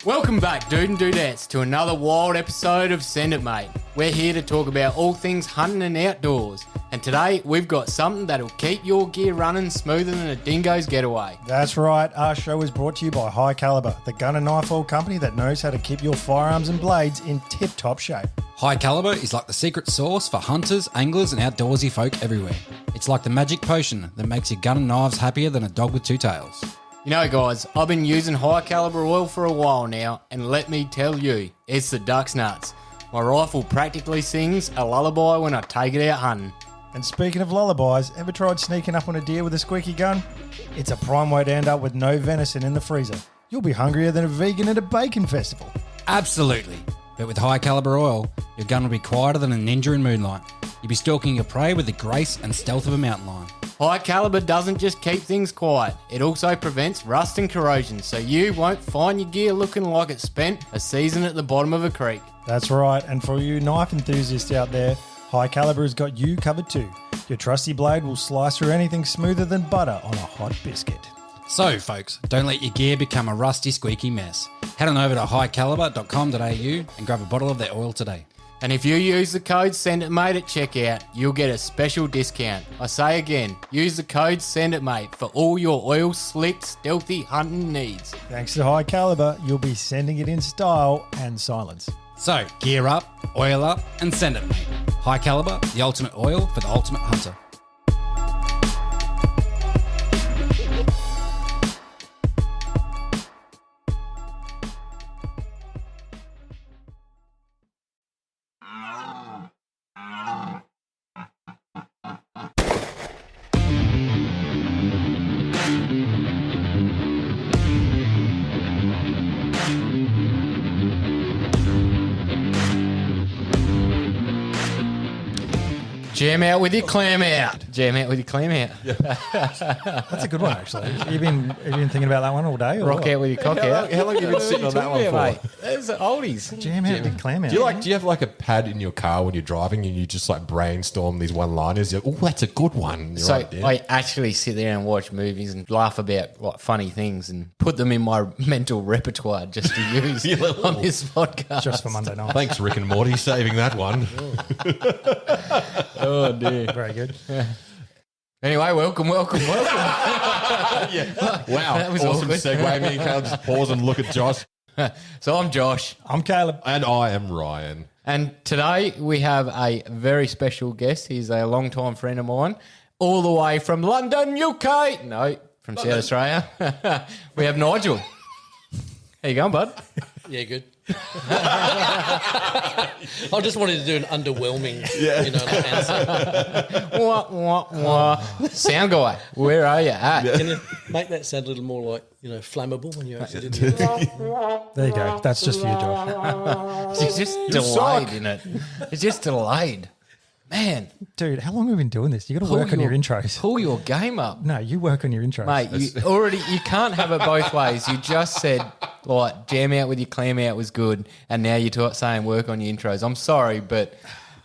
Welcome back, dude and dudettes, to another wild episode of Send It Mate. We're here to talk about all things hunting and outdoors. And today, we've got something that'll keep your gear running smoother than a dingo's getaway. That's right. Our show is brought to you by High Caliber, the gun and knife oil company that knows how to keep your firearms and blades in tip-top shape. High Caliber is like the secret sauce for hunters, anglers, and outdoorsy folk everywhere. It's like the magic potion that makes your gun and knives happier than a dog with two tails. You know, guys, I've been using High Caliber oil for a while now, and let me tell you, it's the duck's nuts. My rifle practically sings a lullaby when I take it out hunting. And speaking of lullabies, ever tried sneaking up on a deer with a squeaky gun? It's a prime way to end up with no venison in the freezer. You'll be hungrier than a vegan at a bacon festival. Absolutely. But with High Caliber oil, your gun will be quieter than a ninja in moonlight. You'll be stalking your prey with the grace and stealth of a mountain lion. High Caliber doesn't just keep things quiet, it also prevents rust and corrosion, so you won't find your gear looking like it's spent a season at the bottom of a creek. That's right, and for you knife enthusiasts out there, High Caliber has got you covered too. Your trusty blade will slice through anything smoother than butter on a hot biscuit. So, folks, don't let your gear become a rusty, squeaky mess. Head on over to highcaliber.com.au and grab a bottle of their oil today. And if you use the code SENDITMATE at checkout, you'll get a special discount. I say again, use the code SENDITMATE for all your oil slick, stealthy hunting needs. Thanks to High Caliber, you'll be sending it in style and silence. So, gear up, oil up, and send it, mate. High Caliber, the ultimate oil for the ultimate hunter. Jam out with your clam out. Jam out with your clam out. That's a good one, actually. Have you been thinking about that one all day? Or Rock what? out with your cock out. How long have you been sitting on that one for? Mate? Those are oldies. Jam out with clam out. Do you have like a pad in your car when you're driving and you just like brainstorm these one-liners? You're like, oh, that's a good one. You're So right there. I actually sit there and watch movies and laugh about like funny things and put them in my mental repertoire just to use on this podcast. Just for Monday night. Thanks, Rick and Morty, saving that one. Oh dear. Very good. Anyway, welcome. Wow, That was awesome awkward. segue. Me and Caleb just pause and look at Josh. So I'm Josh, I'm Caleb. And I am Ryan. and today we have a very special guest. He's a long-time friend of mine, all the way from London, UK. No, from South Australia. We have Nigel. How you going, bud? Yeah, good. I just wanted to do an underwhelming, answer. Wah, wah, wah. Sound guy, where are you at? Can you make that sound a little more like, flammable when you actually did it? There you go. That's just for you, Josh. It's just delayed in it. It's just delayed. Man, Dude, how long have we been doing this? You got to work on your intros. Pull your game up. No, you work on your intros. Mate, you can't have it both ways. You just said, like, jam out with your clam out was good, and now you're saying work on your intros. I'm sorry, but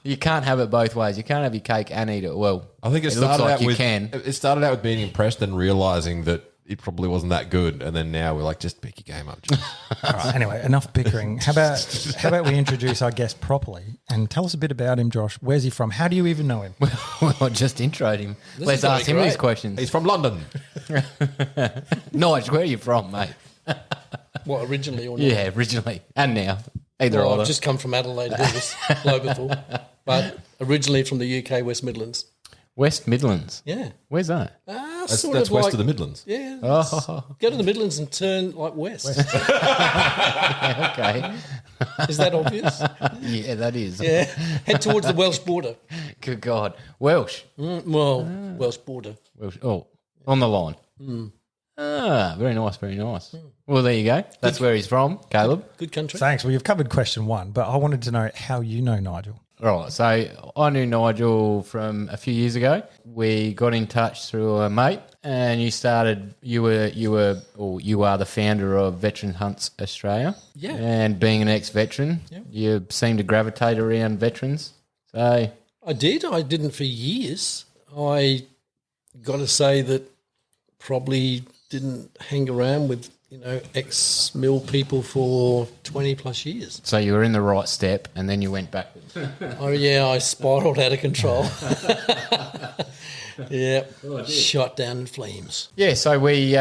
you can't have it both ways. You can't have your cake and eat it. Well, I think it looks started like out you with can. It started out with being impressed and realizing that it probably wasn't that good, and then now we're like, just pick your game up. Josh. All right, anyway, enough bickering. How about we introduce our guest properly and tell us a bit about him, Josh. Where's he from? How do you even know him? Well, I just introed him. Let's is gonna ask be him these great. questions. He's from London. Nige, where are you from, mate? What, originally or not? Yeah, originally and now. Either Well, or. I've just come from Adelaide, heard this blow before. But originally from the UK, West Midlands. West Midlands. Yeah. Where's that? That's Sort west like, of the Midlands. Yeah. Oh, Go to the Midlands and turn like west. okay. Is that obvious? Yeah, that is. Yeah. Head towards the Welsh border. Good God. Welsh. Welsh border. Welsh. Oh, on the line. Ah, very nice, very nice. Well, there you go. That's where he's from, Caleb. Good country. Thanks. Well, you've covered question one, but I wanted to know how you know Nigel. Right, so I knew Nigel from a few years ago. We got in touch through a mate, and you are the founder of Veteran Hunts Australia. Yeah. And being an ex-veteran, you seem to gravitate around veterans. So I did. I didn't for years. I got to say that probably didn't hang around with ex-mill people for 20 plus years. So you were in the right step, and then you went backwards. Oh yeah, I spiraled out of control. Yeah, shot down in flames. Yeah, so we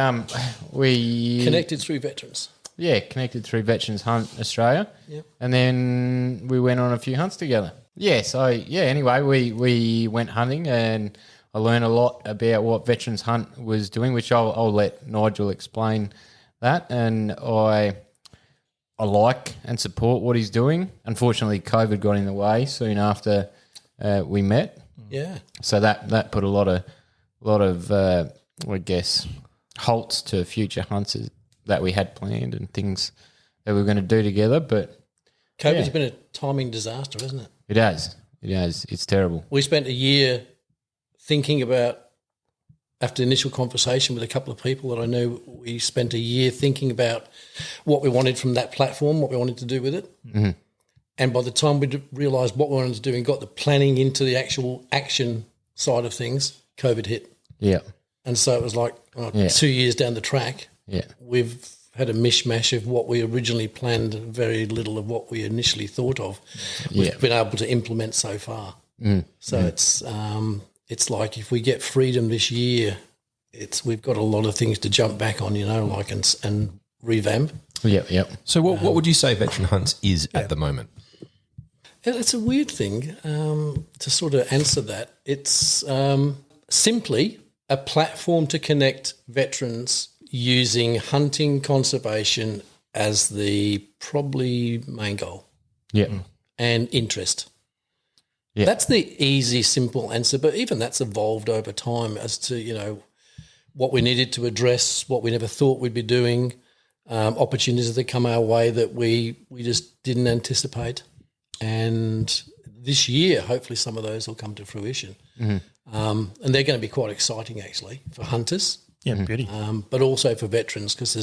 Connected through veterans. connected through Veterans Hunt Australia. Yep. And then we went on a few hunts together. Yeah, so anyway, we went hunting, and I learned a lot about what Veterans Hunt was doing, which I'll let Nigel explain that. And I like and support what he's doing. Unfortunately, COVID got in the way soon after we met. Yeah. So that put a lot of I guess halts to future hunts that we had planned and things that we were going to do together. But COVID's been a timing disaster, hasn't it? it has. It's terrible. We spent a year thinking about, after initial conversation with a couple of people that I knew, we spent a year thinking about what we wanted from that platform, what we wanted to do with it. Mm-hmm. And by the time we realised what we wanted to do and got the planning into the actual action side of things, COVID hit. Yeah. And so it was like 2 years down the track, we've had a mishmash of what we originally planned, very little of what we initially thought of. We've been able to implement so far. So it's like if we get freedom this year, we've got a lot of things to jump back on, and revamp. Yep. So what would you say Veteran Hunts is at the moment? It's a weird thing to sort of answer that. It's simply a platform to connect veterans using hunting conservation as the probably main goal. Yeah. And interest. Yeah. That's the easy, simple answer, but even that's evolved over time as to, what we needed to address, what we never thought we'd be doing, opportunities that come our way that we just didn't anticipate. And this year, hopefully some of those will come to fruition. Mm-hmm. And they're going to be quite exciting, actually, for hunters. Yeah, beauty. But also for veterans, because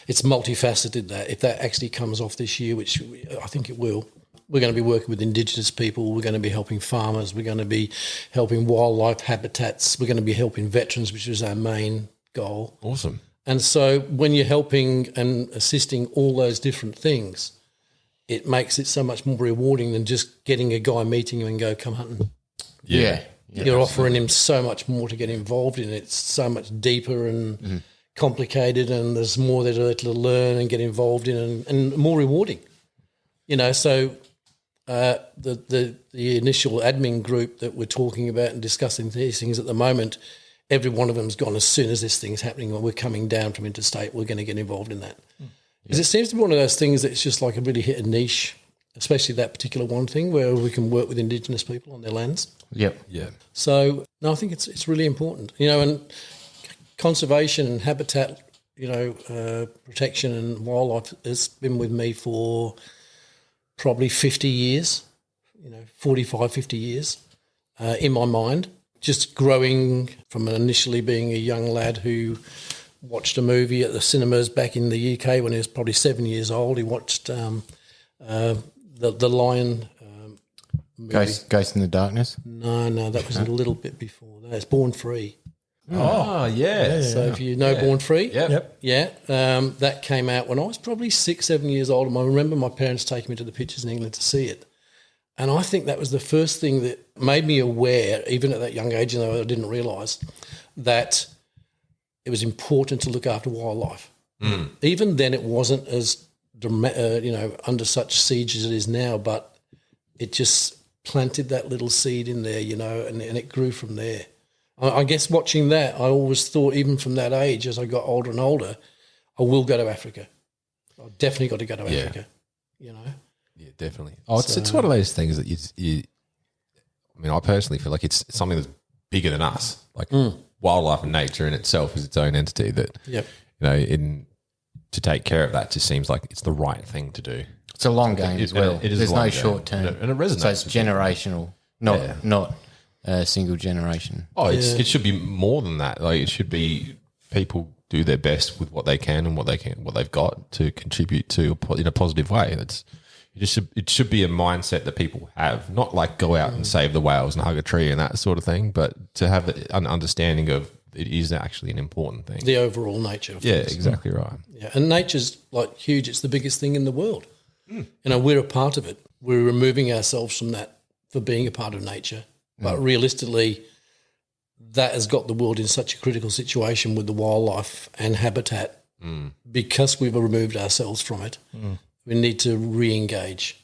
it's multifaceted. That if that actually comes off this year, which I think it will, we're going to be working with Indigenous people. We're going to be helping farmers. We're going to be helping wildlife habitats. We're going to be helping veterans, which is our main goal. Awesome. And so when you're helping and assisting all those different things, it makes it so much more rewarding than just getting a guy meeting you and go, come hunting. Yeah. You're offering him so much more to get involved in. It's so much deeper and complicated, and there's more there to learn and get involved in, and more rewarding. So the initial admin group that we're talking about and discussing these things at the moment, every one of them's gone as soon as this thing's happening or we're coming down from interstate, we're going to get involved in that. Because it seems to be one of those things that's just like a really hit a niche, especially that particular one thing where we can work with Indigenous people on their lands. Yep. Yeah. So, no, I think it's really important, and conservation and habitat, protection and wildlife has been with me for probably 50 years, 45, 50 years in my mind, just growing from initially being a young lad who watched a movie at the cinemas back in the UK when he was probably 7 years old. He watched the Lion movie. Ghost in the Darkness. No, that was a little bit before that. It's Born Free. Oh, yeah. So if you know Born Free, Yep. that came out when I was probably 6, 7 years old. And I remember my parents taking me to the pictures in England to see it. And I think that was the first thing that made me aware, even at that young age, though I didn't realise, that it was important to look after wildlife. Even then, it wasn't as under such siege as it is now, but it just planted that little seed in there, and it grew from there. I guess watching that, I always thought, even from that age, as I got older and older, I will go to Africa. I've definitely got to go to Africa, Yeah, definitely. Oh, it's one of those things that you I personally feel like it's something that's bigger than us. Like wildlife and nature in itself is its own entity that, to take care of that just seems like it's the right thing to do. It's a long game as well. It is There's a long no game. short term. And it resonates. So it's generational, not a single generation. Oh, it should be more than that. Like it should be people do their best with what they can and what they've got to contribute to in a positive way. It should be a mindset that people have, not like go out and save the whales and hug a tree and that sort of thing, but to have an understanding of it is actually an important thing. The overall nature of things. Exactly right. Yeah, and nature's like huge. It's the biggest thing in the world. We're a part of it. We're removing ourselves from that for being a part of nature. But realistically, that has got the world in such a critical situation with the wildlife and habitat because we've removed ourselves from it. We need to re-engage.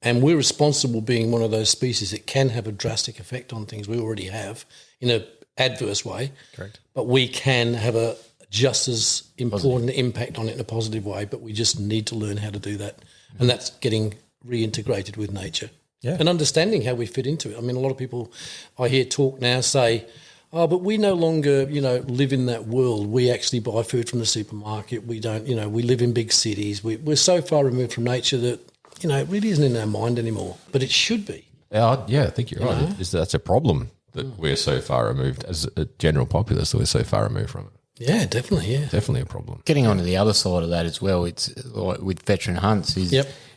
And we're responsible, being one of those species that can have a drastic effect on things. We already have in an adverse way. Correct. But we can have a just as important impact on it in a positive way, but we just need to learn how to do that. And that's getting reintegrated with nature and understanding how we fit into it. I mean, a lot of people I hear talk now say, oh, but we no longer, live in that world. We actually buy food from the supermarket. We don't, we live in big cities. We're so far removed from nature that, it really isn't in our mind anymore, but it should be. I think you're right. That's a problem that we're so far removed as a general populace. That we're so far removed from it. Yeah, definitely. Yeah, Definitely a problem. Getting on to the other side of that as well, it's like with veteran hunts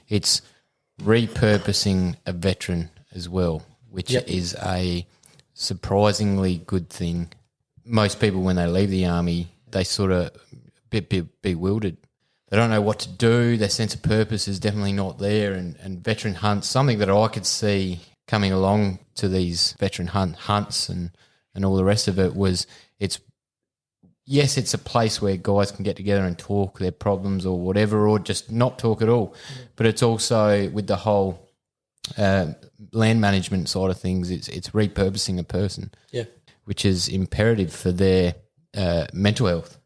it's repurposing a veteran as well, which is a surprisingly good thing. Most people, when they leave the army, they sort of bit bewildered. They don't know what to do. Their sense of purpose is definitely not there. And veteran hunts, something that I could see coming along to these veteran hunts and all the rest of it was it's a place where guys can get together and talk their problems or whatever, or just not talk at all. But it's also with the whole land management side of things, it's repurposing a person, which is imperative for their mental health.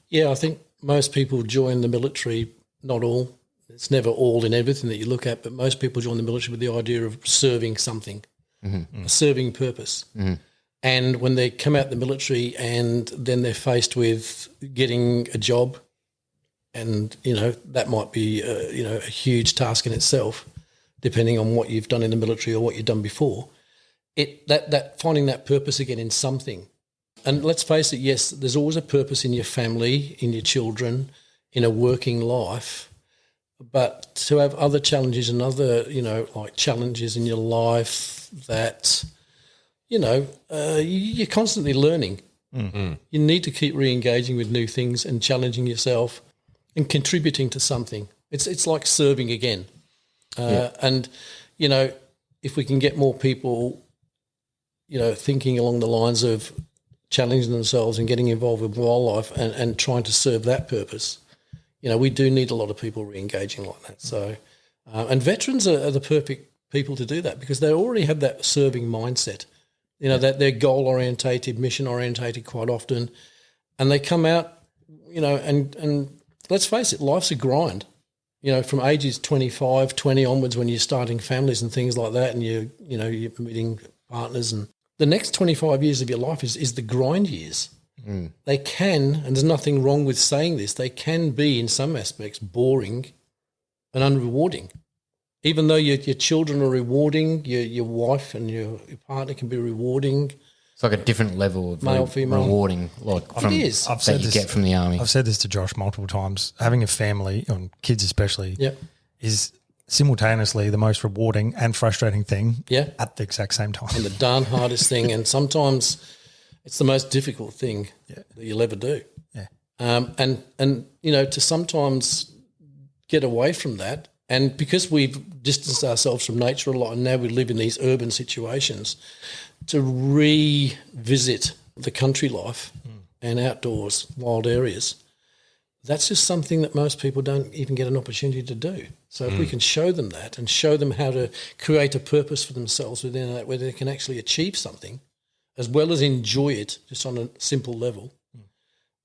Yeah, I think most people join the military, not all. It's never all in everything that you look at, but most people join the military with the idea of serving something, a serving purpose. And when they come out the military and then they're faced with getting a job, and, that might be, a huge task in itself, depending on what you've done in the military or what you've done before, that finding that purpose again in something. And let's face it, yes, there's always a purpose in your family, in your children, in a working life. But to have other challenges and other, challenges in your life that, you're constantly learning. You need to keep re-engaging with new things and challenging yourself and contributing to something. It's like serving again. And, if we can get more people, thinking along the lines of challenging themselves and getting involved with wildlife and trying to serve that purpose, we do need a lot of people re-engaging like that. So, and veterans are the perfect people to do that because they already have that serving mindset, that they're goal-orientated, mission-orientated quite often, and they come out, and let's face it, life's a grind. From ages 25, 20 onwards when you're starting families and things like that and you're meeting partners, and the next 25 years of your life is the grind years. They can, and there's nothing wrong with saying this, they can be in some aspects boring and unrewarding. Even though your children are rewarding, your wife and your partner can be rewarding. It's like a different level of male, female. Rewarding, like from, it is. that you get from the army. I've said this to Josh multiple times. Having a family, and kids especially, is simultaneously the most rewarding and frustrating thing at the exact same time. And the darn hardest thing, and sometimes it's the most difficult thing that you'll ever do. Yeah. And to sometimes get away from that, and because we've distanced ourselves from nature a lot and now we live in these urban situations, to revisit the country life and outdoors, wild areas, that's just something that most people don't even get an opportunity to do. So if we can show them that and show them how to create a purpose for themselves within that, where they can actually achieve something as well as enjoy it just on a simple level,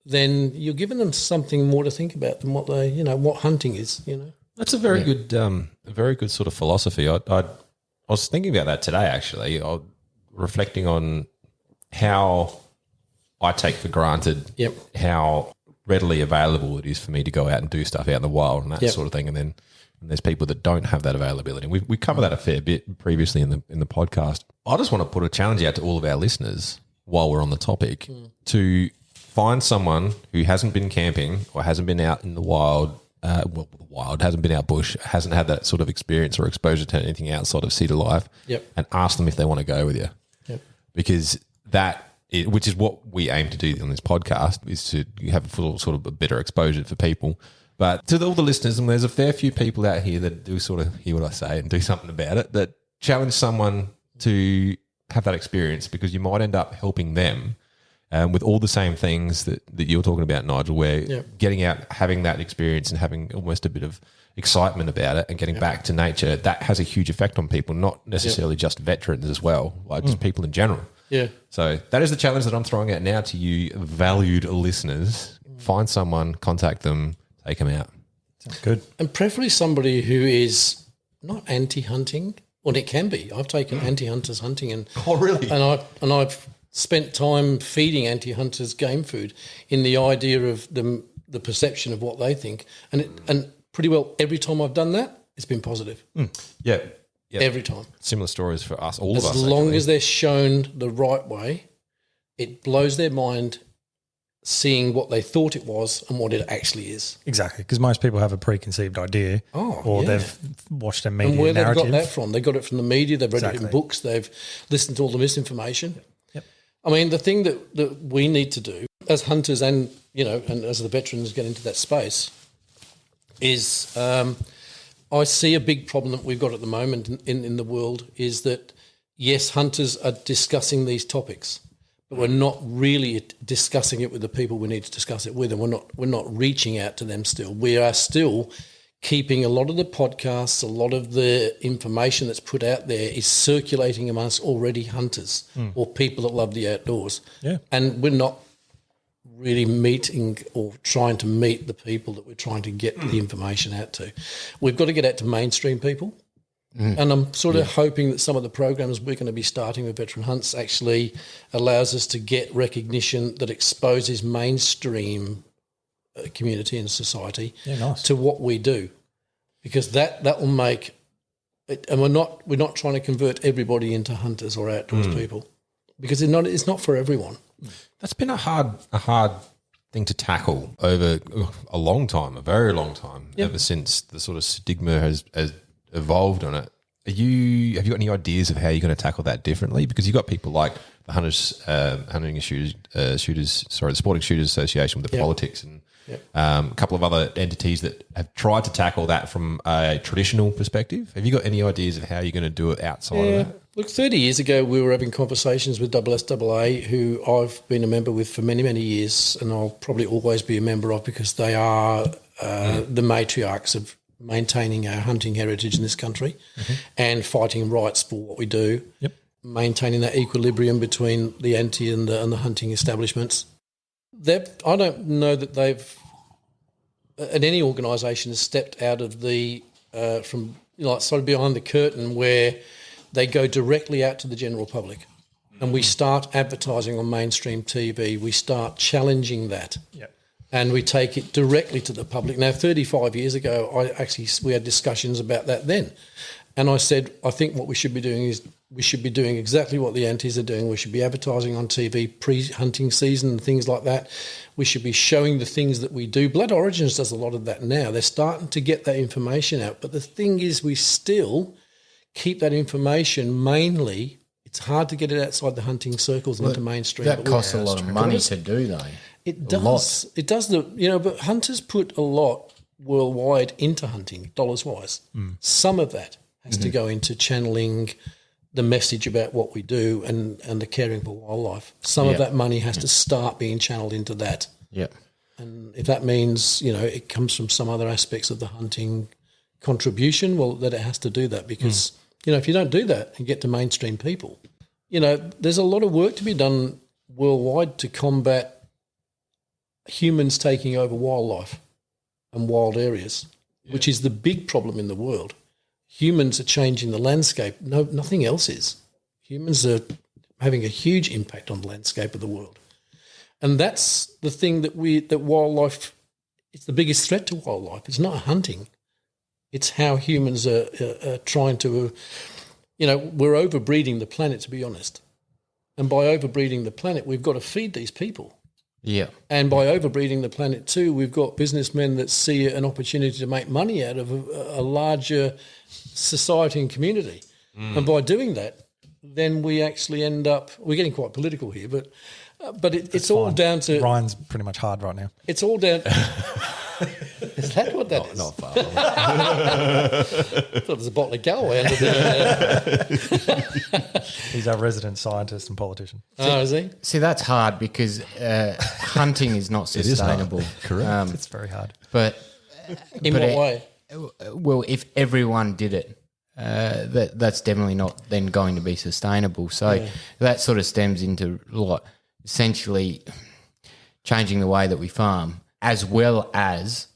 then you're giving them something more to think about than what they, what hunting is, That's a very good sort of philosophy. I was thinking about that today, actually. Reflecting on how I take for granted how readily available it is for me to go out and do stuff out in the wild and that sort of thing. And then there's people that don't have that availability. And we covered that a fair bit previously in the podcast. I just want to put a challenge out to all of our listeners while we're on the topic to find someone who hasn't been camping or hasn't been out in the wild, hasn't been out bush, hasn't had that sort of experience or exposure to anything outside of city life, and ask them if they want to go with you. Because that which is what we aim to do on this podcast, is to have a full, sort of a better exposure for people. But to all the listeners, and there's a fair few people out here that do sort of hear what I say and do something about it, that challenge someone to have that experience, because you might end up helping them with all the same things that you're talking about, Nigel, where getting out, having that experience and having almost a bit of excitement about it and getting back to nature, that has a huge effect on people, not necessarily just veterans as well, like just people in general. Yeah. So that is the challenge that I'm throwing out now to you, valued listeners. Find someone, contact them, take them out. Sounds good. And preferably somebody who is not anti-hunting. Well, it can be. I've taken anti-hunters hunting, and I've spent time feeding anti-hunters game food in the idea of the perception of what they think, and pretty well every time I've done that, it's been positive. Yeah. Every time. Similar stories for us, all of us. As long as they're shown the right way, it blows their mind seeing what they thought it was and what it actually is. Exactly, because most people have a preconceived idea, or they've watched a media and where narrative. they've got that from? They got it from the media. They've read it in books. They've listened to all the misinformation. Yep. I mean, the thing that we need to do as hunters, and and as the veterans get into that space, is I see a big problem that we've got at the moment in the world is that yes, hunters are discussing these topics, but we're not really discussing it with the people we need to discuss it with, and we're not reaching out to them still. We are still keeping a lot of the podcasts, a lot of the information that's put out there is circulating amongst already hunters or people that love the outdoors. Yeah. And we're not really meeting or trying to meet the people that we're trying to get the information out to. We've got to get out to mainstream people. And I'm sort of hoping that some of the programs we're going to be starting with Veteran Hunts actually allows us to get recognition that exposes mainstream community and society to what we do, because that will make it, and we're not trying to convert everybody into hunters or outdoors people, because it's not for everyone. That's been a hard thing to tackle over a long time, a very long time, ever since the sort of stigma has evolved on it. Have you got any ideas of how you're going to tackle that differently? Because you've got people like the the Sporting Shooters Association with the politics, and a couple of other entities that have tried to tackle that from a traditional perspective. Have you got any ideas of how you're going to do it outside of that? Look, 30 years ago, we were having conversations with SSAA, who I've been a member with for many, many years, and I'll probably always be a member of, because they are the matriarchs of maintaining our hunting heritage in this country and fighting rights for what we do, maintaining that equilibrium between the anti and the hunting establishments. I don't know that they've, at any organisation, has stepped out of the from sort of behind the curtain where they go directly out to the general public, and we start advertising on mainstream TV. We start challenging that, and we take it directly to the public. Now, 35 years ago, we had discussions about that then, and I said, I think what we should be doing is we should be doing exactly what the antis are doing. We should be advertising on TV pre-hunting season and things like that. We should be showing the things that we do. Blood Origins does a lot of that now. They're starting to get that information out. But the thing is, we still keep that information mainly. It's hard to get it outside the hunting circles and into mainstream. That costs a lot of money to do, though. It does. It does. But hunters put a lot worldwide into hunting, dollars-wise. Some of that has to go into channeling the message about what we do and the caring for wildlife. Some of that money has to start being channeled into that. Yeah. And if that means, it comes from some other aspects of the hunting contribution, well, that it has to do that, because, if you don't do that and get to mainstream people, there's a lot of work to be done worldwide to combat humans taking over wildlife and wild areas, which is the big problem in the world. Humans are changing the landscape. No, nothing else is. Humans are having a huge impact on the landscape of the world. And that's the thing that wildlife, it's the biggest threat to wildlife. It's not hunting. It's how humans are trying to, we're overbreeding the planet, to be honest. And by overbreeding the planet, we've got to feed these people. Yeah. And by overbreeding the planet too, we've got businessmen that see an opportunity to make money out of a larger society and community. And by doing that, then we actually end up, we're getting quite political here, but But it's all Fine. down to Ryan's pretty much hard right now. It's all down. Is that what that is? Not far. I thought there's a bottle of Galway under there. He's our resident scientist and politician. Oh, is he? See, that's hard because hunting is not is hard. sustainable. Correct. It's very hard. But In But what it- way? well, if everyone did it, that's definitely not then going to be sustainable. So that sort of stems into like essentially changing the way that we farm, as well as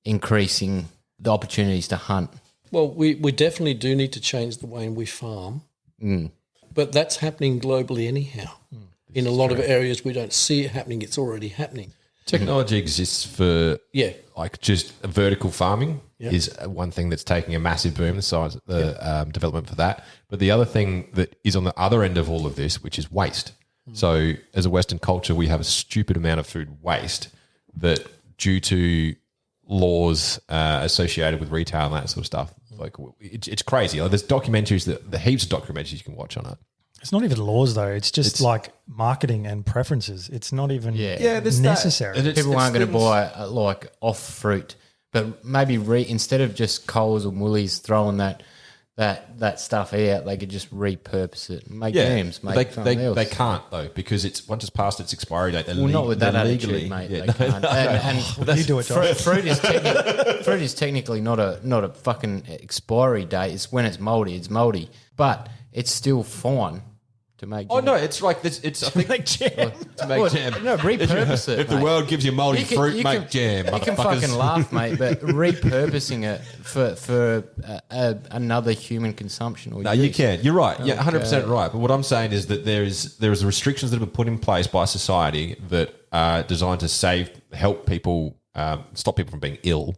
increasing the opportunities to hunt. Well, we definitely do need to change the way we farm, but that's happening globally anyhow. In a lot of areas, we don't see it happening. It's already happening. Technology exists for Yeah. like just vertical farming is one thing that's taking a massive boom, the size, the development for that. But the other thing that is on the other end of all of this, which is waste. So as a Western culture, we have a stupid amount of food waste that due to laws associated with retail and that sort of stuff, like it's crazy. Like, there's documentaries, the heaps of documentaries you can watch on it. It's not even laws though. It's just like marketing and preferences. It's not even there's necessary. that. People aren't going to buy like off fruit, but maybe instead of just Coles or Woolies throwing that stuff out, they could just repurpose it, and make jams, make something else. They can't though, because it's once it's past its expiry date. Well, not with that attitude, mate. They can't. And You do it, John. fruit is technically not a fucking expiry date. It's when it's mouldy. It's mouldy, but it's still fine to make. Oh jam. no, it's like this. It's I think Make jam. to make Well, jam. no, repurpose it. If the mate. world gives you moldy fruit, make jam. You can motherfuckers. fucking laugh, mate, but repurposing it for another human consumption. Or No, you use. can. You're right. Yeah, 100% right. But what I'm saying is that there is restrictions that have been put in place by society that are designed to help people, stop people from being ill,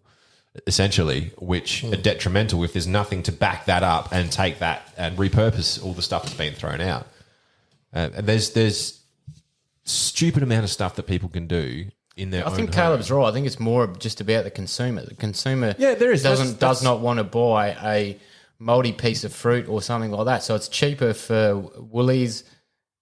essentially, which are detrimental if there's nothing to back that up and take that and repurpose all the stuff that's been thrown out. And there's stupid amount of stuff that people can do in their I own think home. Caleb's right. I think it's more just about the consumer. The consumer there is. does not want to buy a mouldy piece of fruit or something like that. So it's cheaper for Woolies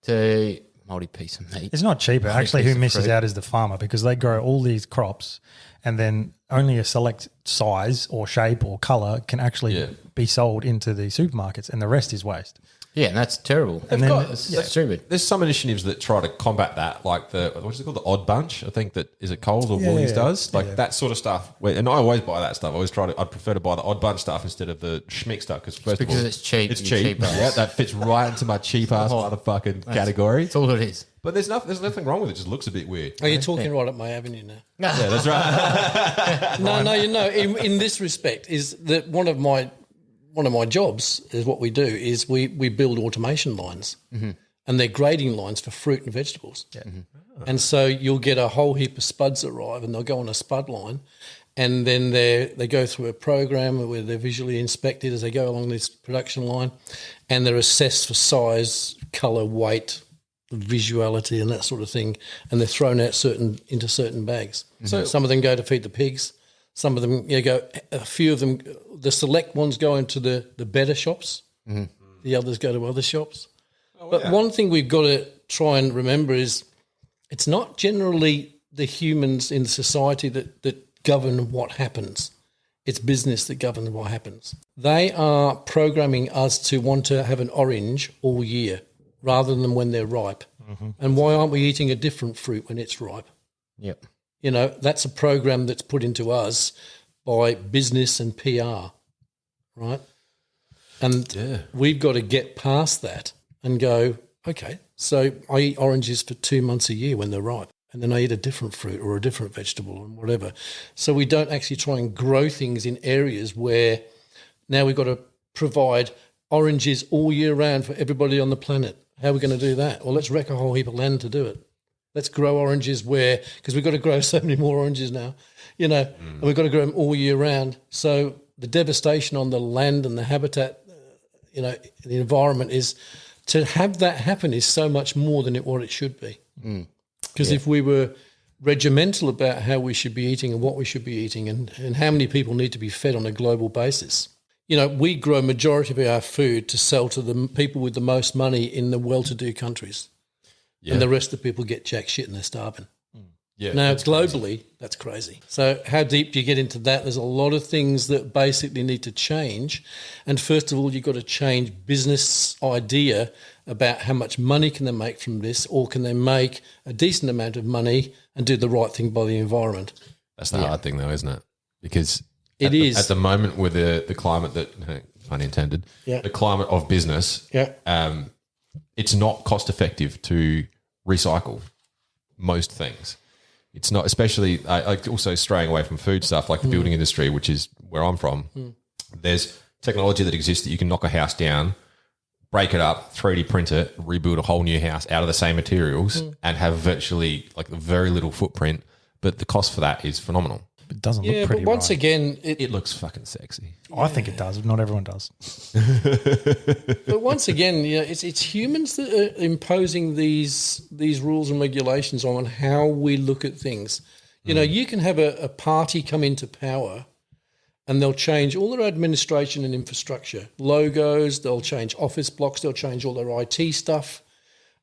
to mouldy piece of meat. It's not cheaper. Actually, piece who of misses fruit. out is the farmer because they grow all these crops and then only a select size or shape or colour can actually be sold into the supermarkets and the rest is waste. Yeah, and that's terrible. And then That's stupid. There's some initiatives that try to combat that, like what's it called, the Odd Bunch. I think that is it Coles or Woolies does that sort of stuff. And I always buy that stuff. I'd prefer to buy the Odd Bunch stuff instead of the schmick stuff because because it's cheap, It's you cheap. cheap ass. Yeah, that fits right into my cheap ass motherfucking category. That's all it is. But there's nothing wrong with it. It just looks a bit weird. Are you talking right up my avenue now? Yeah, that's right. No, in this respect, is that one of my jobs is what we do is we build automation lines and they're grading lines for fruit and vegetables. Yeah. And so you'll get a whole heap of spuds arrive and they'll go on a spud line and then they go through a program where they're visually inspected as they go along this production line and they're assessed for size, colour, weight, visuality and that sort of thing and they're thrown out into certain bags. So some of them go to feed the pigs. Some of them, a few of them, the select ones go into the better shops. The others go to other shops. But one thing we've got to try and remember is it's not generally the humans in society that govern what happens. It's business that governs what happens. They are programming us to want to have an orange all year rather than when they're ripe. And why aren't we eating a different fruit when it's ripe? Yep. That's a program that's put into us by business and PR, right? And we've got to get past that and go, okay, so I eat oranges for 2 months a year when they're ripe, and then I eat a different fruit or a different vegetable and whatever. So we don't actually try and grow things in areas where now we've got to provide oranges all year round for everybody on the planet. How are we going to do that? Well, let's wreck a whole heap of land to do it. Let's grow oranges because we've got to grow so many more oranges now, and we've got to grow them all year round. So the devastation on the land and the habitat, the environment is to have that happen is so much more than what it should be. Because if we were regimental about how we should be eating and what we should be eating and how many people need to be fed on a global basis, we grow majority of our food to sell to the people with the most money in the well-to-do countries. and the rest of the people get jack shit and they're starving. Yeah. Now, globally, that's crazy. So how deep do you get into that? There's a lot of things that basically need to change. And first of all, you've got to change business idea about how much money can they make from this, or can they make a decent amount of money and do the right thing by the environment. That's the hard thing, though, isn't it? Because It is. at the moment with the climate that, pun intended, the climate of business, it's not cost effective to recycle most things. It's not, especially like also straying away from food stuff like the building industry, which is where I'm from. There's technology that exists that you can knock a house down, break it up, 3D print it, rebuild a whole new house out of the same materials and have virtually like very little footprint. But the cost for that is phenomenal. It doesn't look pretty but once right. again, It looks fucking sexy. I think it does. Not everyone does. but once again, it's humans that are imposing these rules and regulations on how we look at things. You can have a party come into power and they'll change all their administration and infrastructure, logos, they'll change office blocks, they'll change all their IT stuff,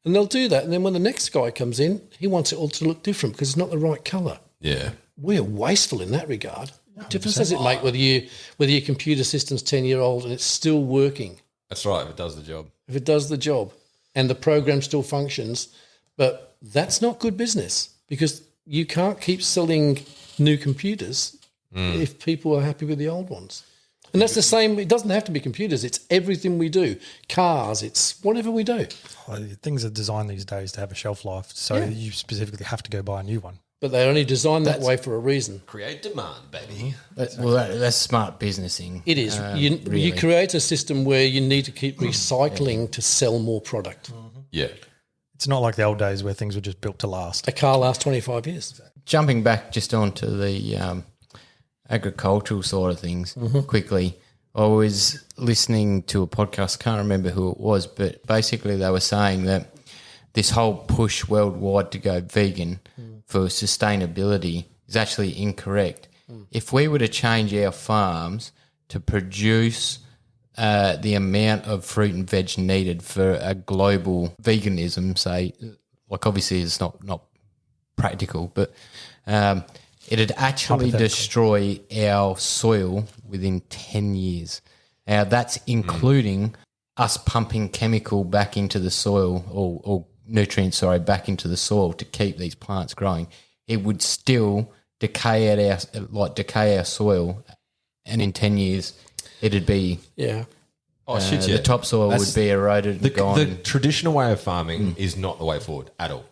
and they'll do that. And then when the next guy comes in, he wants it all to look different because it's not the right colour. Yeah. We're wasteful in that regard. What difference does it make whether your computer system's 10-year-old and it's still working? That's right. If it does the job. If it does the job and the program still functions, but that's not good business because you can't keep selling new computers if people are happy with the old ones. And that's the same. It doesn't have to be computers. It's everything we do. Cars. It's whatever we do. Things are designed these days to have a shelf life, so you specifically have to go buy a new one. But they're only designed that way for a reason. Create demand, baby. That's smart businessing. It is. You really. create a system where you need to keep recycling to sell more product. Yeah. It's not like the old days where things were just built to last. A car lasts 25 years. Jumping back just onto the agricultural side of things quickly, I was listening to a podcast, can't remember who it was, but basically they were saying that this whole push worldwide to go vegan for sustainability is actually incorrect. If we were to change our farms to produce the amount of fruit and veg needed for a global veganism, say, like obviously it's not practical, but it'd actually destroy our soil within 10 years. Now, that's including us pumping chemical back into the soil or nutrients, back into the soil to keep these plants growing. It would still decay our soil, and in 10 years it'd be Oh, shit, the topsoil would be eroded and gone. The traditional way of farming is not the way forward at all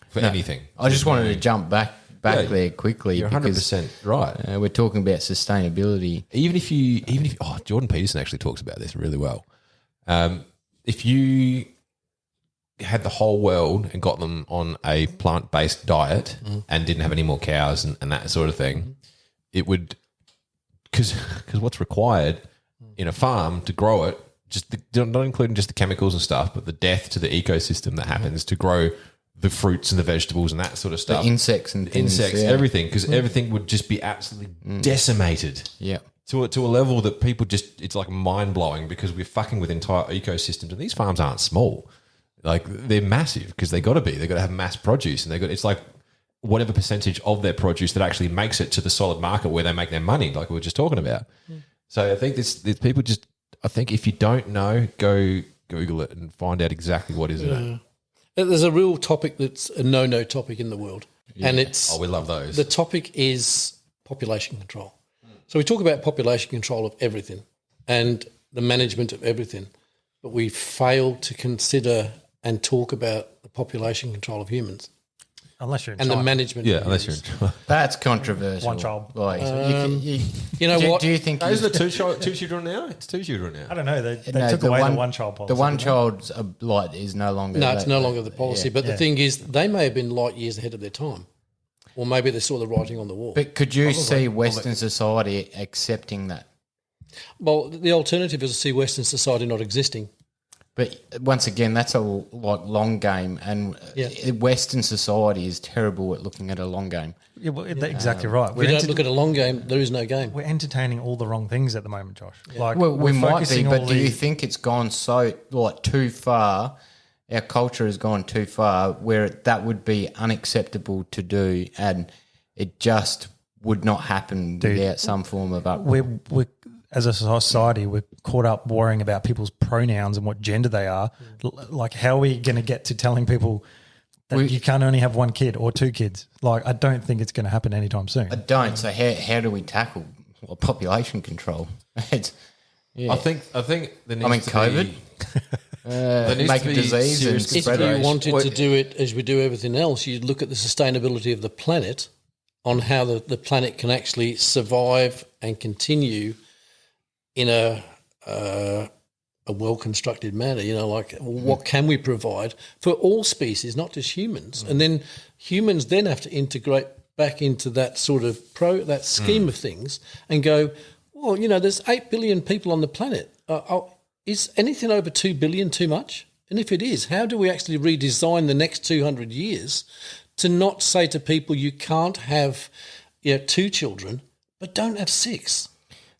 for anything. I just wanted to jump back there quickly. You're 100% right. We're talking about sustainability. Even if Jordan Peterson actually talks about this really well. If you had the whole world and got them on a plant-based diet and didn't have any more cows and that sort of thing, it would, because what's required in a farm to grow it, not including just the chemicals and stuff, but the death to the ecosystem that happens to grow the fruits and the vegetables and that sort of stuff. The insects and things. Everything, because everything would just be absolutely decimated. Yeah. To a level that people it's like mind-blowing because we're fucking with entire ecosystems, and these farms aren't small. Like, they're massive because they got to be. They got to have mass produce, and it's like whatever percentage of their produce that actually makes it to the solid market where they make their money, like we were just talking about. So I think this people just, I think if you don't know, go Google it and find out exactly what is in it. There's a real topic that's a no topic in the world, and it's we love those. The topic is population control. So we talk about population control of everything and the management of everything, but we fail to consider and talk about the population control of humans. Unless you're in and China. the management. Yeah, of unless you're humans. That's controversial. One child. Like, You know what? Do you think isn't it two children now? It's two children now. I don't know. They No, took away the one-child policy. The one didn't child's light is no longer. No, it's no longer the policy. But the thing is, they may have been light years ahead of their time, or maybe they saw the writing on the wall. But could you see Western society accepting that? Well, the alternative is to see Western society not existing. But once again, that's a long game, and Western society is terrible at looking at a long game. Yeah, well, exactly right. If you don't look at a long game, there is no game. We're entertaining all the wrong things at the moment, Josh. Like, Well, we we're might be, focusing but all do you the- think it's gone so too far our culture has gone too far where that would be unacceptable to do, and it just would not happen without some form of We're as a society, we're caught up worrying about people's pronouns and what gender they are. Like, how are we going to get to telling people that you can't only have one kid or two kids? Like, I don't think it's going to happen anytime soon. I don't. So how do we tackle population control? It's, I think there needs to COVID. be, there needs Make to a be disease and serious If spread you it. wanted to do it as we do everything else, you'd look at the sustainability of the planet, on how the planet can actually survive and continue in a well-constructed manner. You know, like what can we provide for all species, not just humans? And then humans then have to integrate back into that sort of that scheme of things and go, well, you know, there's 8 billion people on the planet. Is anything over 2 billion too much? And if it is, how do we actually redesign the next 200 years to not say to people you can't have 2 children, but don't have 6?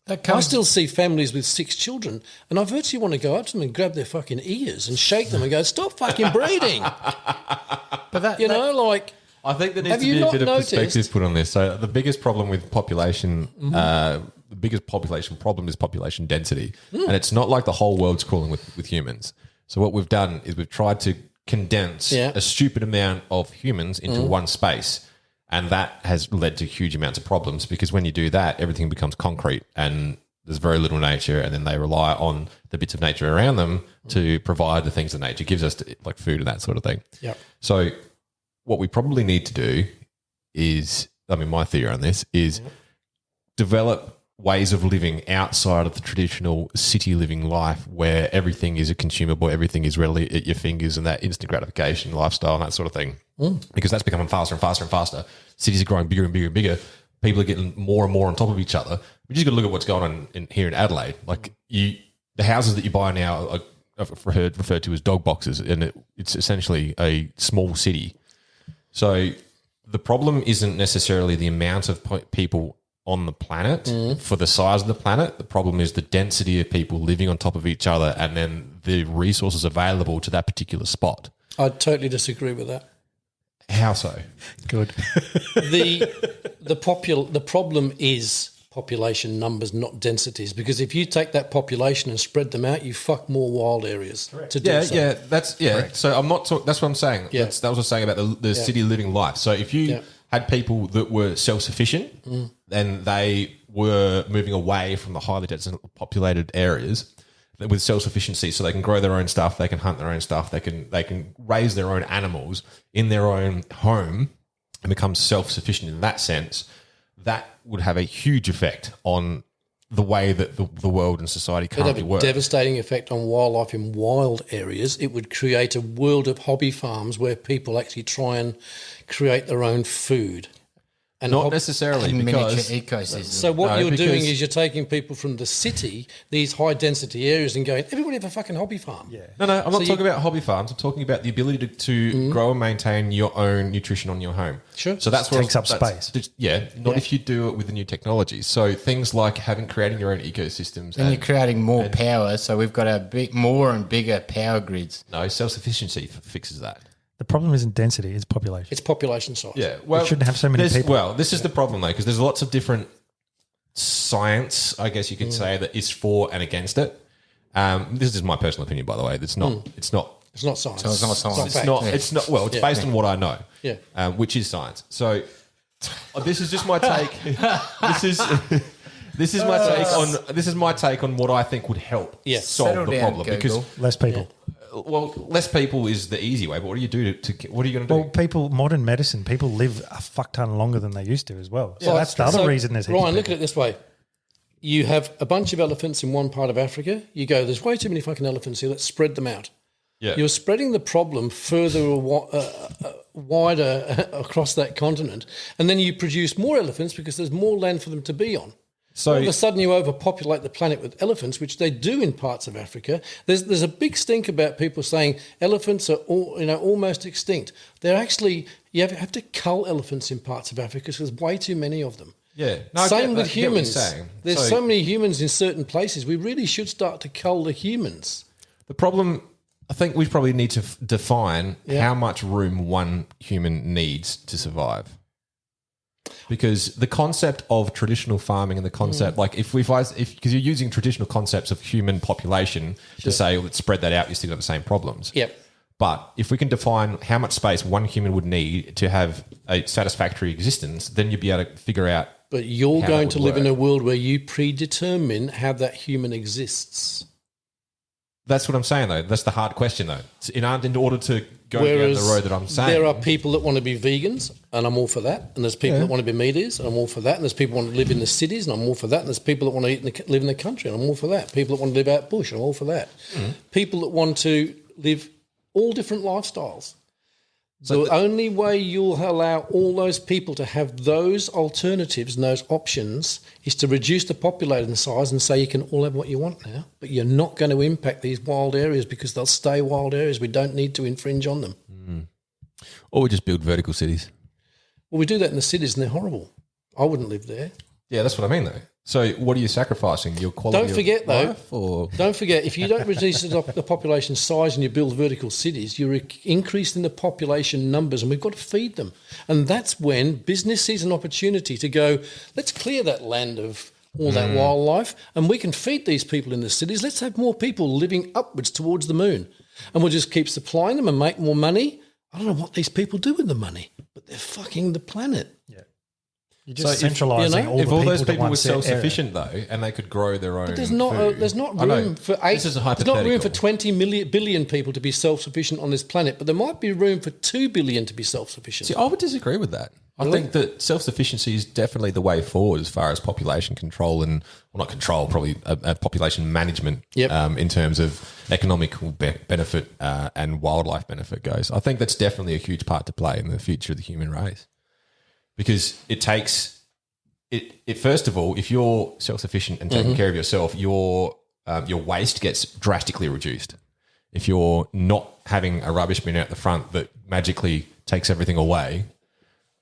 I still see families with 6 children, and I virtually want to go up to them and grab their fucking ears and shake them and go, stop fucking breeding. But that, I think there needs Have to you be a not bit of noticed- perspective put on this. So the biggest problem with population, the biggest population problem is population density. And it's not like the whole world's crawling with humans. So what we've done is we've tried to condense a stupid amount of humans into one space. And that has led to huge amounts of problems, because when you do that, everything becomes concrete and there's very little nature, and then they rely on the bits of nature around them to provide the things that nature gives us, like food and that sort of thing. Yeah. So what we probably need to do is, my theory on this is develop ways of living outside of the traditional city living life, where everything is a consumable, everything is readily at your fingers, and that instant gratification lifestyle and that sort of thing. Because that's becoming faster and faster and faster. Cities are growing bigger and bigger and bigger. People are getting more and more on top of each other. We just got to look at what's going on here in Adelaide. Like the houses that you buy now are referred to as dog boxes, and it's essentially a small city. So the problem isn't necessarily the amount of people on the planet for the size of the planet. The problem is the density of people living on top of each other, and then the resources available to that particular spot. I totally disagree with that. How so? Good. The problem is population numbers, not densities. Because if you take that population and spread them out, you fuck more wild areas to do so. Correct. So I'm not talking. That's what I'm saying. Yeah. That was what I was saying about the city living life. So if you had people that were self-sufficient, then they were moving away from the highly densely populated areas with self-sufficiency, so they can grow their own stuff, they can hunt their own stuff, they can raise their own animals in their own home and become self-sufficient in that sense. That would have a huge effect on the way that the world and society It would currently have a work. devastating effect on wildlife in wild areas. It would create a world of hobby farms where people actually try and create their own food. And Not necessarily, miniature because ecosystem. So what No, you're doing because- is you're taking people from the city, these high density areas, and going, everybody have a fucking hobby farm. Yeah. No, I'm not talking about hobby farms. I'm talking about the ability to grow and maintain your own nutrition on your home. Sure. So that's what Takes up space. Not if you do it with the new technologies. So things like creating your own ecosystems. And you're creating more power, so we've got more and bigger power grids. No, self-sufficiency fixes that. The problem isn't density, it's population. It's population size. Yeah, well, shouldn't have so many people. Well, this is the problem though, because there's lots of different science, I guess you could say, that is for and against it. This is my personal opinion, by the way. It's not. It's not. It's not science. So it's not science. fact. It's not. Well, it's based on what I know. Yeah. Which is science. So this is just my take. This is my take on what I think would help solve Settle the down, problem. Google. Because Less people. less people is the easy way. But what do you do what are you going to do? Well, modern medicine, people live a fuck ton longer than they used to as well. So that's the other reason there's heaps of Ryan, look at people. it this way. You have a bunch of elephants in one part of Africa. You go, there's way too many fucking elephants here. Let's spread them out. Yeah. You're spreading the problem further wider across that continent. And then you produce more elephants because there's more land for them to be on. So All of a sudden you overpopulate the planet with elephants, which they do in parts of Africa. There's a big stink about people saying elephants are almost extinct. They're actually, you have to cull elephants in parts of Africa because there's way too many of them. yeah. No, I Same get with that. I get what you're humans. saying. There's so many humans in certain places. We really should start to cull the humans. The problem I think we probably need to define how much room one human needs to survive. Because the concept of traditional farming and the concept, like because you're using traditional concepts of human population to say, let's spread that out, you still got the same problems. Yep. But if we can define how much space one human would need to have a satisfactory existence, then you'd be able to figure out. But you're how going that to would live in work. a world where you predetermine how that human exists. That's what I'm saying, though. That's the hard question, though. In order to go down Whereas the road that I'm saying, there are people that want to be vegans, and I'm all for that. And there's people that want to be meat eaters, and I'm all for that. And there's people that want to live in the cities, and I'm all for that. And there's people that want to live in the country, and I'm all for that. People that want to live out bush, I'm all for that. People that want to live all different lifestyles. The only way you'll allow all those people to have those alternatives and those options is to reduce the population size and say you can all have what you want now, but you're not going to impact these wild areas because they'll stay wild areas. We don't need to infringe on them. or we just build vertical cities. Well, we do that in the cities and they're horrible. I wouldn't live there. Yeah, that's what I mean, though. So, what are you sacrificing? Your quality? Don't forget, though. Life, or Don't forget, if you don't reduce the population size and you build vertical cities, you're increasing the population numbers and we've got to feed them. And that's when business sees an opportunity to go, let's clear that land of all that wildlife and we can feed these people in the cities. Let's have more people living upwards towards the moon. And we'll just keep supplying them and make more money. I don't know what these people do with the money, but they're fucking the planet. You're just if, centralising all if the all people those to people one were set area. self-sufficient, though, and they could grow their own, There's food. not I know. room for This is a there's not room for hypothetical. 20 billion people to be self-sufficient on this planet, but there might be room for 2 billion to be self-sufficient. See, I would disagree with that. I think that self-sufficiency is definitely the way forward as far as population control and, well, not control, probably population management in terms of economical benefit and wildlife benefit goes. I think that's definitely a huge part to play in the future of the human race because it takes it first of all, if you're self-sufficient and taking care of yourself, your waste gets drastically reduced. If you're not having a rubbish bin out the front that magically takes everything away,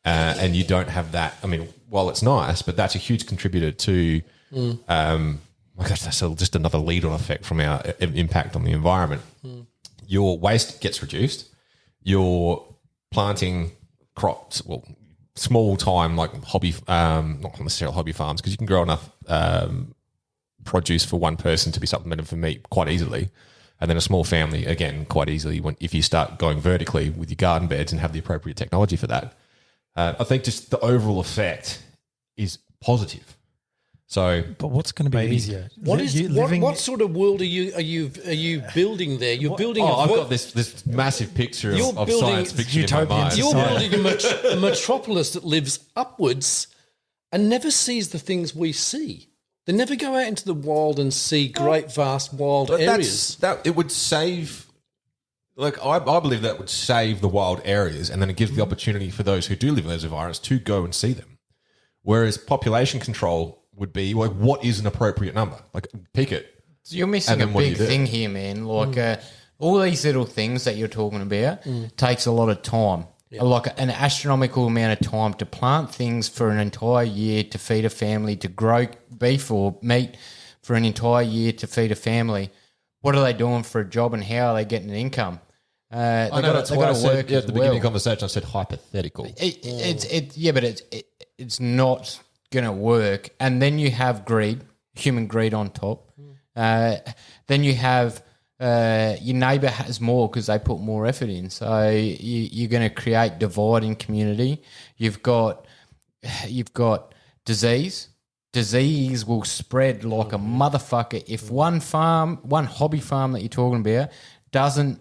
and you don't have that. I mean, while it's nice, but that's a huge contributor to. My gosh, that's just another lead-on effect from our impact on the environment. Your waste gets reduced. You're planting crops, well, small time like hobby, not necessarily hobby farms, because you can grow enough produce for one person to be supplemented for meat quite easily. And then a small family, again, quite easily if you start going vertically with your garden beds and have the appropriate technology for that. I think just the overall effect is positive. So, But what's going to be easier? What sort of world are you building there? You're building. I've got this massive picture You're of building science fiction in my utopian mind. You're society. building a metropolis that lives upwards and never sees the things we see. They never go out into the wild and see great, vast, wild areas. It would save. Like I believe that would save the wild areas, and then it gives the opportunity for those who do live in those environments to go and see them. Whereas population control would be like, what is an appropriate number? Like, pick it. So you're missing And a then what do big you do? thing here, man. Like all these little things that you're talking about takes a lot of time. Like an astronomical amount of time to plant things for an entire year to feed a family, to grow beef or meat for an entire year to feed a family. What are they doing for a job and how are they getting an income? I know that's why I said at the beginning of the conversation, I said hypothetical. It's not going to work. And then you have greed, human greed on top. Then you have your neighbour has more because they put more effort in. So you're going to create divide in community. You've got disease. Disease will spread like a motherfucker. If one hobby farm that you're talking about doesn't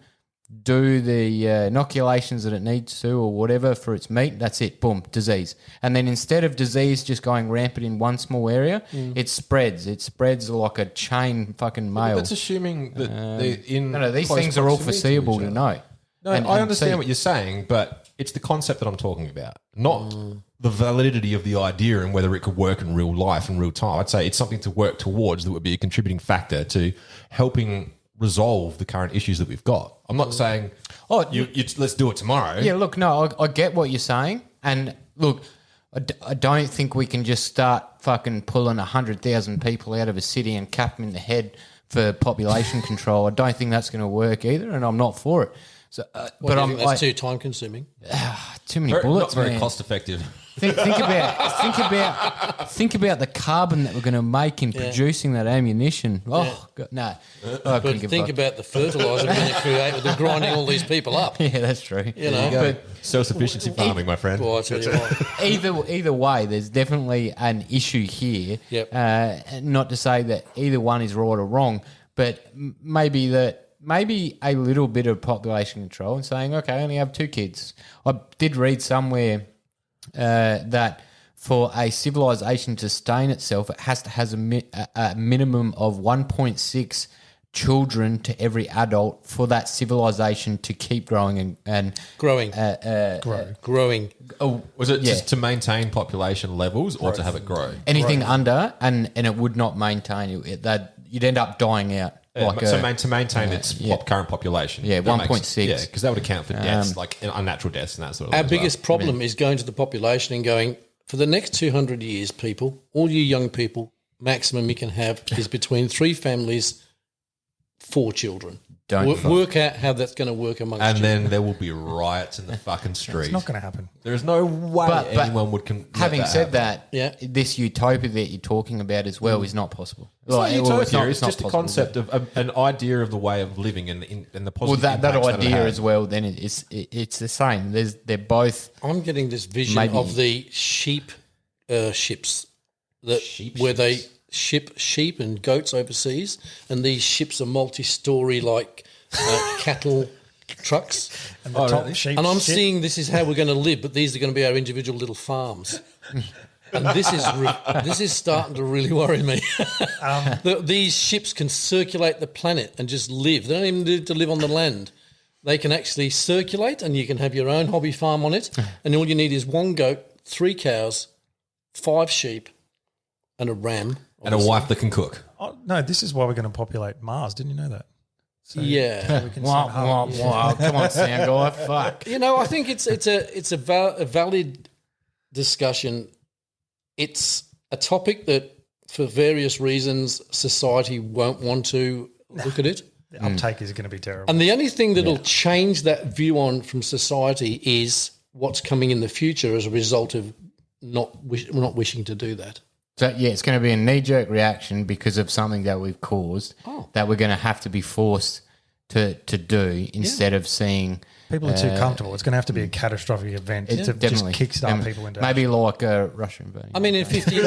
do the inoculations that it needs to or whatever for its meat, that's it, boom, disease. And then instead of disease just going rampant in one small area, it spreads. It spreads like a chain fucking mail. That's assuming that they're in. No, these close things are all proximity foreseeable each to other. know. No, And I understand see- what you're saying, but it's the concept that I'm talking about, not the validity of the idea and whether it could work in real life in real time. I'd say it's something to work towards that would be a contributing factor to helping resolve the current issues that we've got. I'm not saying, let's do it tomorrow. Yeah, look, no, I get what you're saying. And look, I don't think we can just start fucking pulling 100,000 people out of a city and cap them in the head for population control. I don't think that's going to work either, and I'm not for it. So, but I'm that's too time consuming. too many Not bullets, very man. cost effective. Think about the carbon that we're going to make in producing that ammunition. Oh God, no! I But couldn't give a think fuck. about the fertiliser we're going to create with them grinding all these people up. Yeah, that's true. You know, But Self-sufficiency farming, my friend. well, I tell you what. either way, there's definitely an issue here. Yep. Not to say that either one is right or wrong, but maybe a little bit of population control and saying, okay, I only have 2 kids. I did read somewhere that for a civilization to sustain itself, it has to have a minimum of 1.6 children to every adult for that civilization to keep growing and Growing. Growing. oh, Was it yeah. just to maintain population levels or to have it grow? anything under and it would not maintain it, that you'd end up dying out. To maintain its current population. Yeah, That makes- 1.6. Yeah, because that would account for deaths, like unnatural deaths and that sort of Our thing as well. biggest problem is going to the population and going, for the next 200 years, people, all you young people, maximum you can have is between 3 families, 4 children. Work out how that's going to work amongst And you. then there will be riots in the fucking street. It's not going to happen. There's no way But anyone would. Having said that, Yeah. this utopia that you're talking about as well is not possible. It's not utopia. It's not just a possible, concept but- of an idea of the way of living and the positive. Well, that impacts it idea has. as well. Then it's the same. They're both. I'm getting this vision Maybe- of the ships where they ship sheep and goats overseas, and these ships are multi-story like cattle trucks. And the top sheep And I'm shit. seeing this is how we're going to live, but these are going to be our individual little farms. And this is starting to really worry me. These ships can circulate the planet and just live. They don't even need to live on the land. They can actually circulate, and you can have your own hobby farm on it. And all you need is 1 goat, 3 cows, 5 sheep, and a ram. And a wife that can cook. Oh, no, this is why we're going to populate Mars. Didn't you know that? Yeah. We can Wah, send wah, home. wah. Come on, sound guy. Fuck. You know, I think it's a valid discussion. It's a topic that, for various reasons, society won't want to look at it. The uptake is going to be terrible. And the only thing that'll change that view on from society is what's coming in the future as a result of not wishing to do that. So yeah, it's going to be a knee-jerk reaction because of something that we've caused that we're going to have to be forced to do instead of seeing. People are too comfortable. It's going to have to be a catastrophic event to just Definitely. kickstart people into maybe like a Russian invasion. I mean, in 50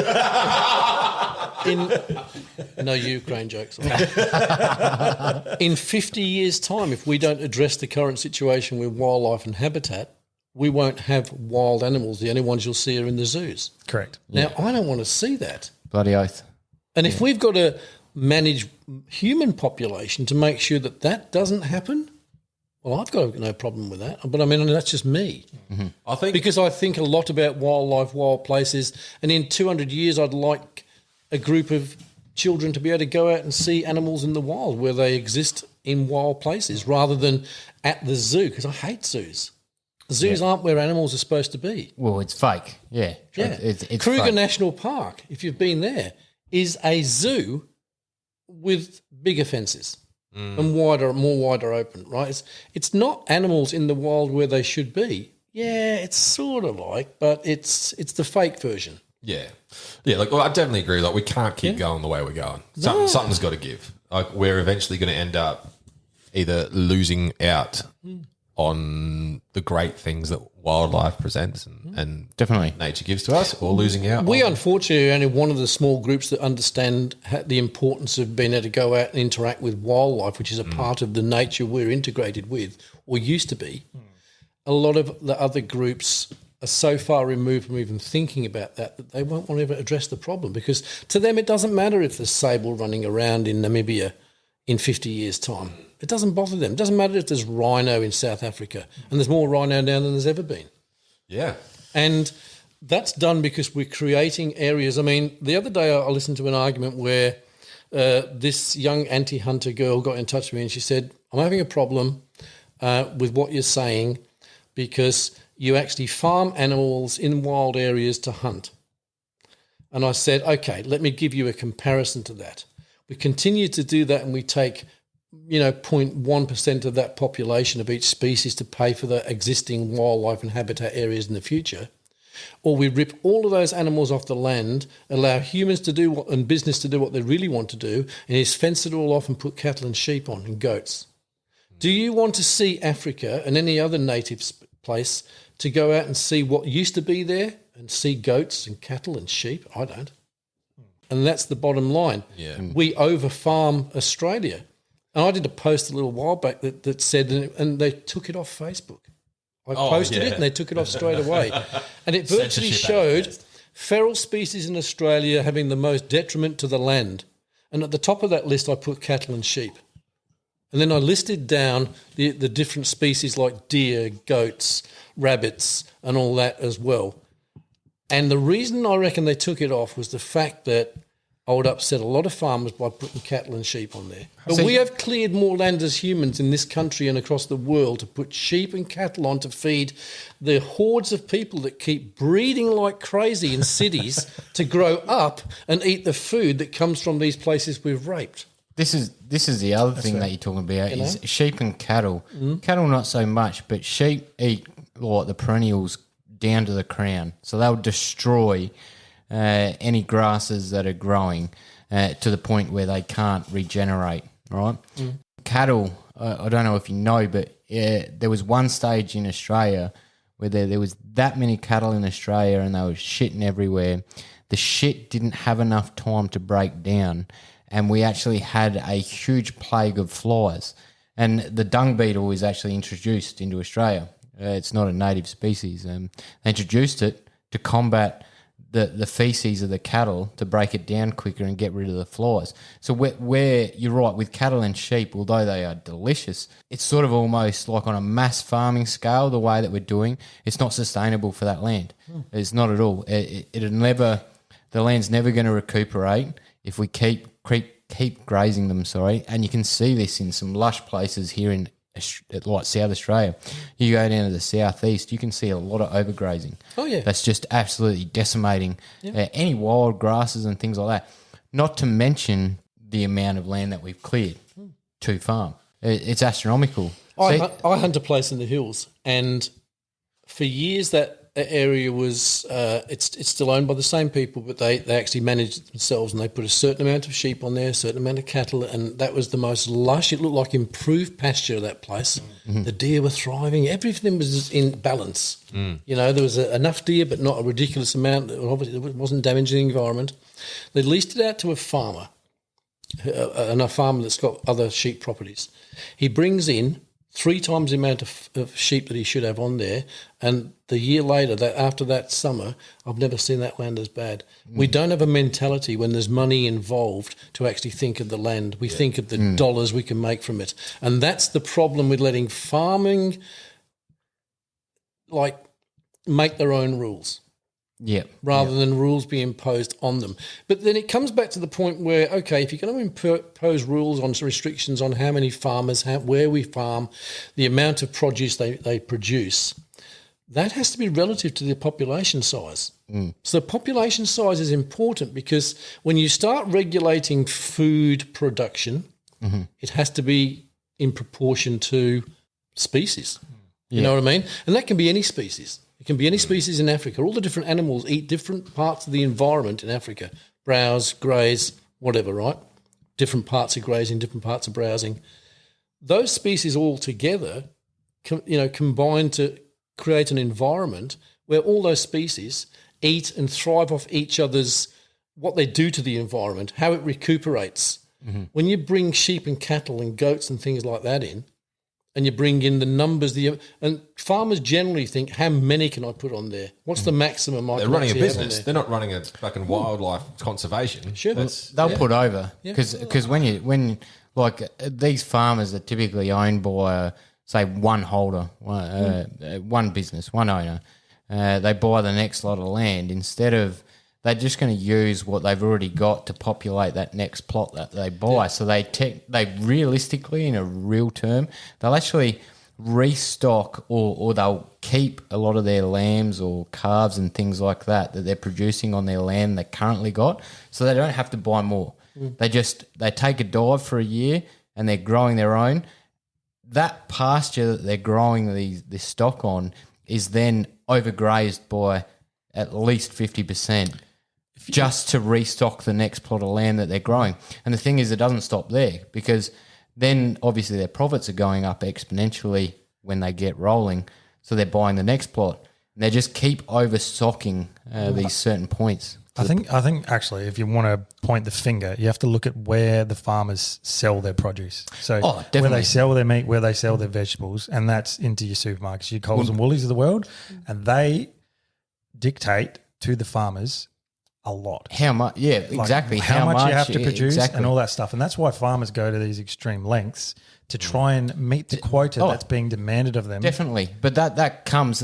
no Ukraine jokes. In 50 years' time, if we don't address the current situation with wildlife and habitat, we won't have wild animals. The only ones you'll see are in the zoos. Correct. Now, I don't want to see that. Bloody oath. And if we've got to manage human population to make sure that that doesn't happen, well, I've got no problem with that. But I mean, that's just me. I think Because I think a lot about wildlife, wild places, and in 200 years, I'd like a group of children to be able to go out and see animals in the wild where they exist in wild places rather than at the zoo, because I hate zoos. Zoos aren't where animals are supposed to be. Well, it's fake. Yeah. Yeah. It's Kruger fake. National Park, if you've been there, is a zoo with bigger fences and more wider open, right? It's not animals in the wild where they should be. Yeah, it's sort of like, but it's the fake version. Yeah. Like, well, I definitely agree. Like, we can't keep going the way we're going. Something's got to give. Like, we're eventually going to end up either losing out on the great things that wildlife presents and Definitely. nature gives to us, or losing out. We on, unfortunately are only one of the small groups that understand the importance of being able to go out and interact with wildlife, which is a part of the nature we're integrated with, or used to be. A lot of the other groups are so far removed from even thinking about that they won't want to ever address the problem, because to them it doesn't matter if there's sable running around in Namibia in 50 years' time. It doesn't bother them. It doesn't matter if there's rhino in South Africa, and there's more rhino now than there's ever been. Yeah. And that's done because we're creating areas. I mean, the other day I listened to an argument where this young anti-hunter girl got in touch with me and she said, I'm having a problem with what you're saying because you actually farm animals in wild areas to hunt. And I said, okay, let me give you a comparison to that. we continue to do that and we take, 0.1% of that population of each species to pay for the existing wildlife and habitat areas in the future, or we rip all of those animals off the land, allow humans to do and business to do what they really want to do, and just fence it all off and put cattle and sheep on and goats. Do you want to see Africa and any other native place to go out and see what used to be there and see goats and cattle and sheep? I don't. And that's the bottom line. Yeah. We over-farm Australia. And I did a post a little while back that said, and they took it off Facebook. I posted it and they took it off straight away. And it virtually showed feral species in Australia having the most detriment to the land. And at the top of that list, I put cattle and sheep. And then I listed down the different species like deer, goats, rabbits, and all that as well. And the reason I reckon they took it off was the fact that I would upset a lot of farmers by putting cattle and sheep on there. But we have cleared more land as humans in this country and across the world to put sheep and cattle on to feed the hordes of people that keep breeding like crazy in cities to grow up and eat the food that comes from these places we've raped. This is the other thing that you're talking about is sheep and cattle. Cattle not so much, but sheep eat the perennials down to the crown. So they'll destroy any grasses that are growing to the point where they can't regenerate, right? Cattle, I don't know if you know, but there was one stage in Australia where there was that many cattle in Australia and they were shitting everywhere. The shit didn't have enough time to break down, and we actually had a huge plague of flies. And the dung beetle was actually introduced into Australia. It's not a native species. They introduced it to combat the feces of the cattle to break it down quicker and get rid of the flies. So where you're right, with cattle and sheep, although they are delicious, it's sort of almost like on a mass farming scale, the way that we're doing, it's not sustainable for that land. It's not at all. It'll never, the land's never going to recuperate if we keep grazing them, and you can see this in some lush places here in like South Australia. You go down to the southeast, you can see a lot of overgrazing. Oh yeah, that's just absolutely decimating any wild grasses and things like that. Not to mention the amount of land that we've cleared to farm. It's astronomical. I hunt a place in the hills, and for years that area was it's still owned by the same people, but they actually managed it themselves, and they put a certain amount of sheep on there, a certain amount of cattle, and that was the most lush. It looked like improved pasture, that place. The deer were thriving. Everything was in balance. There was enough deer, but not a ridiculous amount. Obviously, it wasn't damaging the environment. They leased it out to a farmer, and a farmer that's got other sheep properties. He brings in 3 times the amount of sheep that he should have on there, and the year later, after that summer, I've never seen that land as bad. We don't have a mentality when there's money involved to actually think of the land. We think of the dollars we can make from it, and that's the problem with letting farming make their own rules. Rather than rules be imposed on them. But then it comes back to the point where, okay, if you're going to impose rules on restrictions on how many farmers, where we farm, the amount of produce they produce, that has to be relative to the population size. So population size is important, because when you start regulating food production, it has to be in proportion to species. You know what I mean? And that can be any species. It can be any species in Africa. All the different animals eat different parts of the environment in Africa. Browse, graze, whatever, right? Different parts of grazing, different parts of browsing. Those species all together, combine to create an environment where all those species eat and thrive off each other's, what they do to the environment, how it recuperates. When you bring sheep and cattle and goats and things like that in, and you bring in the numbers, and farmers generally think, how many can I put on there? What's the maximum I can They're running a actually have on business. there? They're not running a fucking wildlife conservation. Sure. They'll put over, because when these farmers are typically owned by say one holder, one business, one owner. They buy the next lot of land instead of. They're just going to use what they've already got to populate that next plot that they buy. So they realistically, in a real term, they'll actually restock or they'll keep a lot of their lambs or calves and things like that they're producing on their land they currently got, so they don't have to buy more. They take a dive for a year and they're growing their own. That pasture that they're growing this stock on is then overgrazed by at least 50% just to restock the next plot of land that they're growing. And the thing is, it doesn't stop there, because then obviously their profits are going up exponentially when they get rolling. So they're buying the next plot. And they just keep overstocking these certain points. I think actually, if you want to point the finger, you have to look at where the farmers sell their produce. So where definitely. they sell their meat, where they sell their vegetables, and that's into your supermarkets, your Coles and Woolies of the world, and they dictate to the farmers a lot. How much? Yeah, exactly. How much you have to produce exactly. and all that stuff. And that's why farmers go to these extreme lengths to try and meet the quota that's being demanded of them. Definitely. But that comes,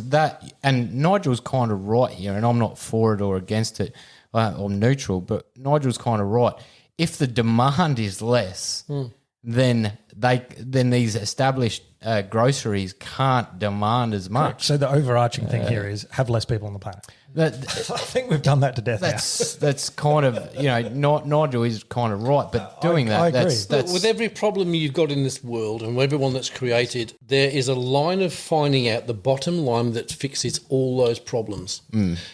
and Nigel's kind of right here, and I'm not for it or against it, or neutral, but Nigel's kind of right. If the demand is less, then these established groceries can't demand as much. So the overarching thing here is have less people on the planet. I think we've done that to death now. That's kind of, Nigel is kind of right, but doing I that, agree. that's With every problem you've got in this world and everyone that's created, there is a line of finding out the bottom line that fixes all those problems.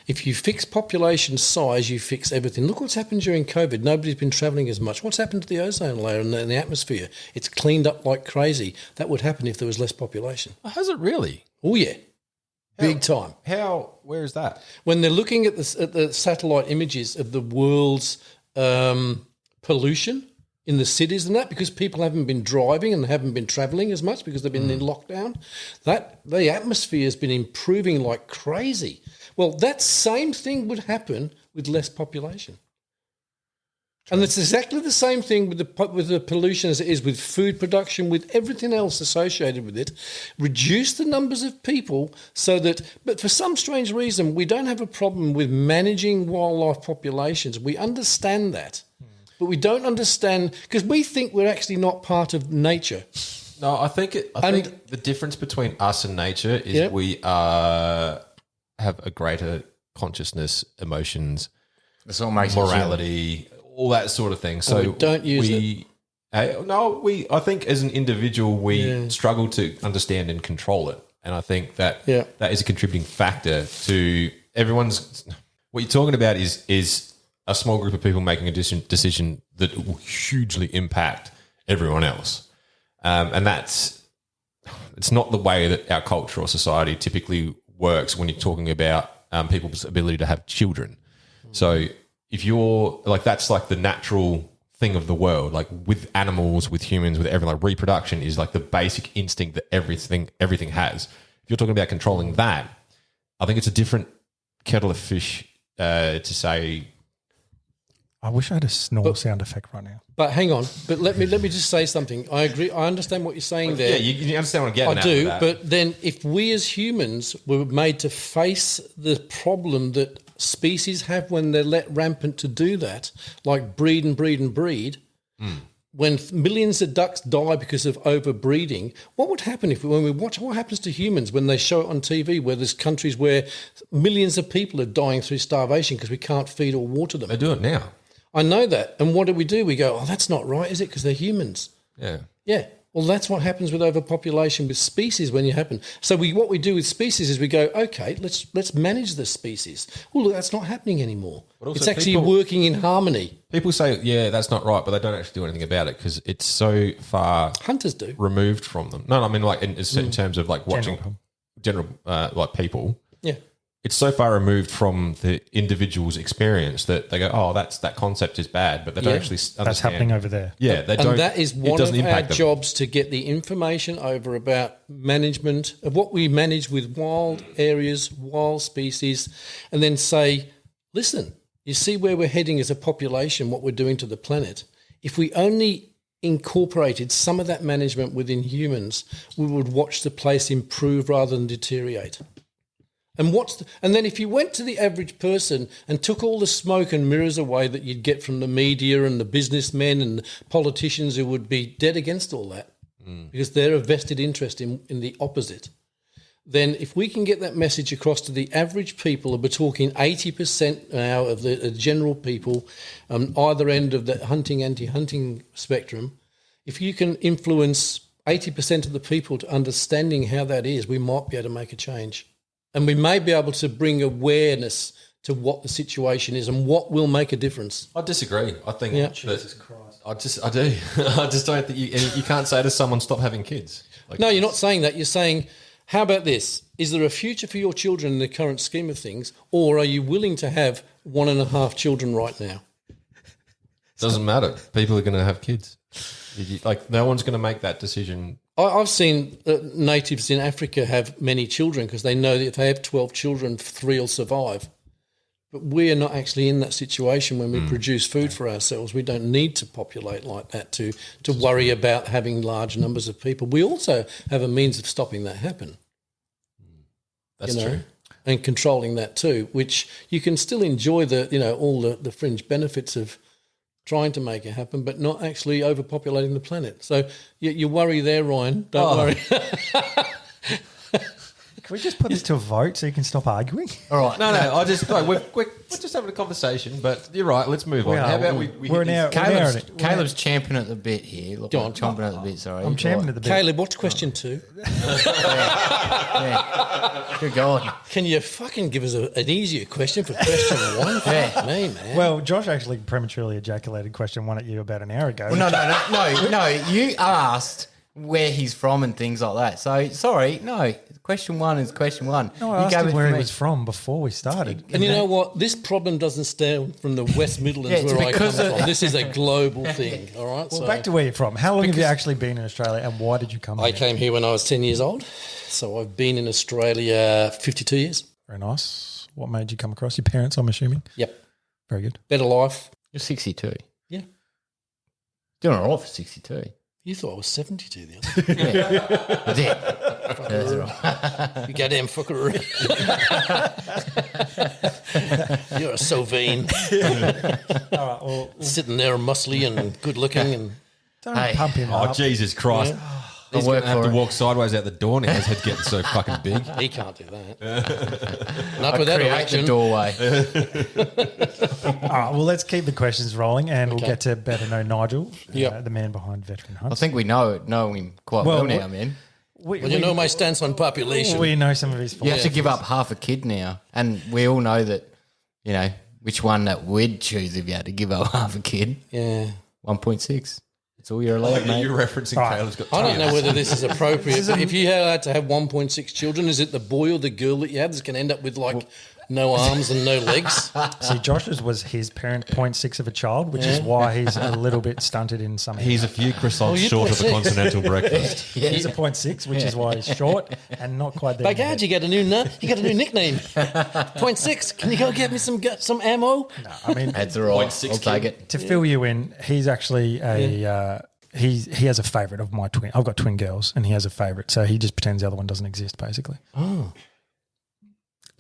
If you fix population size, you fix everything. Look what's happened during COVID. Nobody's been travelling as much. What's happened to the ozone layer and the atmosphere? It's cleaned up like crazy. That would happen if there was less population. Has it really? Oh, yeah. Big time. Where is that? When they're looking at the satellite images of the world's pollution in the cities and that, because people haven't been driving and haven't been travelling as much because they've been in lockdown, that the atmosphere has been improving like crazy. Well, that same thing would happen with less population. And it's exactly the same thing with the pollution as it is with food production, with everything else associated with it. Reduce the numbers of people but for some strange reason, we don't have a problem with managing wildlife populations. We understand that, but we don't understand, because we think we're actually not part of nature. No, I think the difference between us and nature is we have a greater consciousness, emotions, that's what makes morality, all that sort of thing. So we don't use it. I think as an individual, we struggle to understand and control it. And I think that that is a contributing factor to everyone's. What you're talking about is a small group of people making a decision that will hugely impact everyone else. And it's not the way that our culture or society typically works when you're talking about people's ability to have children. So if you're like, that's like the natural thing of the world, like with animals, with humans, with everything, like reproduction is like the basic instinct that everything has. If you're talking about controlling that, I think it's a different kettle of fish to say. I wish I had a snore sound effect right now. But hang on. But let me just say something. I agree. I understand what you're saying there. Yeah, you understand what I'm getting at. I do. with that. But then if we as humans were made to face the problem that species have when they're let rampant to do that, like breed and breed and breed, when millions of ducks die because of overbreeding, what would happen when we watch what happens to humans when they show it on TV, where there's countries where millions of people are dying through starvation because we can't feed or water them? They do it now. I know that. And what do? We go, oh, that's not right, is it? Because they're humans. Yeah. Yeah. Well, that's what happens with overpopulation with species when you happen. So what we do with species is we go, okay, let's manage the species. Well, look, that's not happening anymore. It's actually working in harmony. People say, yeah, that's not right, but they don't actually do anything about it because it's so far Hunters do. removed from them. No, I mean like in terms of like watching general like people. Yeah. It's so far removed from the individual's experience that they go, oh, that concept is bad, but they don't actually understand. That's happening over there. Yeah, they don't. And that is one of our them. jobs, to get the information over about management of what we manage with wild areas, wild species, and then say, listen, you see where we're heading as a population, what we're doing to the planet. If we only incorporated some of that management within humans, we would watch the place improve rather than deteriorate. And then if you went to the average person and took all the smoke and mirrors away that you'd get from the media and the businessmen and the politicians who would be dead against all that, because they're a vested interest in the opposite, then if we can get that message across to the average people, we're talking 80% now of the general people, either end of the hunting, anti-hunting spectrum, if you can influence 80% of the people to understanding how that is, we might be able to make a change. And we may be able to bring awareness to what the situation is and what will make a difference. I disagree. I think Jesus Christ. I do. I just don't think you can't say to someone, stop having kids. Like, No, you're not saying that. You're saying, how about this? Is there a future for your children in the current scheme of things, or are you willing to have 1.5 children right now? doesn't matter. People are going to have kids. Like, no one's going to make that decision. I've seen natives in Africa have many children because they know that if they have 12 children, 3 will survive. But we are not actually in that situation when we produce food for ourselves. We don't need to populate like that to worry about having large numbers of people. We also have a means of stopping that happen. That's true. And controlling that too, which you can still enjoy all the fringe benefits of trying to make it happen, but not actually overpopulating the planet. So you worry there, Ryan. Don't worry. Can we just put this to a vote so you can stop arguing? All right. No, we're just having a conversation, but you're right. Let's move on. We are. How about we We're hit now- this- Caleb's champing at the bit here. Look, Go on. chomping at the bit, sorry. I'm champing at the bit. Caleb, what's question 2? Yeah. Good God. Can you fucking give us an easier question for question 1? Fuck me, man. Well, Josh actually prematurely ejaculated question 1 at you about an hour ago. Well, no. You asked where he's from and things like that. So, sorry, no. Question 1 is question 1. No, I asked him where he was from before we started. And you know what? This problem doesn't stem from the West Midlands Yeah, it's where I come because of- from. This is a global thing, all right? Well, back to where you're from. How long have you actually been in Australia and why did you come I here? came here when I was 10 years old. So I've been in Australia 52 years. Very nice. What made you come across? Your parents, I'm assuming? Yep. Very good. Better life. You're 62. Yeah. Doing all right for 62. You thought I was 72 the other day. Yeah. That's right. You goddamn fucker. You're so vain. All right, well, Sitting there muscly and good looking and don't Hey. pump him Oh, up. Jesus Christ. He's work going to have for to it. walk sideways out the door now. His head getting so fucking big. he can't do that. Not with that Create the erection. doorway. All right, well, let's keep the questions rolling and we'll get to better know Nigel, Yep. the man behind Veteran I Hunts. think we know him quite well, now, we- man. We, Well, you know my stance on population. we know some of his You faults. have to give up half a kid now. And we all know that, which one that we'd choose if you had to give up half a kid. Yeah. 1.6. That's all you're allowed, mate. You're referencing Right. Caleb's got I don't know tongue. whether this is appropriate, but if you had to have 1.6 children, is it the boy or the girl that you have that can end up with no arms and no legs? See, Josh's was his parent 0.6 of a child, which is why he's a little bit stunted in some He's a few croissants you short of a say- continental breakfast. He's a 0.6, which is why he's short and not quite there. By God, you got a new nickname. 0.6. Can you go get me some ammo? I mean, That's all right. 0.6 I'll take it. to fill you in, he's actually he has a favourite of my twin. I've got twin girls, and he has a favourite, so he just pretends the other one doesn't exist, basically.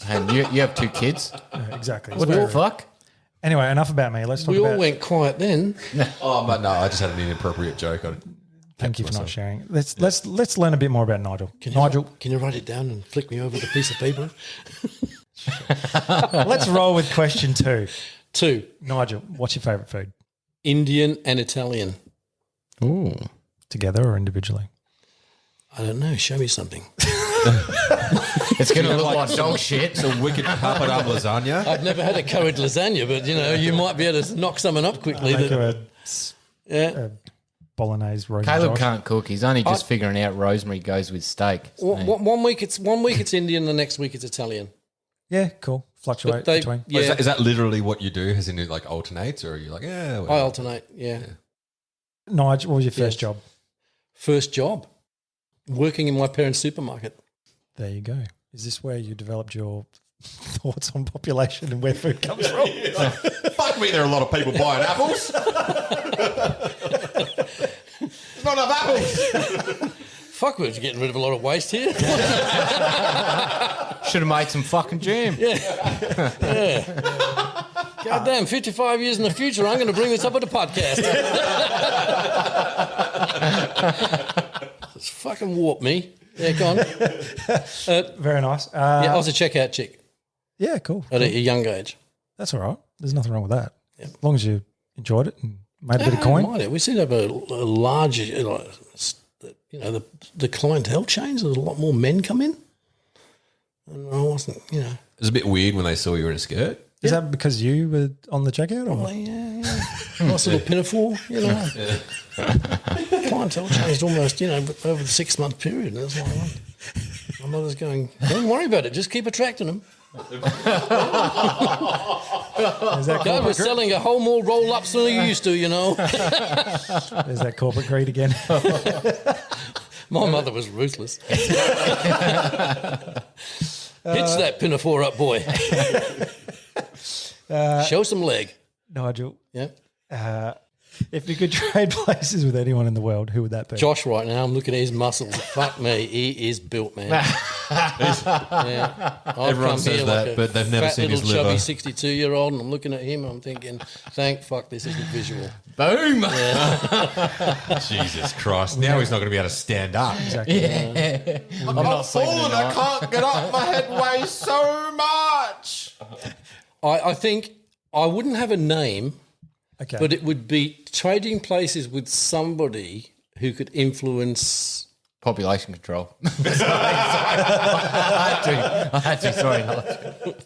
And you have 2 kids? Yeah, exactly. What the fuck? Anyway, enough about me. Let's talk We all about. went quiet then. Oh, but no, I just had an inappropriate joke. Thank you for not sharing. Let's learn a bit more about Nigel. Nigel, Can you write it down and flick me over the piece of paper? let's roll with question 2. 2, Nigel, what's your favourite food? Indian and Italian. Ooh. Together or individually? I don't know. Show me something. It's going to look like dog shit. It's a wicked papadum lasagna. I've never had a curried lasagna, but, you might be able to knock someone up quickly. Make that- you yeah. a bolognese roast. Caleb can't cook. He's only just figuring out rosemary goes with steak. One week it's Indian, the next week it's Italian. Yeah, cool. Fluctuate They- between. yeah, Is that literally what you do? As in, it like alternates, or are you like, yeah? I whatever? alternate. Yeah. Nigel, what was your first job? First job, working in my parents' supermarket. There you go. Is this where you developed your thoughts on population and where food comes from? Fuck me, there are a lot of people buying apples. There's not enough apples. Fuck, we're getting rid of a lot of waste here. Should have made some fucking jam. God damn, 55 years in the future, I'm going to bring this up at a podcast. It's fucking warped me. Yeah, go on. Very nice. Yeah, I was a checkout chick Yeah, cool. at a young age. That's all right. There's nothing wrong with that. As long as you enjoyed it and made a bit of coin. Mind it. We seem to have a large, the clientele change. There's a lot more men come in. And I wasn't, It was a bit weird when they saw you were in a skirt. Is that because you were on the checkout? Or? yeah. Nice little pinafore, Clientele changed almost, over the 6 month period. And it's like, my mother's going, don't worry about it, just keep attracting them. Is that Go, we're selling a whole more roll ups than you used to, Is that corporate greed again? My mother was ruthless. Hitch that pinafore up, boy. Show some leg. Nigel, Yeah. if you could trade places with anyone in the world, who would that be? Josh right now, I'm looking at his muscles. Fuck me, he is built, man. Yeah. Everyone says that, but they've never seen his liver. Chubby 62-year-old, and I'm looking at him and I'm thinking, thank fuck this isn't visual. Boom. Jesus Christ. Now he's not going to be able to stand up. Exactly. Yeah. I'm I'm falling. I can't get up. My head weighs so much. I think I wouldn't have a name, Okay. but it would be trading places with somebody who could influence. Population control. I had to. Sorry.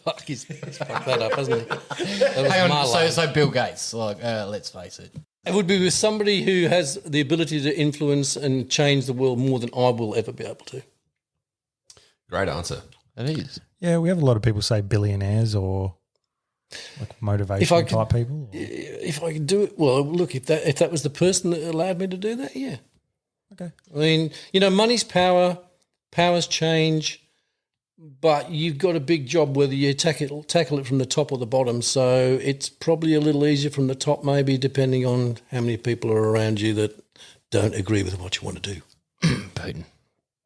Fuck, he's fucked that up, hasn't he? That was Hang my on. line. So Bill Gates. Let's face it. It would be with somebody who has the ability to influence and change the world more than I will ever be able to. Great answer. It is. Yeah, we have a lot of people say billionaires or like motivational type people. Or? If I could do it, well, look, if that was the person that allowed me to do that, yeah. Okay. I mean, money's power, powers change, but you've got a big job whether you tackle it from the top or the bottom. So it's probably a little easier from the top, maybe, depending on how many people are around you that don't agree with what you want to do. Putin.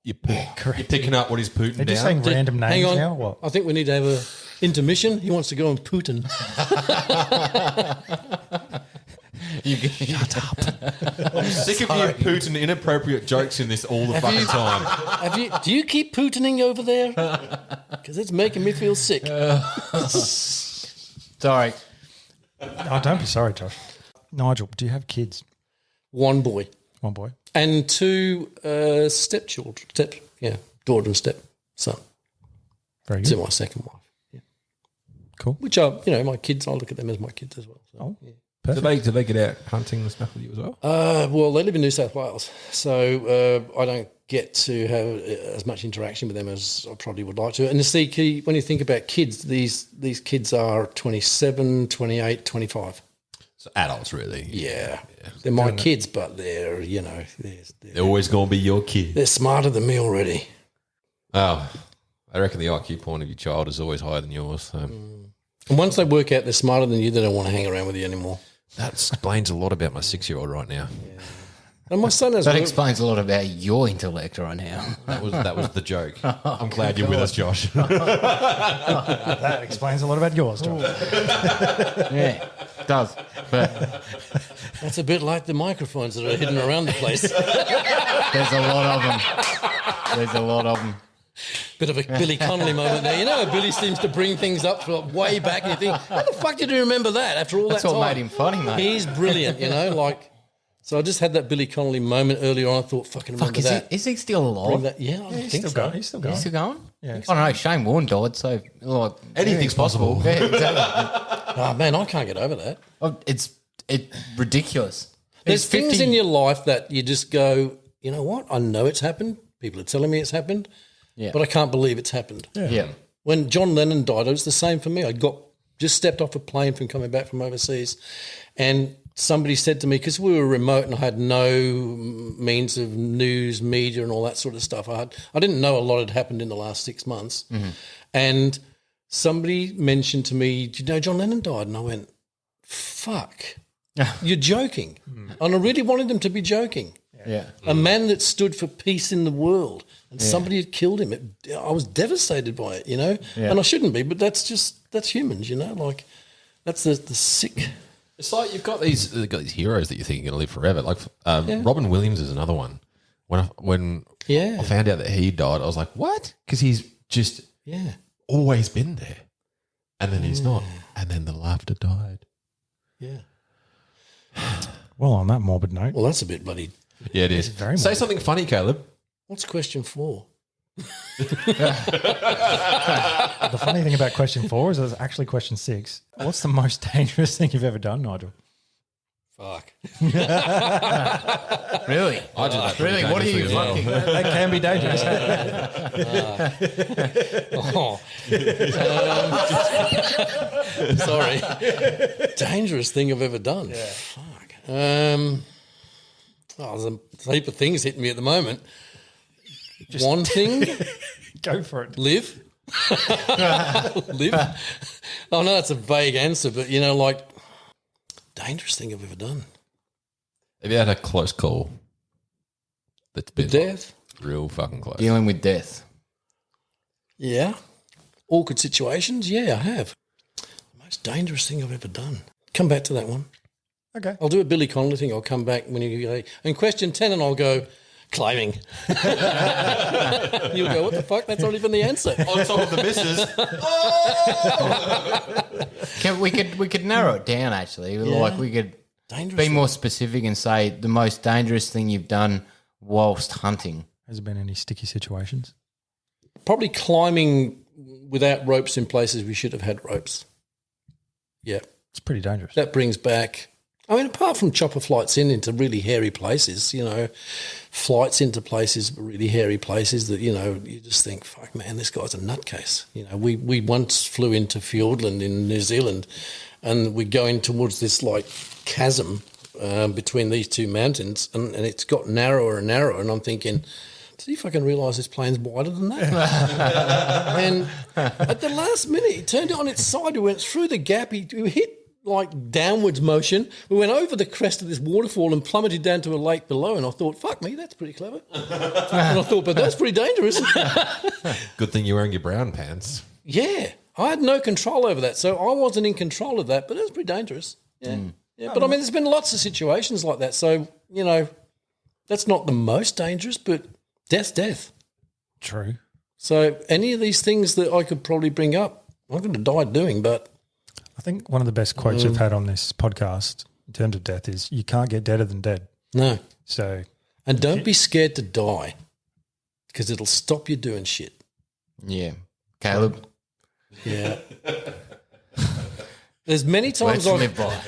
You're picking up what he's Putin They're down. just saying random Hang names on. now. What? I think we need to have a intermission. He wants to go on Putin. Shut up. I'm sick of you Putin inappropriate jokes in this all the fucking time. Do you keep Putining over there? Because it's making me feel sick. Sorry. Oh, don't be sorry, Josh. Nigel, do you have kids? One boy One boy. and two stepchildren. Daughter and stepson. Very To good. my second wife. Yeah. Cool. Which are, my kids. I look at them as my kids as well. So, Oh. yeah. Do they get out hunting and stuff with you as well? Well, they live in New South Wales, so I don't get to have as much interaction with them as I probably would like to. And the key, when you think about kids, these kids are 27, 28, 25. So adults, really. Yeah. They're my kids, but they're, They're always going to be your kid. they're smarter than me already. Oh, I reckon the IQ point of your child is always higher than yours. So. And once they work out they're smarter than you, they don't want to hang around with you anymore. That explains a lot about my 6-year-old right now. And my son has That explains a lot about your intellect right now. That was the joke. I'm glad you're with us, Josh. That explains a lot about yours, Josh. Yeah, it does. But That's a bit like the microphones that are hidden around the place. there's a lot of them. Bit of a Billy Connolly moment there. Billy seems to bring things up from way back and you think, how the fuck did you remember that after all That's that what time? made him funny, mate. He's brilliant, So I just had that Billy Connolly moment earlier on. I thought, fucking remember Fuck, that. is he still Bring alive? that. Yeah, I He's think still so. going. He's still going. Is he going? Yeah. I don't know. Shane Warne died, so Anything's possible. Yeah, exactly. Oh, man, I can't get over that. It's ridiculous. There's It's things 50 in your life that you just go, you know what? I know it's happened. People are telling me it's happened. Yeah. But I can't believe it's happened. Yeah. When John Lennon died, it was the same for me. I just stepped off a plane from coming back from overseas, and somebody said to me, because we were remote and I had no means of news, media, and all that sort of stuff. I didn't know a lot had happened in the last 6 months, and somebody mentioned to me, "Do you know John Lennon died?" And I went, "Fuck, you're joking!" And I really wanted them to be joking. Yeah. A man that stood for peace in the world, and somebody had killed him. I was devastated by it, Yeah. and I shouldn't be, but that's humans, like that's the sick. It's like you've got these heroes that you think are going to live forever. Like Robin Williams is another one. when Yeah. I found out that he died, I was like, what? Because he's just Yeah. always been there. And then he's not. And then the laughter died. Yeah. Well, on that morbid note, Well, that's a bit bloody. Yeah, it is. very Say morbid. something funny, Caleb. What's question 4? The funny thing about question 4 is it's actually question 6. What's the most dangerous thing you've ever done, Nigel? Fuck. Really? I did that pretty Really? What are you dangerously as well. fucking? That can be dangerous. Oh. Sorry. Dangerous thing I've ever done. Yeah. Fuck. There's a heap of things hitting me at the moment. One thing, Go for it. live. Live. Oh, no, that's a vague answer, but, like, dangerous thing I've ever done. Have you had a close call that's been Death. real fucking close? Dealing with death. Yeah. Awkward situations. Yeah, I have. The most dangerous thing I've ever done. Come back to that one. Okay. I'll do a Billy Connolly thing. I'll come back when you go, and question 10 and I'll go, climbing. You'll go, what the fuck? That's not even the answer. On top of the missus. We could narrow it down actually. Like we could Dangerous. be more specific and say the most dangerous thing you've done whilst hunting. Has there been any sticky situations? Probably climbing without ropes in places we should have had ropes. Yeah. It's pretty dangerous. That brings back, apart from chopper flights into really hairy places, flights into places, really hairy places that, you just think, fuck, man, this guy's a nutcase. We once flew into Fiordland in New Zealand and we're going towards this, like, chasm between these two mountains and it's got narrower and narrower and I'm thinking, see if I can realise this plane's wider than that. And at the last minute, he turned it on its side. We went through the gap. He hit like downwards motion. We went over the crest of this waterfall and plummeted down to a lake below. And I thought, fuck me, that's pretty clever. And I thought, but that's pretty dangerous. Good thing you're wearing your brown pants. Yeah, I had no control over that. So I wasn't in control of that, but it was pretty dangerous. Yeah. Yeah, but there's been lots of situations like that. So, that's not the most dangerous, but death's death. True. So any of these things that I could probably bring up, I'm going to die doing, but I think one of the best quotes we've had on this podcast in terms of death is you can't get deader than dead. no. So And don't be scared to die because it'll stop you doing shit. Yeah. Caleb, Yeah. There's many times let's live by.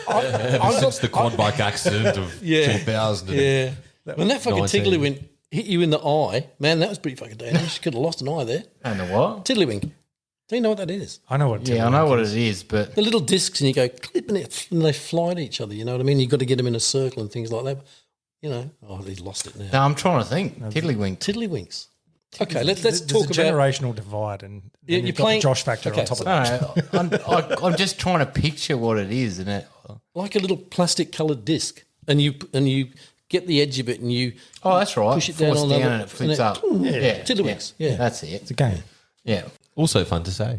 I've Since the quad bike accident of 2000. Yeah. When that fucking 19. tiddlywink hit you in the eye, man, that was pretty fucking dangerous. You could have lost an eye there. And the what? Tiddlywink. Do you know what that is? I know what. Yeah, I know what it is, but The little discs and you go clip and they fly at each other. You know what I mean? You've got to get them in a circle and things like that. He's lost it now. no, I'm trying to think. Tiddlywink. Tiddlywinks. Okay, let's There's talk a about. generational divide, and Yeah, you've you're got playing- the Josh factor okay, on top so- of that. No, I'm just trying to picture what it is, and it. Like a little plastic coloured disc, and you get the edge of it, and you Oh, that's right. push it down Force on down another- and it flips and up. Yeah, Tiddlywinks, yeah. that's it. It's a game. Yeah, Also fun to say.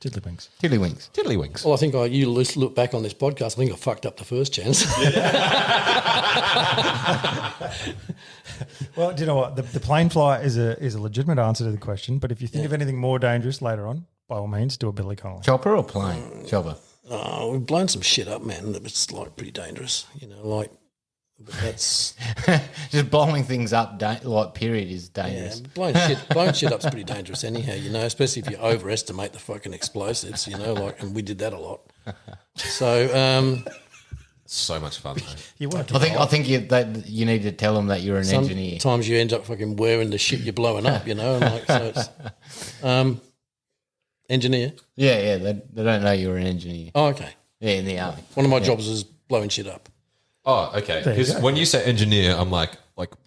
Tiddlywinks. tiddlywinks. Tiddlywinks. Well, I think you look back on this podcast. I think I fucked up the first chance. Well, do you know what? The plane flight is a legitimate answer to the question. But if you think of anything more dangerous later on, by all means, do a Billy Connolly. Chopper or plane? Chopper. We've blown some shit up, man. It's like pretty dangerous. But that's Just blowing things up, period, is yeah, dangerous. blowing shit up's pretty dangerous anyhow. Especially if you overestimate the fucking explosives. And we did that a lot. So So much fun, though. You want to I think you need to tell them that you're an engineer. sometimes you end up fucking wearing the shit you're blowing up. So it's engineer. Yeah, they don't know you're an engineer. Oh, okay. Yeah, in the army. One of my jobs is blowing shit up. Oh, okay. There you Because go. when you say engineer, I'm like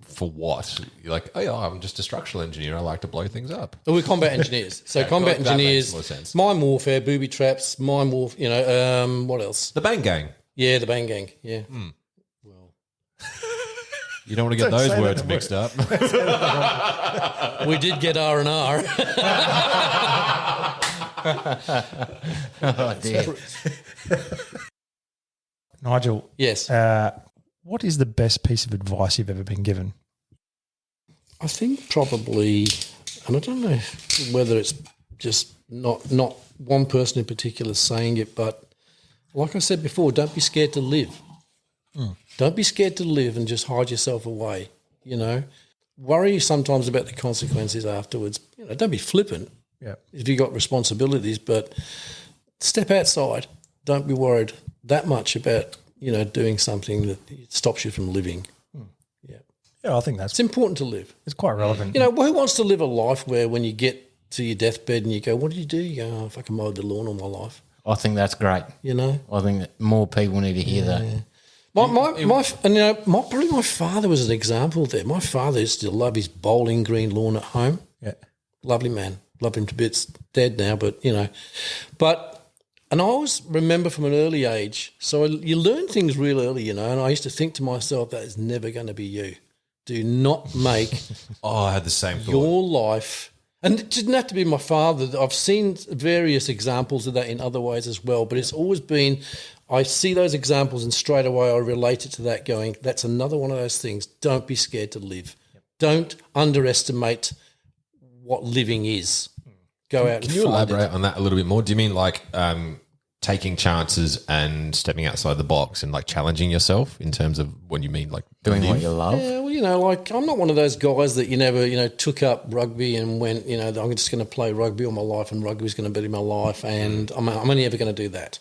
for what? You're like, oh yeah, I'm just a structural engineer. I like to blow things up. Well, we're combat engineers. So Yeah, combat that makes engineers, more sense. mine warfare, booby traps, mine warfare, what else? The Bang Gang. Yeah, the bang gang. Yeah. You don't want to get Don't those say that words word. mixed up. We did get R&R. Oh, dear. Nigel, Yes. what is the best piece of advice you've ever been given? I think probably, and I don't know whether it's just not one person in particular saying it, but like I said before, don't be scared to live. Don't be scared to live and just hide yourself away, you know. Worry sometimes about the consequences afterwards. You know, don't be flippant if you've got responsibilities, but step outside. Don't be worried that much about, you know, doing something that stops you from living. Yeah, I think It's important to live. it's quite relevant. You know, who wants to live a life where when you get to your deathbed and you go, what do? You go, oh, I fucking mowed the lawn all my life, I think that's great. you know? I think that more people need to hear that. Probably my father was an example there. My father used to love his bowling green lawn at home. Yeah. Lovely man. Love him to bits. Dead now, but, you know. And I always remember from an early age, so you learn things real early, you know, and I used to think to myself, that is never going to be you. Do not make I had the same thought. your life, and it didn't have to be my father. I've seen various examples of that in other ways as well, but it's always been, I see those examples and straight away I relate it to that going, that's another one of those things. Don't be scared to live. Don't underestimate what living is. Go out and Can you find elaborate it. on that a little bit more? Do you mean like taking chances and stepping outside the box and like challenging yourself in terms of when you mean like Doing what live? you love. Yeah, well, you know, like I'm not one of those guys that you never, you know, took up rugby and went, you know, I'm just going to play rugby all my life and rugby's going to be my life and I'm only ever going to do that.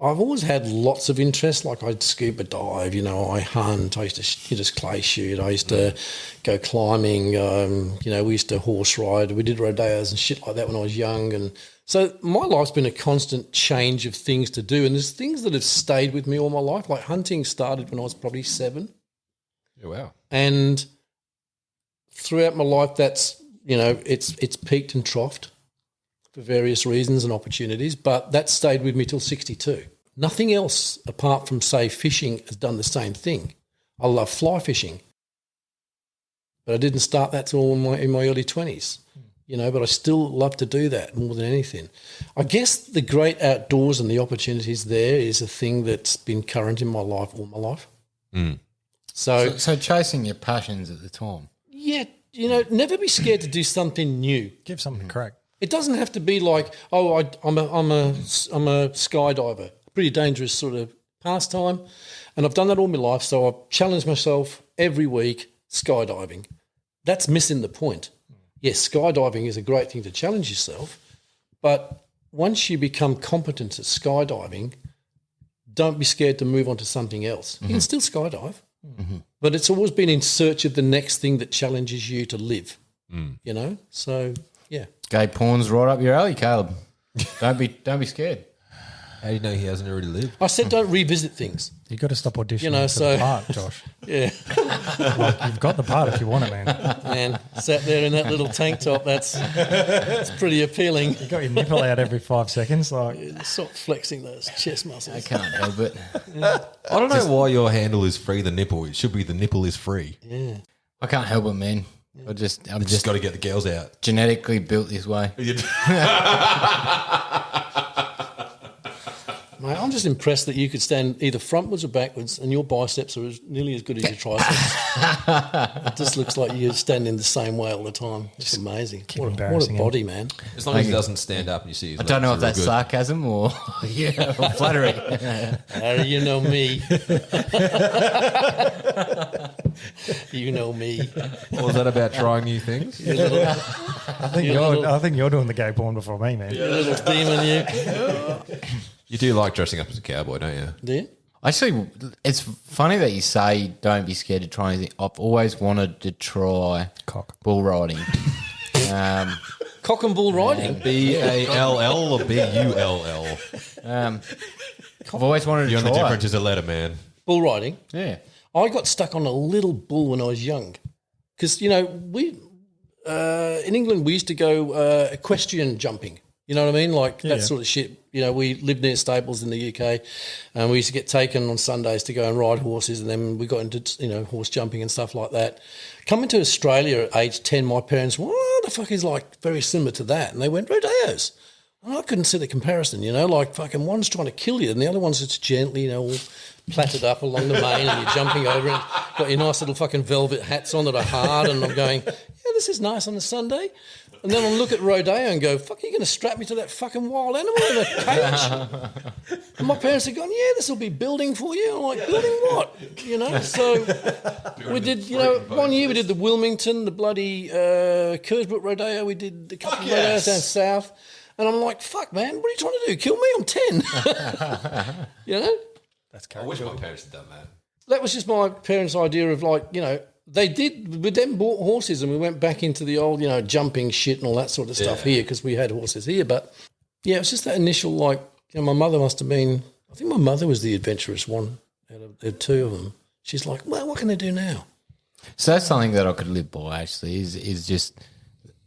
I've always had lots of interest, like I'd scuba dive, you know, I hunt, I used to just clay shoot, I used to go climbing, you know, we used to horse ride, we did rodeos and shit like that when I was young. And so my life's been a constant change of things to do, and there's things that have stayed with me all my life, like hunting started when I was probably 7. Yeah, wow. And throughout my life, that's, you know, it's peaked and troughed for various reasons and opportunities, but that stayed with me till 62. Nothing else apart from, say, fishing has done the same thing. I love fly fishing, but I didn't start that till in my early 20s, you know, but I still love to do that more than anything. I guess the great outdoors and the opportunities there is a thing that's been current in my life all my life. So So chasing your passions at the time. yeah, you know, never be scared to do something new. Give something crack. It doesn't have to be like, oh, I'm a skydiver, a pretty dangerous sort of pastime, and I've done that all my life. So I've challenged myself every week skydiving. That's missing the point. Yes, skydiving is a great thing to challenge yourself, but once you become competent at skydiving, don't be scared to move on to something else. You can still skydive, but it's always been in search of the next thing that challenges you to live. You know, so yeah. Gay porn's right up your alley, Caleb. Don't be scared. How do you know he hasn't already lived? I said don't revisit things. You got to stop auditioning You know, for so- the part, Josh. Yeah. Like, you've got the part if you want it, man. Man, sat there in that little tank top, that's pretty appealing. You got your nipple out every 5 seconds, like Stop flexing those chest muscles. I can't help it. I don't know why your handle is free the nipple. It should be the nipple is free. Yeah. I can't help it, man. I'm Just just got to get the girls out. genetically built this way. Mate, I'm just impressed that you could stand either frontwards or backwards and your biceps are nearly as good as your triceps. It just looks like you're standing the same way all the time. It's amazing. What a embarrassing body, man. As long as he doesn't stand up and you see his I don't know if legs, that's you're all sarcasm or or flattery. You know me. You know me. good. Or was that about trying new things? I think you're doing the gay porn before me, man. You little demon, you. You do like dressing up as a cowboy, don't you? Do you? Actually, it's funny that you say don't be scared to try anything. I've always wanted to try Cock. bull riding. Cock and bull riding. BALL or BULL? I've always wanted to The try only it. difference is a letter, man. Bull riding. Yeah. I got stuck on a little bull when I was young because, you know, we in England we used to go equestrian jumping. You know what I mean? Like that sort of shit. You know, we lived near stables in the UK and we used to get taken on Sundays to go and ride horses, and then we got into, you know, horse jumping and stuff like that. Coming to Australia at age 10, my parents, what the fuck is like very similar to that? And they went, rodeos. And I couldn't see the comparison, like fucking one's trying to kill you and the other one's just gently, all platted up along the mane and you're jumping over and got your nice little fucking velvet hats on that are hard and I'm going, yeah, this is nice on a Sunday. And then I'll look at rodeo and go, fuck, are you going to strap me to that fucking wild animal in a cage? And my parents are going, yeah, this will be building for you. I'm like, building what? So we did, 1 year we did the Wilmington, the bloody Kersbrook Rodeo. We did a couple of rodeos down south. And I'm like, fuck, man, what are you trying to do? Kill me? I'm 10. That's I wish my parents had done that. That was just my parents' idea of they did, we then bought horses and we went back into the old, jumping shit and all that sort of stuff here because we had horses here. But yeah, it was just that initial, my mother must have been, I think my mother was the adventurous one out of the two of them. She's like, well, what can they do now? So that's something that I could live by actually is just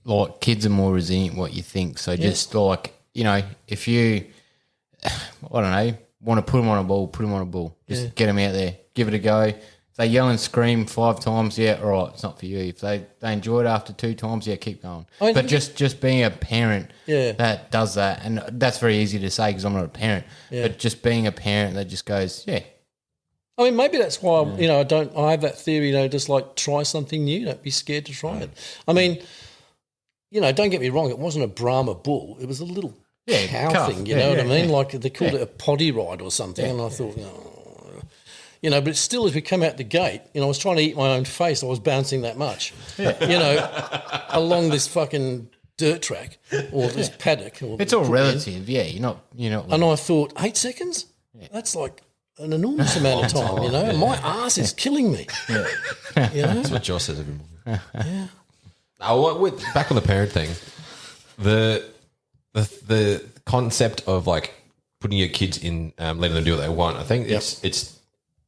like kids are more resilient than what you think. So just if you, I don't know, want to put them on a ball, put them on a ball. Just get them out there, give it a go. If they yell and scream 5 times, yeah, all right, it's not for you. If they enjoy it after 2 times, yeah, keep going. But just being a parent that does that, and that's very easy to say because I'm not a parent, but just being a parent that just goes, yeah. I mean, maybe that's why, I have that theory, just like try something new, don't be scared to try it. I mean, don't get me wrong, it wasn't a Brahma bull, it was a little cow thing, you know what I mean? Like they called it a poddy ride or something, and I thought, but still as we come out the gate, I was trying to eat my own face, I was bouncing that much, along this fucking dirt track or this paddock. It's all relative, you're not. And I thought, 8 seconds? That's like an enormous amount of time, and my ass is killing me. That's what Josh says every morning. Back on the parent thing, the concept of like putting your kids in, letting them do what they want. I think it's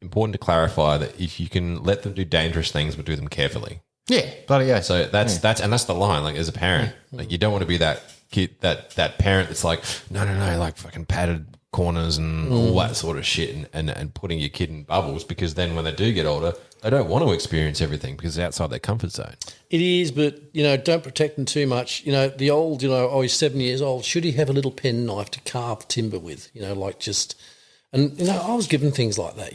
important to clarify that if you can let them do dangerous things, but do them carefully. Yeah, bloody yeah. So that's the line. Like as a parent, like you don't want to be that kid, that parent that's like no, like fucking padded corners and all that sort of shit, and putting your kid in bubbles because then when they do get older, they don't want to experience everything because it's outside their comfort zone. It is, but, don't protect them too much. The old, he's 7 years old. Should he have a little penknife to carve timber with? I was given things like that,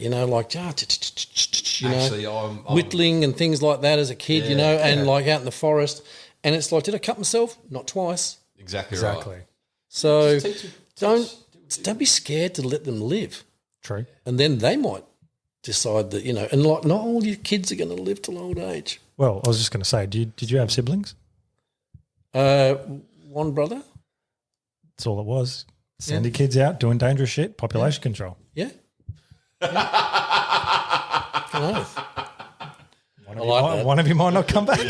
whittling and things like that as a kid, and like out in the forest. And it's like, did I cut myself? Not twice. Exactly. Right. So don't be scared to let them live. True. And then they might decide that, and like not all your kids are going to live till old age. Well, I was just going to say, did you have siblings? One brother. That's all it was. Send your kids out doing dangerous shit, population control. Yeah. One of you might not come back. I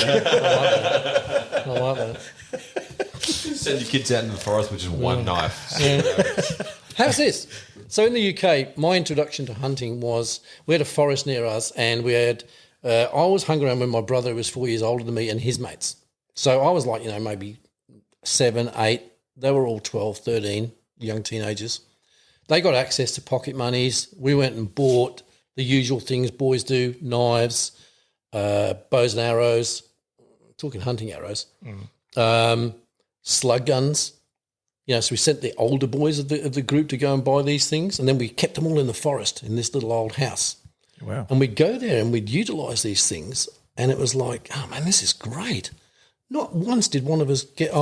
like that. Send your kids out in the forest with just one knife. How's this? So in the UK, my introduction to hunting was we had a forest near us and we had I always hung around with my brother who was 4 years older than me and his mates. So I was like, maybe 7, 8. They were all 12, 13, young teenagers. They got access to pocket monies. We went and bought the usual things boys do, knives, bows and arrows, talking hunting arrows, slug guns. So we sent the older boys of the group to go and buy these things, and then we kept them all in the forest in this little old house. Wow. And we'd go there and we'd utilise these things, and it was like, oh, man, this is great. Not once did one of us get,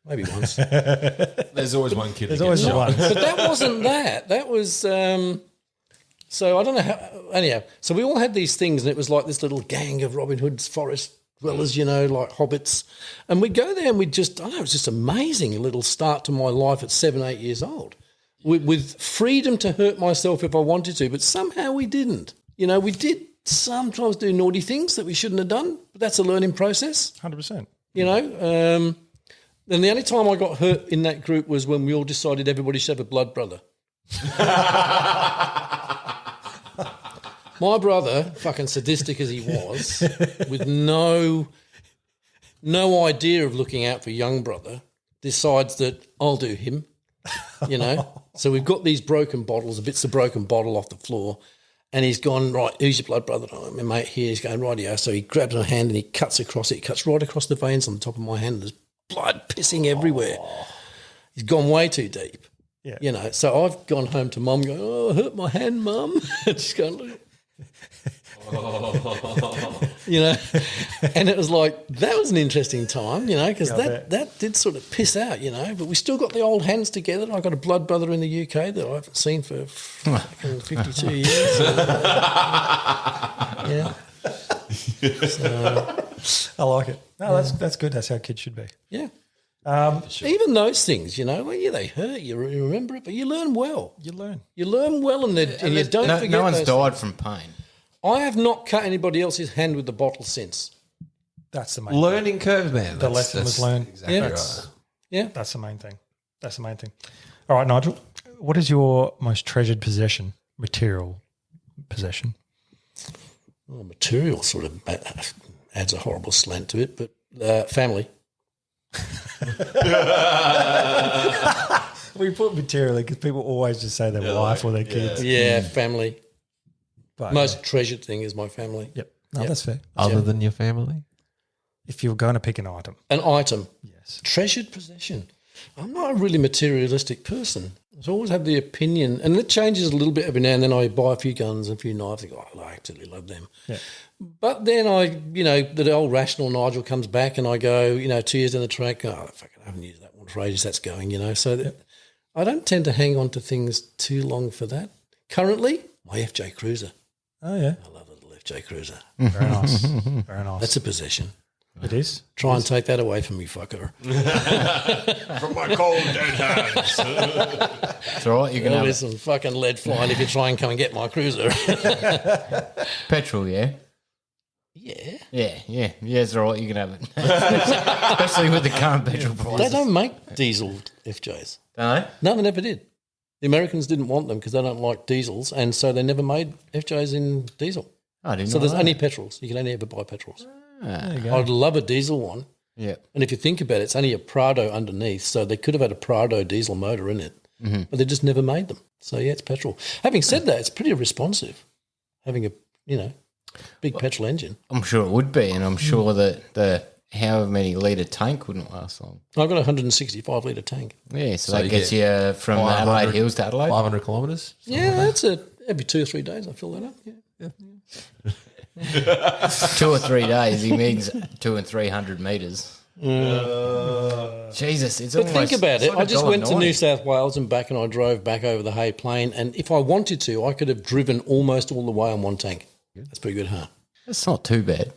maybe once. There's always one kid. There's always one. But that wasn't that. That was, so I don't know how, anyhow. So we all had these things, and it was like this little gang of Robin Hood's forest dwellers, like hobbits. And we'd go there and we'd just, it was just amazing, a little start to my life at 7, 8 years old. With freedom to hurt myself if I wanted to, but somehow we didn't. We did sometimes do naughty things that we shouldn't have done, but that's a learning process. 100%. And the only time I got hurt in that group was when we all decided everybody should have a blood brother. My brother, fucking sadistic as he was, with no idea of looking out for young brother, decides that I'll do him, So we've got these broken bottles, bits of broken bottle off the floor, and he's gone, right, who's your blood brother? Oh, my mate here. He's going, right here. So he grabs my hand and he cuts across it. He cuts right across the veins on the top of my hand. There's blood pissing everywhere. He's gone way too deep. Yeah. You know, so I've gone home to Mum going, "Oh, I hurt my hand, Mum." She's going, "Look." You know, and it was like, that was an interesting time, you know, because that did sort of piss out, you know, but we still got the old hands together. I got a blood brother in the UK that I haven't seen for fucking 52 years. Yeah. So, I like it. No, that's good. That's how kids should be. yeah. Even those things, you know, well, yeah, they hurt. You remember it, but you learn well. You learn. You learn well, and you don't forget. No one's those died things. from pain. I have not cut anybody else's hand with the bottle since. That's the main thing. Learning curve, man. The lesson was learned. Exactly Yeah. right. Yeah. That's the main thing. That's the main thing. All right, Nigel, what is your most treasured possession, material possession? Well, material sort of adds a horrible slant to it, but family. We put materially because people always just say their wife or their kids. Yeah, family. But, Most treasured thing is my family. Yep. No, that's fair. Other than your family? If you were going to pick an item. An item. Yes. Treasured possession. I'm not a really materialistic person. I always have the opinion, and it changes a little bit every now and then. I buy a few guns and a few knives. I go, oh, I absolutely love them. Yeah. But then the old rational Nigel comes back and I go, 2 years down the track, I haven't used that one for ages, that's going, So I don't tend to hang on to things too long for that. Currently, my FJ Cruiser. Oh, yeah. I love the little FJ Cruiser. Very nice. Very nice. That's a possession. It is. Try and take that away from me, fucker. From my cold dead hands. It's all right. You can There'll be have some fucking lead flying if you try and come and get my cruiser. petrol, yeah? Yeah. Yeah, it's all right. You can have it. Especially with the current petrol They prices. don't make diesel FJs. Don't they? No, they never did. The Americans didn't want them because they don't like diesels, and so they never made FJs in diesel. I didn't So know there's that. only petrols. You can only ever buy petrols. There you go. I'd love a diesel one. Yeah. And if you think about it, it's only a Prado underneath, so they could have had a Prado diesel motor in it, but they just never made them. So, yeah, it's petrol. Having said that, it's pretty responsive, having a, big petrol engine. I'm sure it would be, and I'm sure that the however many litre tank wouldn't last long. I've got a 165 litre tank. Yeah, so So that you gets get you from Adelaide Hills to Adelaide. 500 kilometres? Yeah, that's every 2 or 3 days I fill that up, yeah. 2 or 3 days, he means 200 and 300 metres. Jesus, it's But almost... think about it's it. like I just $1.90. went to New South Wales and back, and I drove back over the Hay Plain, and if I wanted to, I could have driven almost all the way on one tank. That's pretty good, huh? It's not too bad.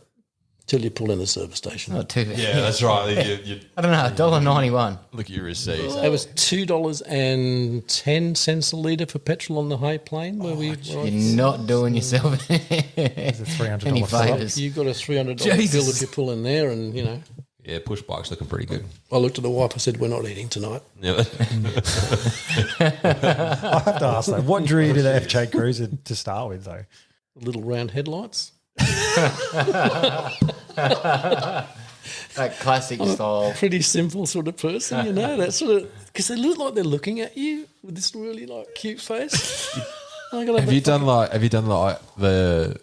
Till you pull in the service station. Not too bad. Yeah, that's right. You I don't know, $1.91. look at your receipts. It was $2.10 a litre for petrol on the Hay Plain where You're not doing yourself It's a $300 any flat. favours. you got a $300 bill Jesus. if you pull in there, and Yeah, push bike's looking pretty good. I looked at the wife. I said, "We're not eating tonight." Yeah. I have to ask though, what drew you to the FJ Cruiser to start with though? Little round headlights. That classic style. Pretty simple sort of person, that sort of, because they look like they're looking at you with this really cute face. Have you done the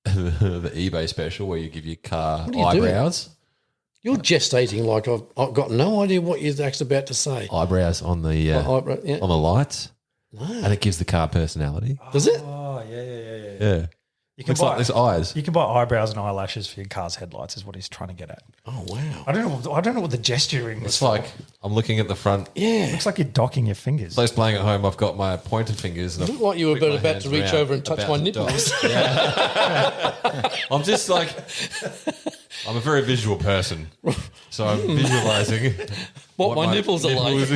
the eBay special where you give your car do you do? eyebrows? You're gestating like I've got no idea what you're actually about to say. Eyebrows on the Yeah. on the lights, and it gives the car personality. Does it? Oh yeah. Yeah, You can looks like there's eyes. You can buy eyebrows and eyelashes for your car's headlights. Is what he's trying to get at. Oh wow. I don't know what the gesturing was. It's like I'm looking at the front. Yeah. Looks like you're docking your fingers. Those playing at home, I've got my pointer fingers. And It looked like you were flick my about hands to reach around, over and touch about my to nipples. dock. I'm just like, I'm a very visual person, so I'm visualizing What my nipples are like.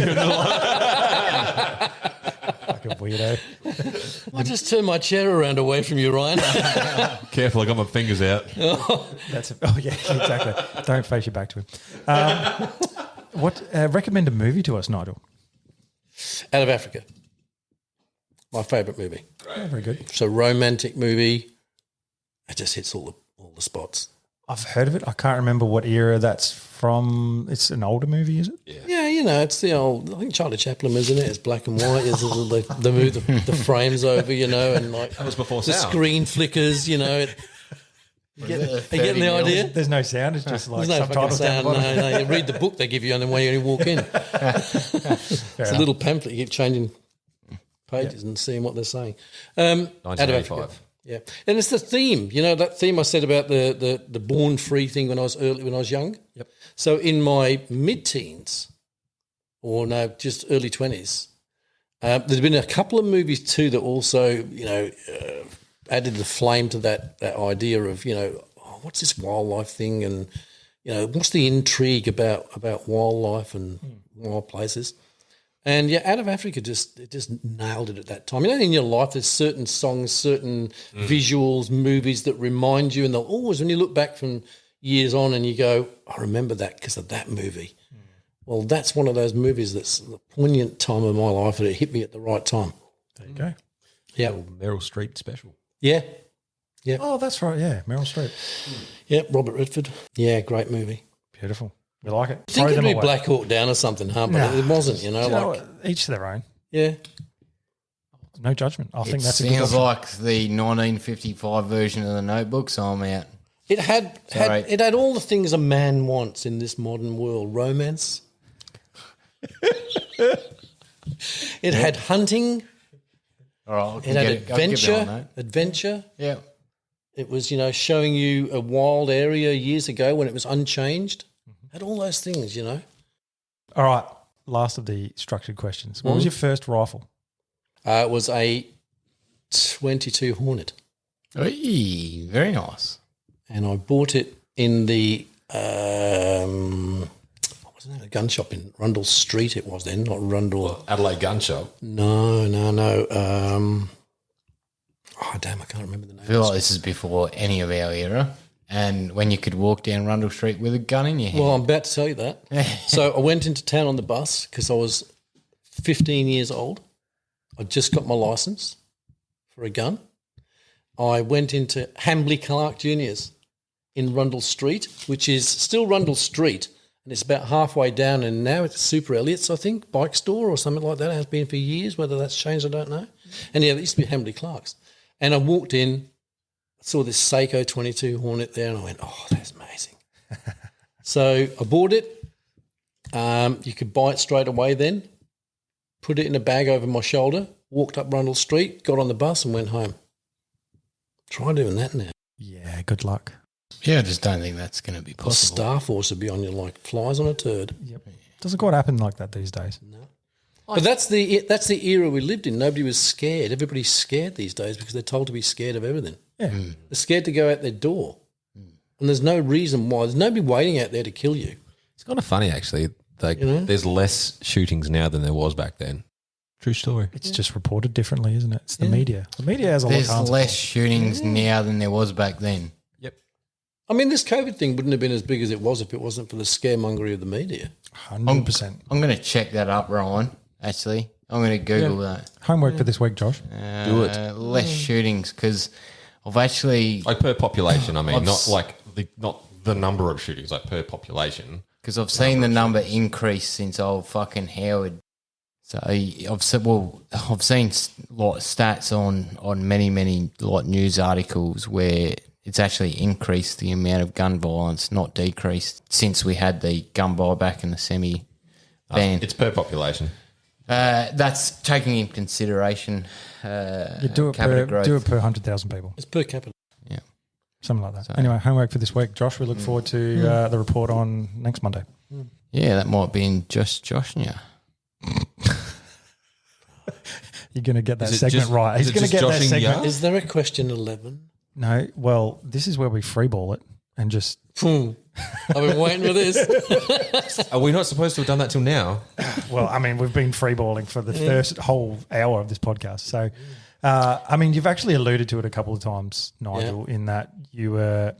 Fucking weirdo. I just turned my chair around away from you, Ryan. Careful, I got my fingers out. That's yeah, exactly. Don't face your back to him. What recommend a movie to us, Nigel? Out of Africa. My favourite movie. Yeah, very good. So romantic movie. It just hits all the spots. I've heard of it. I can't remember what era that's from. It's an older movie, is it? Yeah, it's the old. I think Charlie Chaplin was in it. It's black and white. They move the frames over, and like That was before the sound. screen flickers. Are you getting the idea? There's no sound. It's just like There's no fucking subtitles down sound. the bottom. No, you read the book they give you, and then when you walk in, it's a little pamphlet. You keep changing pages and seeing what they're saying. Out of Africa. 1985. Yeah, and it's the theme. You know that theme I said about the born free thing when I was young. Yep. So in my mid-teens, or no, just early 20s, there's been a couple of movies too that also added the flame to that idea of what's this wildlife thing, and what's the intrigue about wildlife and wild places. And yeah, Out of Africa it just nailed it at that time. In your life there's certain songs, certain visuals, movies that remind you, and they'll always, when you look back from years on and you go, I remember that because of that movie. Well, that's one of those movies that's the poignant time of my life that it hit me at the right time. There you go. Yeah. Meryl Streep special. Yeah. Oh, that's right. Yeah, Meryl Streep. Yeah, Robert Redford. Yeah, great movie. Beautiful. We like it. I think it'd be Black Hawk Down or something, huh? But it wasn't, Do you know like, what? Each to their own. yeah. No judgment. I think It that's a good sounds option. like the 1955 version of The Notebook, so I'm out. It had Sorry. it had all the things a man wants in this modern world. Romance. It had hunting. All right, It had adventure. Yeah. It was, showing you a wild area years ago when it was unchanged. Had all those things, All right. Last of the structured questions. What was your first rifle? It was a 22 Hornet, Oy, very nice. and I bought it in the what was it? A gun shop in Rundle Street. It was then, not Rundle. Adelaide Gun Shop. No. Oh damn, I can't remember the name. I feel like this is before any of our era. And when you could walk down Rundle Street with a gun in your hand. Well, I'm about to tell you that. So I went into town on the bus because I was 15 years old. I just got my license for a gun. I went into Hambley Clark Juniors in Rundle Street, which is still Rundle Street, and it's about halfway down, and now it's Super Elliott's, I think, bike store or something like that. It has been for years. Whether that's changed, I don't know. And yeah, it used to be Hambley Clark's. And I walked in, saw this Seiko 22 Hornet there, and I went, oh, that's amazing. So I bought it. You could buy it straight away then, put it in a bag over my shoulder, walked up Rundle Street, got on the bus and went home. Try doing that now. Yeah, good luck. yeah, I just don't think that's going to be The possible. Star Force would be on you like flies on a turd. Yep. Doesn't quite happen like that these days. But that's the era we lived in. Nobody was scared. Everybody's scared these days because they're told to be scared of everything. Yeah. They're scared to go out their door. And there's no reason why. There's nobody waiting out there to kill you. It's kind of funny, actually. Like, there's less shootings now than there was back then. True story. It's just reported differently, isn't it? It's the media. The media has a lot There's to answer less shootings now than there was back then. Yep. I mean, this COVID thing wouldn't have been as big as it was if it wasn't for the scaremongery of the media. for. 100%. I'm going to check that up, Ryan, actually. I'm going to Google that. Homework for this week, Josh. Do it. Less shootings because I've actually... Like per population, I mean, not the number of shootings, like per population. Because I've seen the number increase since old fucking Howard. So I've seen like stats on many like news articles where it's actually increased the amount of gun violence, not decreased, since we had the gun buyback and the semi ban. It's per population. That's taking in consideration Do it capita growth. per 100,000 people. It's per capita. Yeah. Something like that. Anyway, homework for this week. Josh, we look forward to the report on next Monday. Yeah, that might be in just Josh now. You're going to get that Is it segment just- right. is He's it going to just get that joshing segment. Young? Is there a question 11? No, well, this is where we freeball it and just I've been waiting for this. Are we not supposed to have done that till now? well, I mean, we've been freeballing for the first whole hour of this podcast. So, I mean, you've actually alluded to it a couple of times, Nigel, in that your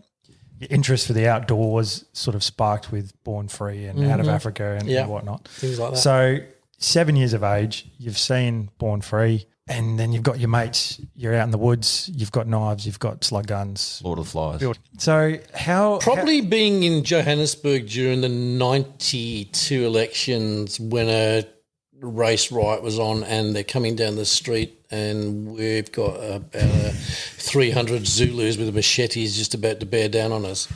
interest for the outdoors sort of sparked with Born Free and Out of Africa and whatnot. Things like that. So 7 years of age, you've seen Born Free, and then you've got your mates, you're out in the woods, you've got knives, you've got slug guns. Lord of the Flies. So Probably being in Johannesburg during the 92 elections when a race riot was on, and they're coming down the street, and we've got about 300 Zulus with machetes just about to bear down on us.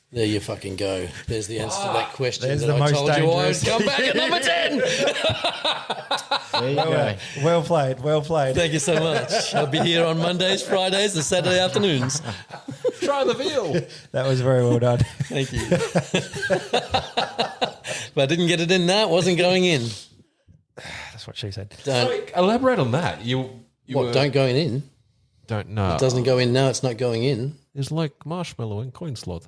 There you fucking go. There's the answer to that question. There's that the I most told you I would dangerous. come back at number 10. There you go. Well played. Well played. Thank you so much. I'll be here on Mondays, Fridays, and Saturday afternoons. Try the veal. That was very well done. Thank you. But I didn't get it in now. It wasn't going in. That's what she said. Don't, Elaborate on that. You what, don't go in? don't know. It doesn't go in now. It's not going in. It's like marshmallow and coin slot.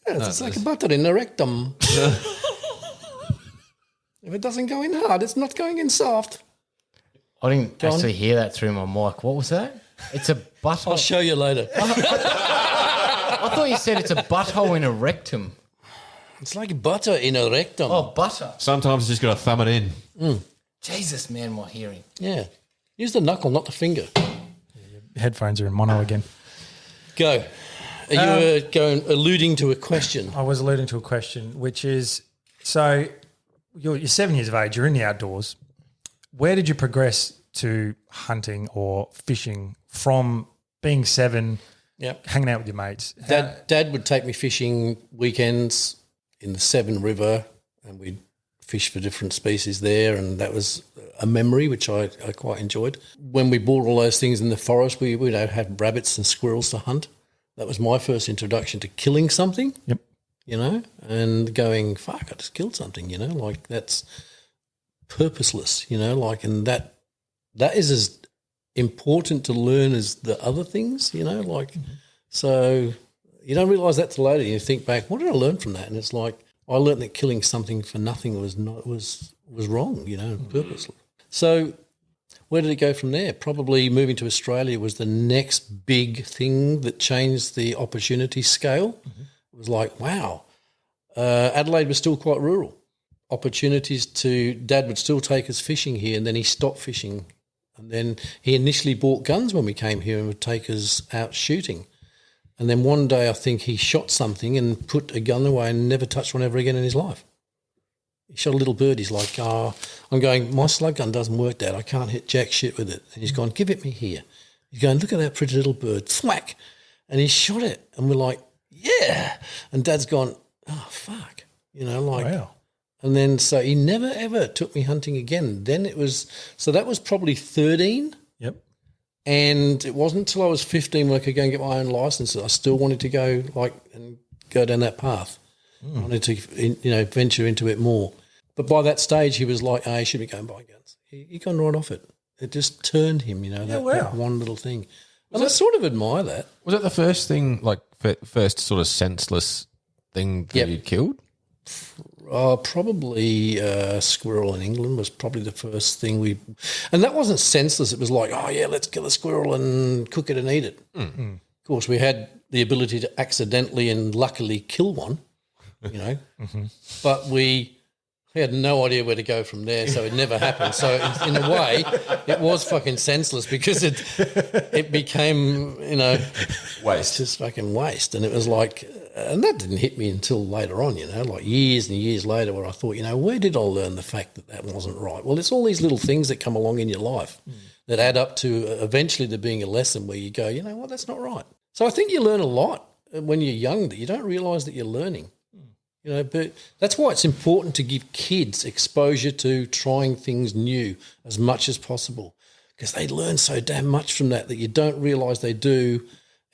It's like a butter in the rectum. If it doesn't go in hard, it's not going in soft. I didn't on. actually hear that through my mic. What was that? It's a butthole. I'll show you later. I thought you said it's a butthole in a rectum. It's like butter in a rectum. Oh, butter. Sometimes you just got to thumb it in. Jesus, man, my hearing. Yeah. Use the knuckle, not the finger. Headphones are in mono again. Go. Are you alluding to a question? I was alluding to a question, which is, so you're 7 years of age, you're in the outdoors. Where did you progress to hunting or fishing from being 7, Yep. hanging out with your mates? Dad would take me fishing weekends in the Severn River, and we'd fish for different species there, and that was a memory which I quite enjoyed. When we bought all those things in the forest, we'd have rabbits and squirrels to hunt. That was my first introduction to killing something. Yep. You know, and going, fuck, I just killed something, you know, like that's purposeless, you know, like, and that is as important to learn as the other things, you know, like, so you don't realise that till later. You think back, what did I learn from that? And it's like, I learned that killing something for nothing was wrong, you know, purposely. So where did it go from there? Probably moving to Australia was the next big thing that changed the opportunity scale. It was like, wow. Adelaide was still quite rural. Opportunities Dad would still take us fishing here, and then he stopped fishing. And then he initially bought guns when we came here and would take us out shooting. And then one day I think he shot something and put a gun away and never touched one ever again in his life. He shot a little bird. He's like, I'm going, my slug gun doesn't work, Dad. I can't hit jack shit with it. And he's gone, give it me here. He's going, look at that pretty little bird. Thwack. And he shot it. And we're like, yeah. And Dad's gone, oh, fuck. You know, like. Wow. And then so he never, ever took me hunting again. Then it was, so that was probably 13. Yep. And it wasn't until I was 15 when I could go and get my own license that I still wanted to go and go down that path. I wanted to, venture into it more. But by that stage, he was like, he should be going buy guns. He gone right off it. It just turned him, that one little thing. And I sort of admire that. Was that the first thing, like first sort of senseless thing that you'd killed? Probably squirrel in England was probably the first thing and that wasn't senseless. It was like, oh yeah, let's kill a squirrel and cook it and eat it. Of course, we had the ability to accidentally and luckily kill one, but we had no idea where to go from there, so it never happened. So in a way, it was fucking senseless because it became, Waste. just fucking waste. And it was like, and that didn't hit me until later on, like years and years later, where I thought, where did I learn the fact that wasn't right? Well, it's all these little things that come along in your life that add up to eventually there being a lesson where you go, you know what, that's not right. So I think you learn a lot when you're young that you don't realise that you're learning. But that's why it's important to give kids exposure to trying things new as much as possible, because they learn so damn much from that you don't realise they do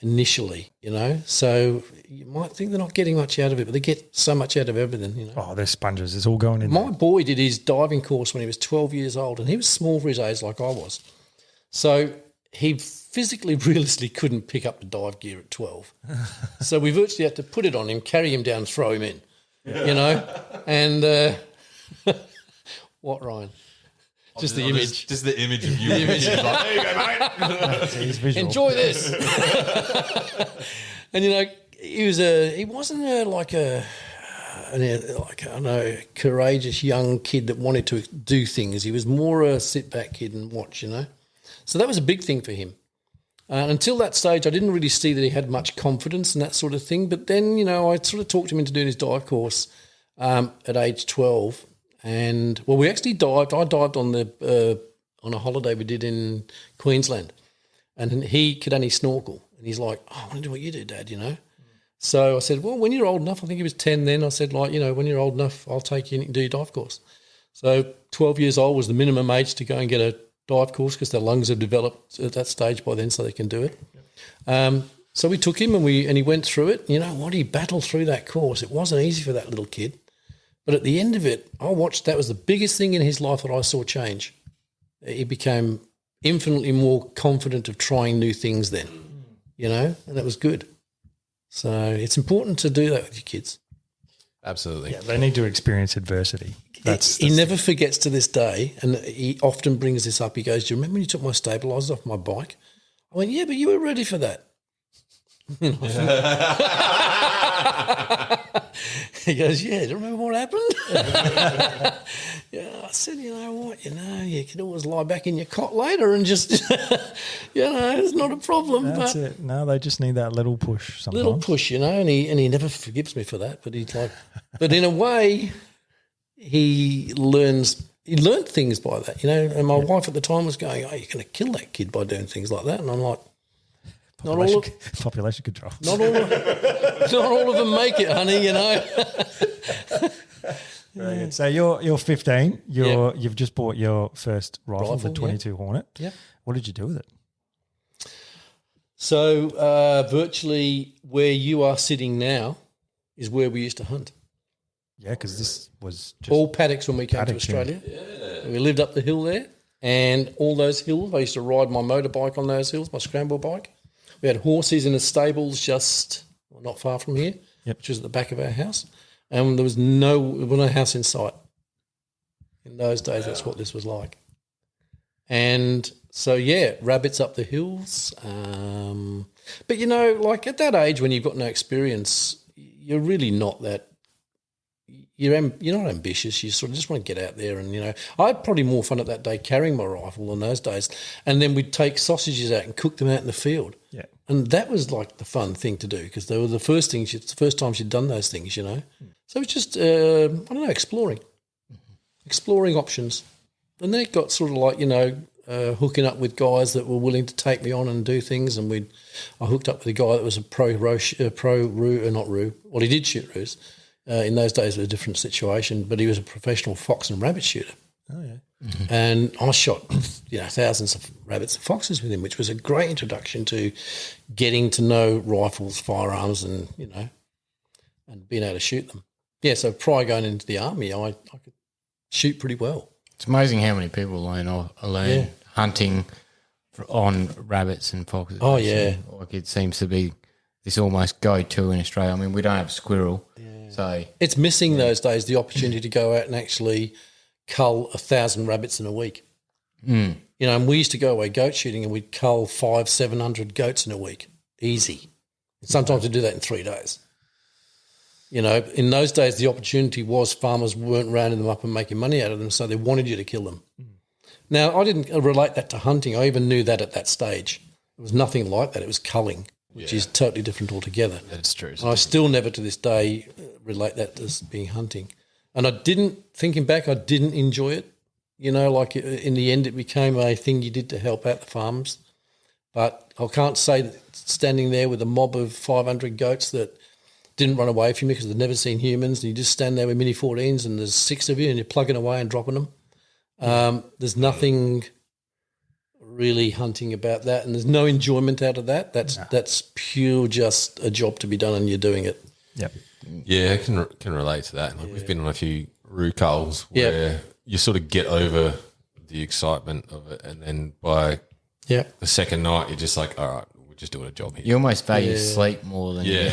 initially, So you might think they're not getting much out of it, but they get so much out of everything, Oh, they're sponges. It's all going in My boy did his diving course when he was 12 years old, and he was small for his age like I was. So he physically, realistically couldn't pick up the dive gear at 12. So we virtually had to put it on him, carry him down, throw him in. And what, Ryan? Just the image. Just the image of you. The image. Like, there you go, mate. He's visual. Enjoy this. And he wasn't a courageous young kid that wanted to do things. He was more a sit back kid and watch. So that was a big thing for him. And until that stage, I didn't really see that he had much confidence and that sort of thing. But then, I sort of talked him into doing his dive course at age 12. And well, we actually dived. I dived on a holiday we did in Queensland, and he could only snorkel. And he's like, "Oh, I want to do what you do, Dad," you know. So I said, "Well, when you're old enough," I think he was 10 then. I said, "Like, you know, when you're old enough, I'll take you and do your dive course." So 12 years old was the minimum age to go and get a dive course because their lungs have developed at that stage by then, so they can do it. So we took him and he went through it. You know what? He battled through that course. It wasn't easy for that little kid. But at the end of it, that was the biggest thing in his life that I saw change. He became infinitely more confident of trying new things then, you know, and that was good. So it's important to do that with your kids. Absolutely. Yeah, they need to experience adversity. He never forgets to this day, and he often brings this up. He goes, "Do you remember when you took my stabilisers off my bike?" I went, "Yeah, but you were ready for that." He goes, "Yeah, do you remember what happened?" Yeah, I said, "You know what? You know, you can always lie back in your cot later and just, you know, it's not a problem." That's it. No, they just need that little push sometimes. Little push, you know, and he never forgives me for that. But he's like, but in a way, he learned things by that, you know. And my wife at the time was going, "Oh, you're going to kill that kid by doing things like that," and I'm like, Population control. Not all of them make it, honey, you know. Very good. So you're 15. You've just bought your first rifle, the 22 Hornet. Yeah. What did you do with it? So virtually where you are sitting now is where we used to hunt. Yeah, because this was just all paddocks when we came to Australia. Yeah. We lived up the hill there, and all those hills, I used to ride my motorbike on those hills, my scramble bike. We had horses in the stables not far from here, which was at the back of our house. And there was no house in sight. In those days, that's what this was like. And so, rabbits up the hills. But, you know, like at that age when you've got no experience, you're really not that you're not ambitious. You sort of just want to get out there and, you know, I had probably more fun at that day carrying my rifle in those days. And then we'd take sausages out and cook them out in the field. Yeah. And that was like the fun thing to do because they were the first times you'd done those things, you know. So it was just, exploring options. And then it got sort of like, you know, hooking up with guys that were willing to take me on and do things. And I hooked up with a guy that was a well, he did shoot roos. In those days, it was a different situation, but he was a professional fox and rabbit shooter. Oh, yeah. Mm-hmm. And I shot, you know, thousands of rabbits and foxes with him, which was a great introduction to getting to know rifles, firearms, and, you know, and being able to shoot them. Yeah, so prior going into the army, I could shoot pretty well. It's amazing how many people learn hunting on rabbits and foxes. Oh, yeah. Like it seems to be this almost go-to in Australia. I mean, we don't have squirrel. Yeah. So it's missing those days, the opportunity to go out and actually cull 1,000 rabbits in a week. You know, and we used to go away goat shooting and we'd cull 500-700 goats in a week. Easy. Sometimes we do that in 3 days. You know, in those days, the opportunity was farmers weren't rounding them up and making money out of them, so they wanted you to kill them. Now, I didn't relate that to hunting. I even knew that at that stage. It was nothing like that. It was culling, which is totally different altogether. That's true. And I still never to this day relate that as being hunting. And thinking back, I didn't enjoy it. You know, like in the end, it became a thing you did to help out the farms. But I can't say that standing there with a mob of 500 goats that didn't run away from you because they'd never seen humans, and you just stand there with Mini 14s and there's 6 of you and you're plugging away and dropping them. There's nothing really hunting about that, and there's no enjoyment out of that. That's pure just a job to be done and you're doing it. Yep. Yeah, I can relate to that. Like we've been on a few roo culls where you sort of get over the excitement of it, and then by the second night, you're just like, all right, we're just doing a job here. You almost value sleep more than you're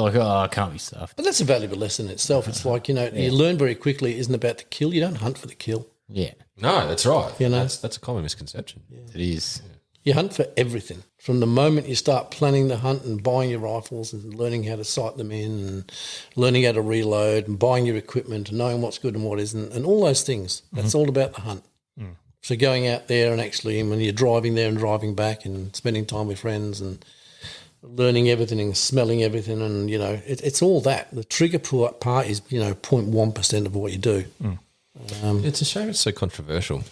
like, oh, I can't be stuffed. But that's a valuable lesson in itself. It's like, you know, you learn very quickly it isn't about the kill. You don't hunt for the kill. Yeah. No, that's right. You know, that's a common misconception. Yeah. It is. Yeah. You hunt for everything. From the moment you start planning the hunt and buying your rifles and learning how to sight them in and learning how to reload and buying your equipment and knowing what's good and what isn't and all those things. That's all about the hunt. So going out there and actually when you're driving there and driving back and spending time with friends and learning everything and smelling everything, and it's all that. The trigger part is 0.1% of what you do. It's a shame it's so controversial.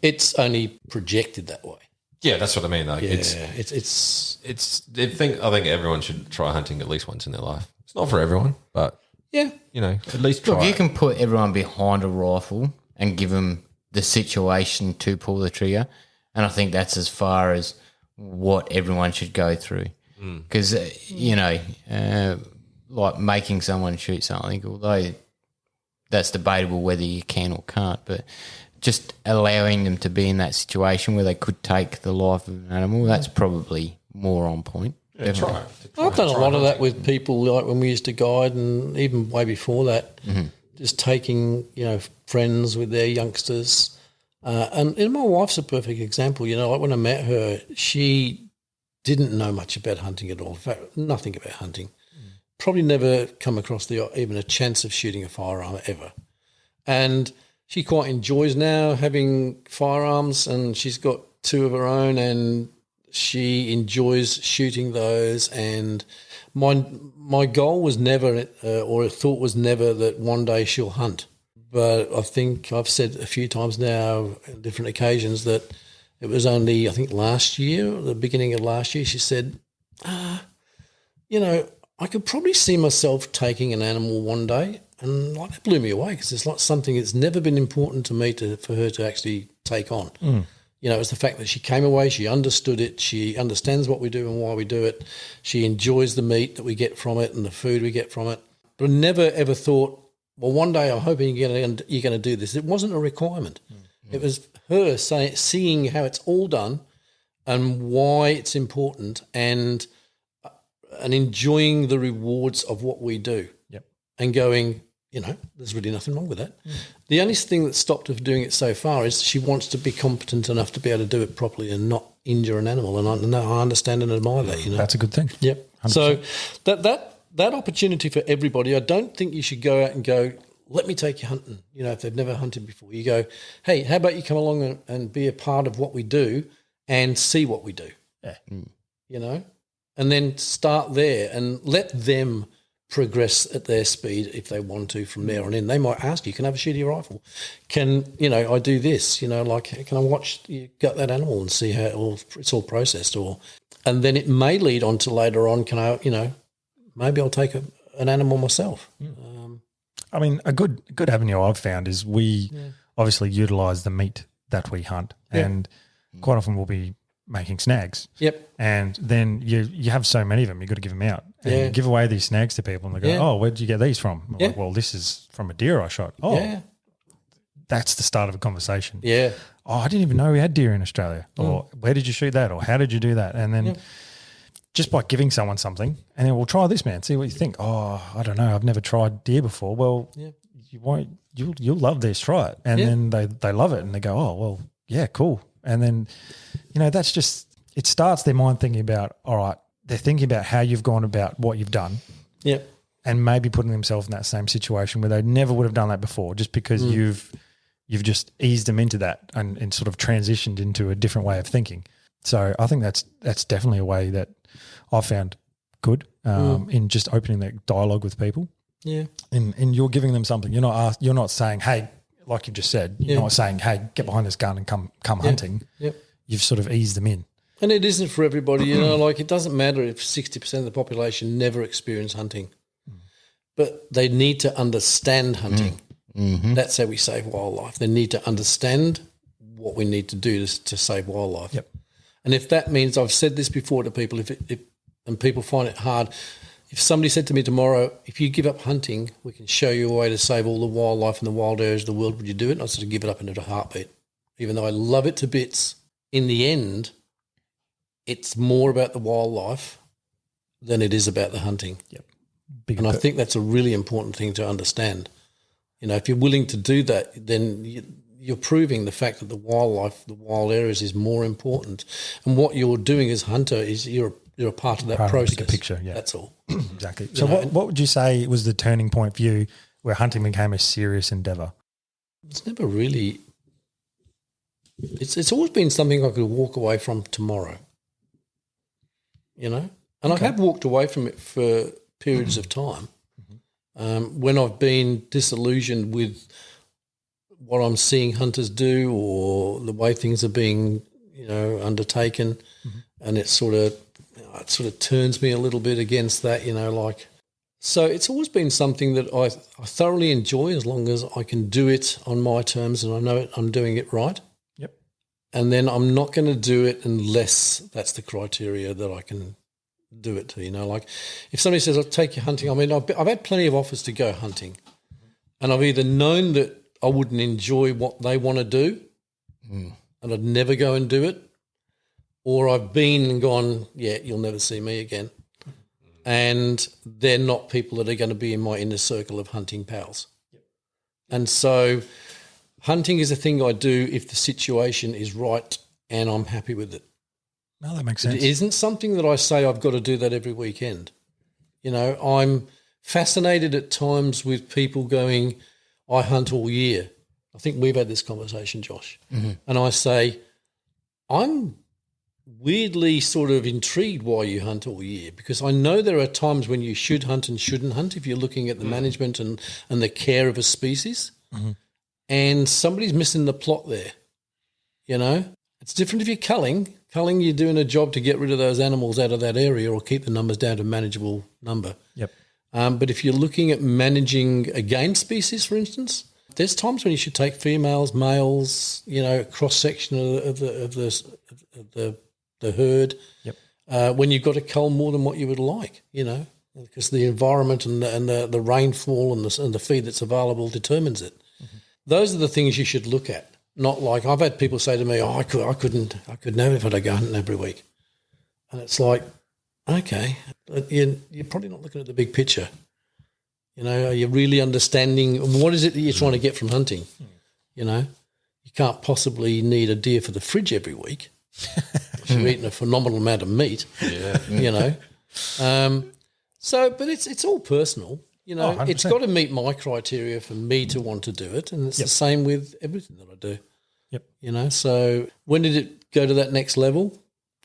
It's only projected that way. Yeah, that's what I mean. Like It's I think everyone should try hunting at least once in their life. It's not for everyone, but yeah. at least try. Look, you can put everyone behind a rifle and give them the situation to pull the trigger, and I think that's as far as what everyone should go through. Because like making someone shoot something, although that's debatable whether you can or can't, but just allowing them to be in that situation where they could take the life of an animal, that's probably more on point. Yeah, try it. I've done a lot of that with people, like when we used to guide, and even way before that, just taking friends with their youngsters. And my wife's a perfect example. Like when I met her, she didn't know much about hunting at all. In fact, nothing about hunting. Probably never come across even a chance of shooting a firearm ever. And she quite enjoys now having firearms, and she's got 2 of her own, and she enjoys shooting those. And my goal was never, or a thought was never, that one day she'll hunt. But I think I've said a few times now on different occasions that it was only, I think last year, the beginning of last year, she said, I could probably see myself taking an animal one day. And that blew me away, because it's like something that's never been important to me for her to actually take on. It was the fact that she came away, she understood it, she understands what we do and why we do it. She enjoys the meat that we get from it and the food we get from it. But I never ever thought, well, one day I'm hoping you're going to do this. It wasn't a requirement. It was her seeing how it's all done and why it's important, and enjoying the rewards of what we do. Yep. And going, there's really nothing wrong with that. The only thing that stopped her from doing it so far is she wants to be competent enough to be able to do it properly and not injure an animal. And I understand and admire that. That's a good thing. Yep. 100%. So that opportunity for everybody, I don't think you should go out and go, let me take you hunting. If they've never hunted before, you go, hey, how about you come along and be a part of what we do and see what we do? Yeah. And then start there and let them progress at their speed if they want to from there on in. They might ask you, can I have a shooting rifle? Can, I do this? Can I watch you gut that animal and see how it's all processed? And then it may lead on to later on, can I, maybe I'll take an animal myself. I mean, a good avenue I've found is we obviously utilise the meat that we hunt, and quite often we'll be making snags. Yep. And then you have so many of them, you've got to give them out. And you give away these snags to people, and they go, oh, where did you get these from? I'm like, well, this is from a deer I shot. Oh, that's the start of a conversation. Yeah. Oh, I didn't even know we had deer in Australia. Or where did you shoot that? Or how did you do that? And then just by giving someone something, and then we'll try this, man, see what you think. Oh, I don't know, I've never tried deer before. Well, you won't. You'll love this, try it. And then they love it, and they go, oh, well, yeah, cool. And then, that's just, it starts their mind thinking about, all right, they're thinking about how you've gone about what you've done. Yep. And maybe putting themselves in that same situation where they never would have done that before, just because you've just eased them into that and sort of transitioned into a different way of thinking. So I think that's definitely a way that I've found good in just opening that dialogue with people. Yeah. And you're giving them something. You're not saying, hey, like you've just said, you're not saying, hey, get behind this gun and come hunting. Yep. You've sort of eased them in. And it isn't for everybody, it doesn't matter if 60% of the population never experience hunting. But they need to understand hunting. That's how we save wildlife. They need to understand what we need to do to save wildlife. Yep. And if that means, I've said this before to people, if and people find it hard, if somebody said to me tomorrow, if you give up hunting, we can show you a way to save all the wildlife in the wild areas of the world, would you do it? And I sort of give it up in a heartbeat. Even though I love it to bits, in the end, it's more about the wildlife than it is about the hunting. Yep. And I think that's a really important thing to understand. If you're willing to do that, then you're proving the fact that the wildlife, the wild areas is more important. And what you're doing as hunter is you're a part of that process. Bigger picture, yeah. That's all. Exactly. So what would you say was the turning point for you where hunting became a serious endeavour? It's never really – it's always been something I could walk away from tomorrow, And I have walked away from it for periods of time when I've been disillusioned with what I'm seeing hunters do or the way things are being, undertaken, and it sort of turns me a little bit against that, So it's always been something that I thoroughly enjoy as long as I can do it on my terms and I know I'm doing it right. Yep. And then I'm not going to do it unless that's the criteria that I can do it to. Like if somebody says, I'll take you hunting, I mean, I've had plenty of offers to go hunting and I've either known that I wouldn't enjoy what they want to do and I'd never go and do it, or I've been and gone, yeah, you'll never see me again. And they're not people that are going to be in my inner circle of hunting pals. Yep. And so hunting is a thing I do if the situation is right and I'm happy with it. No, that makes sense. It isn't something that I say I've got to do that every weekend. I'm fascinated at times with people going, I hunt all year. I think we've had this conversation, Josh. Mm-hmm. And I say, I'm weirdly sort of intrigued why you hunt all year, because I know there are times when you should hunt and shouldn't hunt if you're looking at the management and the care of a species, and somebody's missing the plot there. It's different if you're culling. Culling, you're doing a job to get rid of those animals out of that area or keep the numbers down to a manageable number. Yep. But if you're looking at managing a game species, for instance, there's times when you should take females, males, cross section of the herd. Yep. When you've got to cull more than what you would like, because the environment and the rainfall and the feed that's available determines it. Mm-hmm. Those are the things you should look at. Not like I've had people say to me, I could never if I'd go hunting every week. And it's like, okay, but you're probably not looking at the big picture. Are you really understanding what is it that you're trying to get from hunting? You can't possibly need a deer for the fridge every week. You're eating a phenomenal amount of meat. Yeah. But it's all personal. It's got to meet my criteria for me to want to do it, and it's the same with everything that I do. Yep. So when did it go to that next level?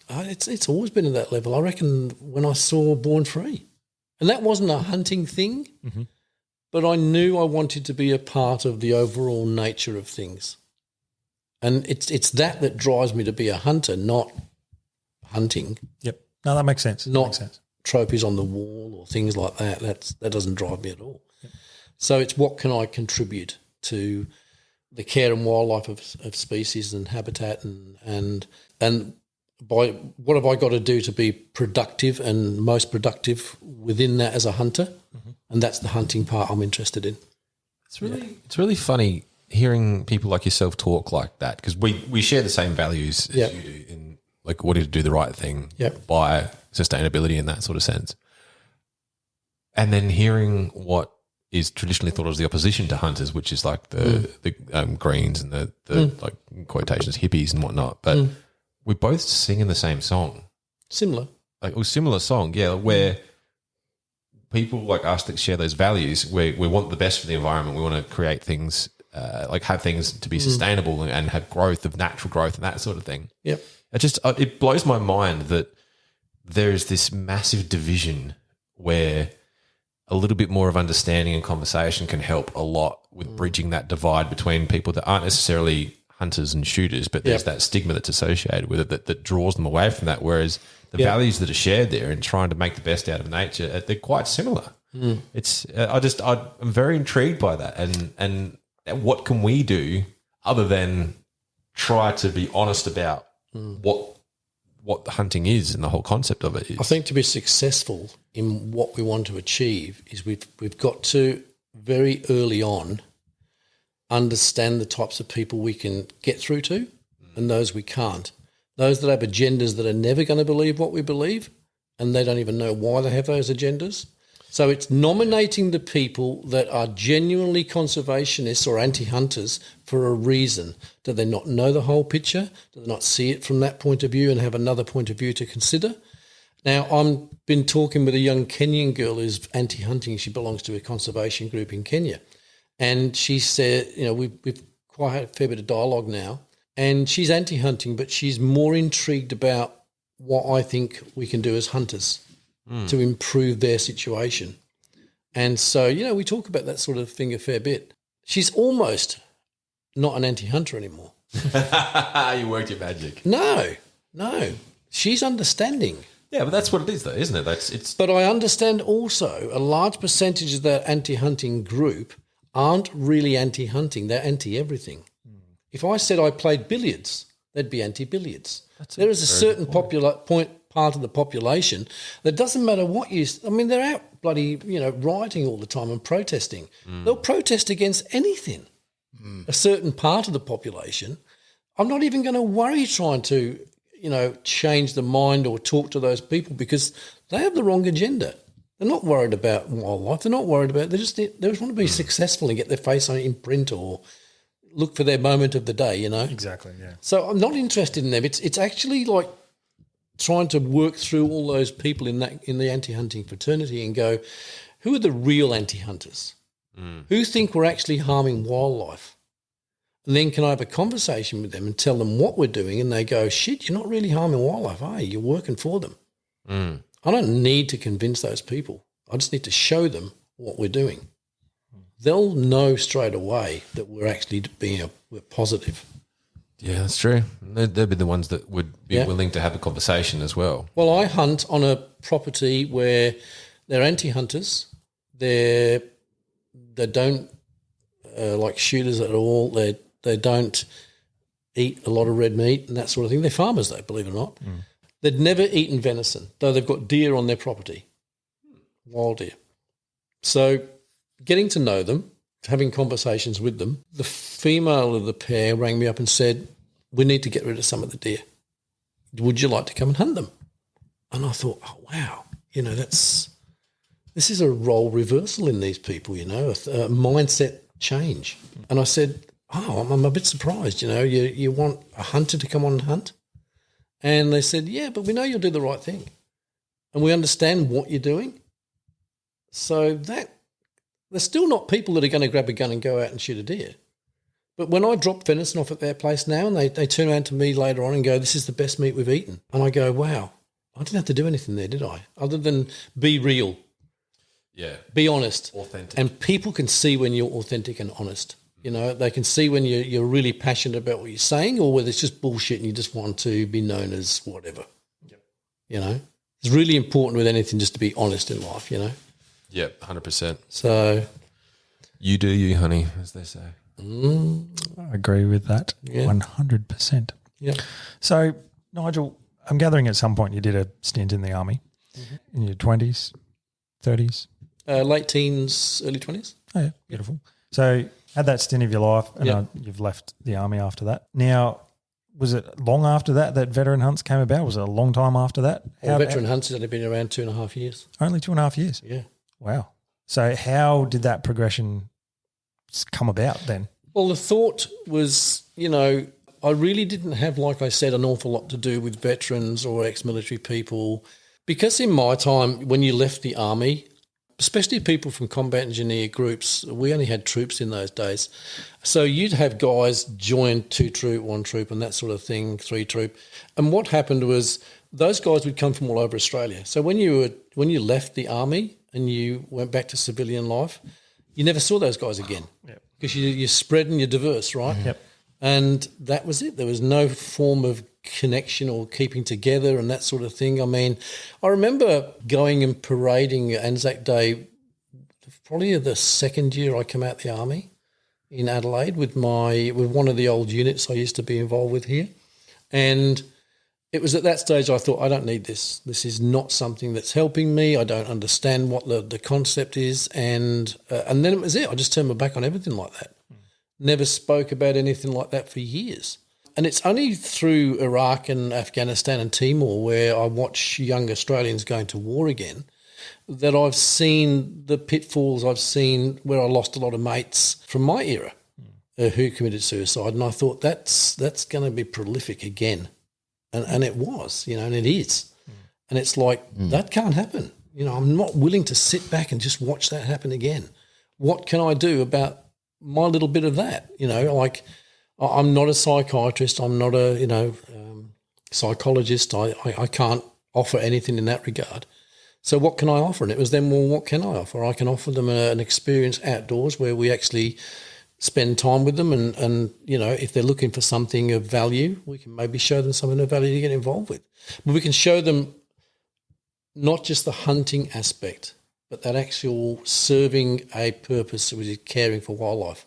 It's always been at that level. I reckon when I saw Born Free, and that wasn't a hunting thing, but I knew I wanted to be a part of the overall nature of things, and it's that drives me to be a hunter, not hunting. Yep. No, that makes sense. Not makes sense. Trophies on the wall or things like that. That doesn't drive me at all. Yep. So it's what can I contribute to the care and wildlife of species and habitat and by what have I got to do to be productive and most productive within that as a hunter, and that's the hunting part I'm interested in. It's really funny hearing people like yourself talk like that, because we share the same values as you do in like wanting to do the right thing by sustainability in that sort of sense. And then hearing what is traditionally thought of as the opposition to hunters, which is like the Greens and the like quotations hippies and whatnot. But we're both singing the same song. Similar. Similar song, where people like us that share those values, we want the best for the environment. We want to create things, have things to be sustainable and have growth of natural growth and that sort of thing. Yep. It blows my mind that there is this massive division where a little bit more of understanding and conversation can help a lot with bridging that divide between people that aren't necessarily hunters and shooters, but there's that stigma that's associated with it that draws them away from that. Whereas the values that are shared there and trying to make the best out of nature, they're quite similar. It's I'm very intrigued by that, and what can we do other than try to be honest about what the hunting is and the whole concept of it is. I think to be successful in what we want to achieve is we've got to very early on understand the types of people we can get through to and those we can't. Those that have agendas that are never going to believe what we believe, and they don't even know why they have those agendas. So it's nominating the people that are genuinely conservationists or anti-hunters for a reason. Do they not know the whole picture? Do they not see it from that point of view and have another point of view to consider? Now, I've been talking with a young Kenyan girl who's anti-hunting. She belongs to a conservation group in Kenya. And she said, we've quite had a fair bit of dialogue now, and she's anti-hunting, but she's more intrigued about what I think we can do as hunters. to improve their situation. And so, we talk about that sort of thing a fair bit. She's almost not an anti-hunter anymore. You worked your magic. No. She's understanding. Yeah, but that's what it is, though, isn't it? But I understand also a large percentage of that anti-hunting group aren't really anti-hunting. They're anti-everything. If I said I played billiards, they'd be anti-billiards. There is a certain part of the population that doesn't matter what you – I mean, they're out bloody, rioting all the time and protesting. They'll protest against anything. A certain part of the population, I'm not even going to worry trying to – change the mind or talk to those people because they have the wrong agenda. They're not worried about wildlife. They're not worried about. They just want to be successful and get their face on in print or look for their moment of the day. Exactly. Yeah. So I'm not interested in them. It's actually like trying to work through all those people in the anti-hunting fraternity and go, who are the real anti-hunters? Who think we're actually harming wildlife? And then can I have a conversation with them and tell them what we're doing? And they go, shit, you're not really harming wildlife, are you? You're working for them. I don't need to convince those people. I just need to show them what we're doing. They'll know straight away that we're actually we're positive. Yeah, that's true. They'd be the ones that would be willing to have a conversation as well. Well, I hunt on a property where they're anti-hunters. They don't like shooters at all. They don't eat a lot of red meat and that sort of thing. They're farmers, though, believe it or not. They'd never eaten venison, though they've got deer on their property, wild deer. So getting to know them, having conversations with them, the female of the pair rang me up and said, we need to get rid of some of the deer. Would you like to come and hunt them? And I thought, oh, wow, this is a role reversal in these people, a mindset change. And I said, oh, I'm a bit surprised, you want a hunter to come on and hunt? And they said, yeah, but we know you'll do the right thing. And we understand what you're doing. So there's still not people that are going to grab a gun and go out and shoot a deer. But when I drop venison off at their place now and they turn around to me later on and go, this is the best meat we've eaten. And I go, wow, I didn't have to do anything there, did I? Other than be real. Yeah. Be honest. Authentic. And people can see when you're authentic and honest. They can see when you're really passionate about what you're saying or whether it's just bullshit and you just want to be known as whatever. Yep. It's really important with anything just to be honest in life, Yep, 100%. So you do you, honey, as they say. I agree with that 100%. Yeah. So, Nigel, I'm gathering at some point you did a stint in the army in your 20s, 30s? Late teens, early 20s. Oh, yeah, beautiful. So had that stint of your life and you've left the army after that. Now, was it long after that veteran hunts came about? Was it a long time after that? Veteran hunts has only been around 2.5 years. Only 2.5 years? Yeah. Wow. So how did that progression come about then? Well, the thought was, I really didn't have, like I said, an awful lot to do with veterans or ex-military people because in my time, when you left the army, especially people from combat engineer groups, we only had troops in those days. So you'd have guys join 2 troop, 1 troop and that sort of thing, 3 troop. And what happened was those guys would come from all over Australia. So when you left the army and you went back to civilian life, you never saw those guys again because you're spread and you're diverse, right? Yep. And that was it. There was no form of connection or keeping together and that sort of thing. I mean, I remember going and parading Anzac Day, probably the second year I came out the army in Adelaide with one of the old units I used to be involved with here. And it was at that stage I thought, I don't need this. This is not something that's helping me. I don't understand what the concept is. And then it was it. I just turned my back on everything like that. Never spoke about anything like that for years. And it's only through Iraq and Afghanistan and Timor where I watch young Australians going to war again that I've seen the pitfalls. I've seen where I lost a lot of mates from my era who committed suicide. And I thought that's going to be prolific again. And it was, and it is. And it's like, that can't happen. I'm not willing to sit back and just watch that happen again. What can I do about my little bit of that? Like I'm not a psychiatrist. I'm not a, psychologist. I can't offer anything in that regard. So what can I offer? And it was then, well, what can I offer? I can offer them an experience outdoors where we actually spend time with them and if they're looking for something of value, we can maybe show them something of value to get involved with. But we can show them not just the hunting aspect, but that actual serving a purpose, which is caring for wildlife.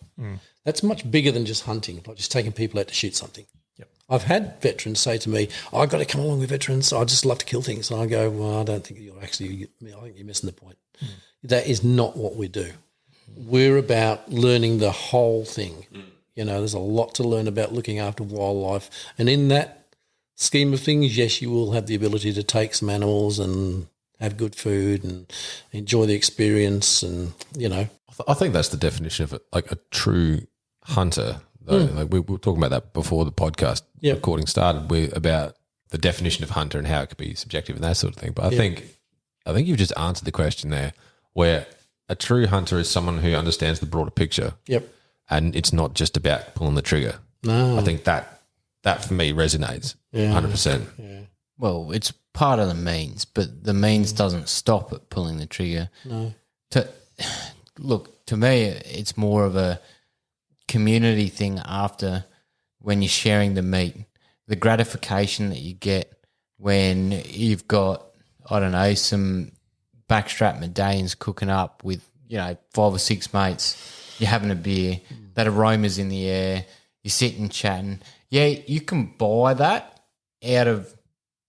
That's much bigger than just hunting, like just taking people out to shoot something. Yep. I've had veterans say to me, I've got to come along with veterans. I just love to kill things. And I go, well, I don't think I think you're missing the point. That is not what we do. We're about learning the whole thing. There's a lot to learn about looking after wildlife. And in that scheme of things, yes, you will have the ability to take some animals and have good food and enjoy the experience and, I think that's the definition of it, like a true hunter. Though. Like we were talking about that before the podcast recording started. We're about the definition of hunter and how it could be subjective and that sort of thing. But I think you've just answered the question there, where a true hunter is someone who understands the broader picture. Yep. And it's not just about pulling the trigger. No. I think that for me resonates 100%. Yeah. Well, it's part of the means, but the means doesn't stop at pulling the trigger. No. To me, it's more of a community thing after when you're sharing the meat. The gratification that you get when you've got, I don't know, some backstrap medallions cooking up with, 5 or 6 mates, you're having a beer, that aroma's in the air, you're sitting chatting. Yeah, you can buy that out of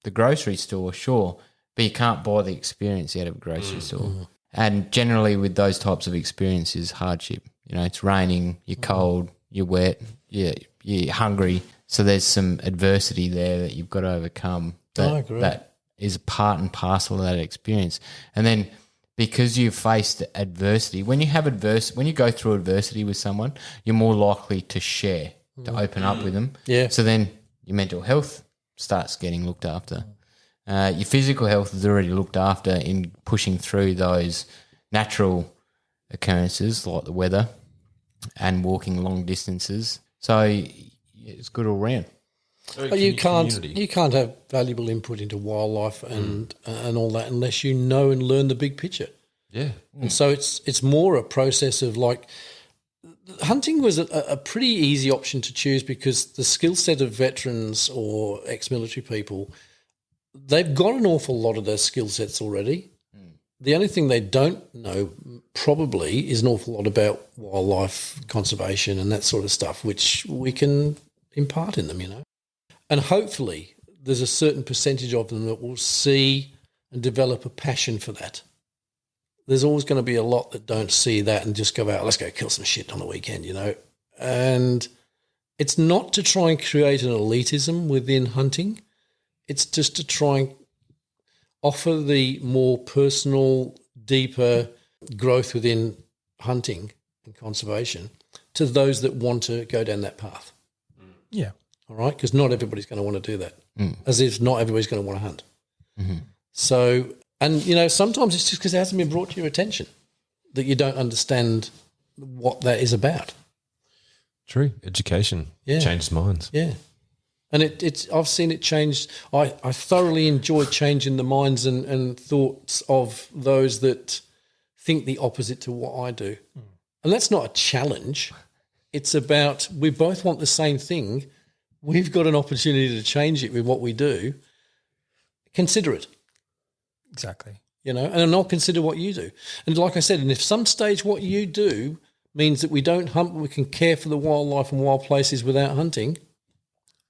the grocery store, sure, but you can't buy the experience out of a grocery store. And generally with those types of experiences, hardship. It's raining, you're cold, you're wet, you're hungry. So there's some adversity there that you've got to overcome. I agree. That is part and parcel of that experience. And then because you've faced adversity, when you go through adversity with someone, you're more likely to share, to open up with them. Yeah. So then your mental health starts getting looked after. Your physical health is already looked after in pushing through those natural occurrences like the weather and walking long distances. So it's good all round. But you can't have valuable input into wildlife and all that unless you know and learn the big picture. Yeah. And so it's more a process of like hunting was a pretty easy option to choose because the skill set of veterans or ex-military people, they've got an awful lot of those skill sets already. The only thing they don't know probably is an awful lot about wildlife conservation and that sort of stuff, which we can impart in them, And hopefully there's a certain percentage of them that will see and develop a passion for that. There's always going to be a lot that don't see that and just go out, let's go kill some shit on the weekend, And it's not to try and create an elitism within hunting. It's just to try and offer the more personal, deeper growth within hunting and conservation to those that want to go down that path. Yeah. All right? Because not everybody's going to want to do that, as if not everybody's going to want to hunt. So, and, sometimes it's just because it hasn't been brought to your attention that you don't understand what that is about. True. Education changes minds. Yeah. And I've seen it change. I thoroughly enjoy changing the minds and thoughts of those that think the opposite to what I do. And that's not a challenge. It's about we both want the same thing. We've got an opportunity to change it with what we do. Consider it. Exactly. And I'll consider what you do. And like I said, and if some stage what you do means that we don't hunt, but we can care for the wildlife and wild places without hunting,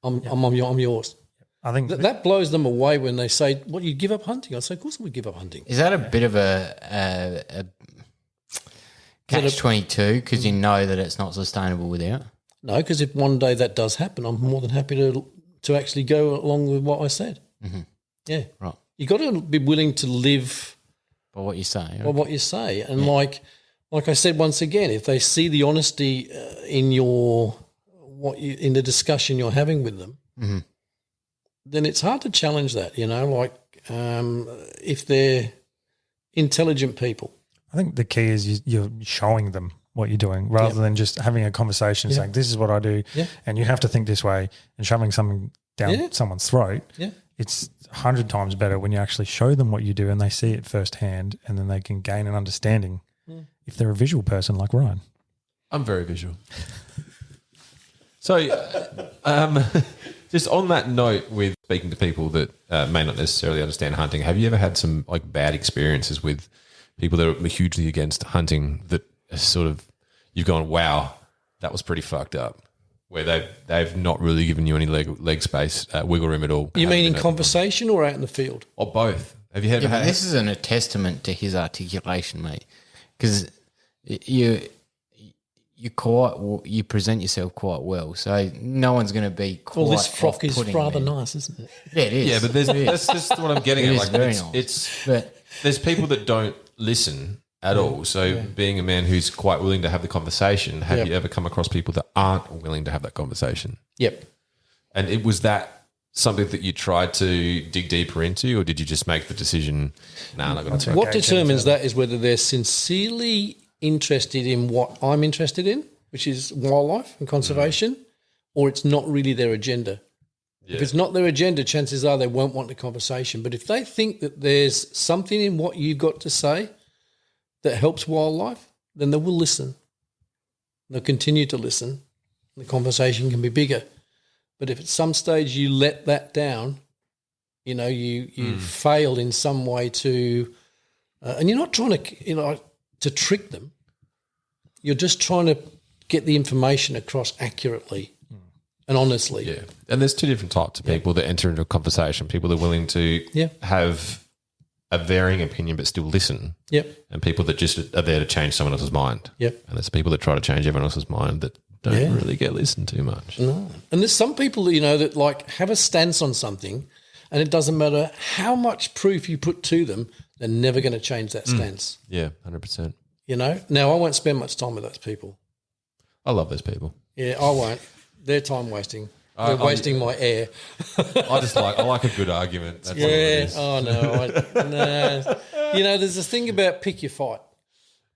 I'm yours. I think that blows them away when they say, "What, you give up hunting?" I say, "Of course we give up hunting." Is that a bit of a catch-22 because you know that it's not sustainable without? No, because if one day that does happen, I'm more than happy to actually go along with what I said. Yeah, Right. You got to be willing to live By what you say. by what you say, and like I said once again, if they see the honesty in in the discussion you're having with them, then it's hard to challenge that. If they're intelligent people. I think the key is you're showing them what you're doing rather than just having a conversation saying, this is what I do, and you have to think this way and shoving something down someone's throat. Yeah. it's 100 times better when you actually show them what you do and they see it firsthand, and then they can gain an understanding if they're a visual person like Ryan. I'm very visual. So, just on that note, with speaking to people that may not necessarily understand hunting, have you ever had some like bad experiences with people that are hugely against hunting that are sort of you've gone, wow, that was pretty fucked up, where they've not really given you any leg space, wiggle room at all? You mean in conversation or out in the field? Or both? Have you had? Yeah, but this isn't a testament to his articulation, mate, because you present yourself quite well, so no one's going to be quite. Well, this frock is off-putting, rather man. nice, isn't it? Yeah, it is. Yeah, but that's just what I'm getting It at. is Like, very it's, nice. it's But there's people that don't listen at all. So being a man who's quite willing to have the conversation, have you ever come across people that aren't willing to have that conversation? Yep. And it was that something that you tried to dig deeper into, or did you just make the decision, nah, not going to What determines that is whether they're sincerely interested in what I'm interested in, which is wildlife and conservation, or it's not really their agenda. If it's not their agenda, chances are they won't want the conversation. But if they think that there's something in what you've got to say that helps wildlife, then they will listen. They'll continue to listen. The conversation can be bigger. But if at some stage you let that down, you fail in some way to, and you're not trying to, to trick them. You're just trying to get the information across accurately and honestly. Yeah. And there's two different types of people that enter into a conversation. People that are willing to have a varying opinion but still listen. Yep. And people that just are there to change someone else's mind. Yep. And there's people that try to change everyone else's mind that don't really get listened to much. No. And there's some people that like have a stance on something, and it doesn't matter how much proof you put to them, they're never going to change that stance. Yeah, 100%. Now I won't spend much time with those people. I love those people. Yeah, I won't. They're time wasting. They're wasting my air. I like a good argument. That's all it is. Oh no. No. There's this thing about pick your fight.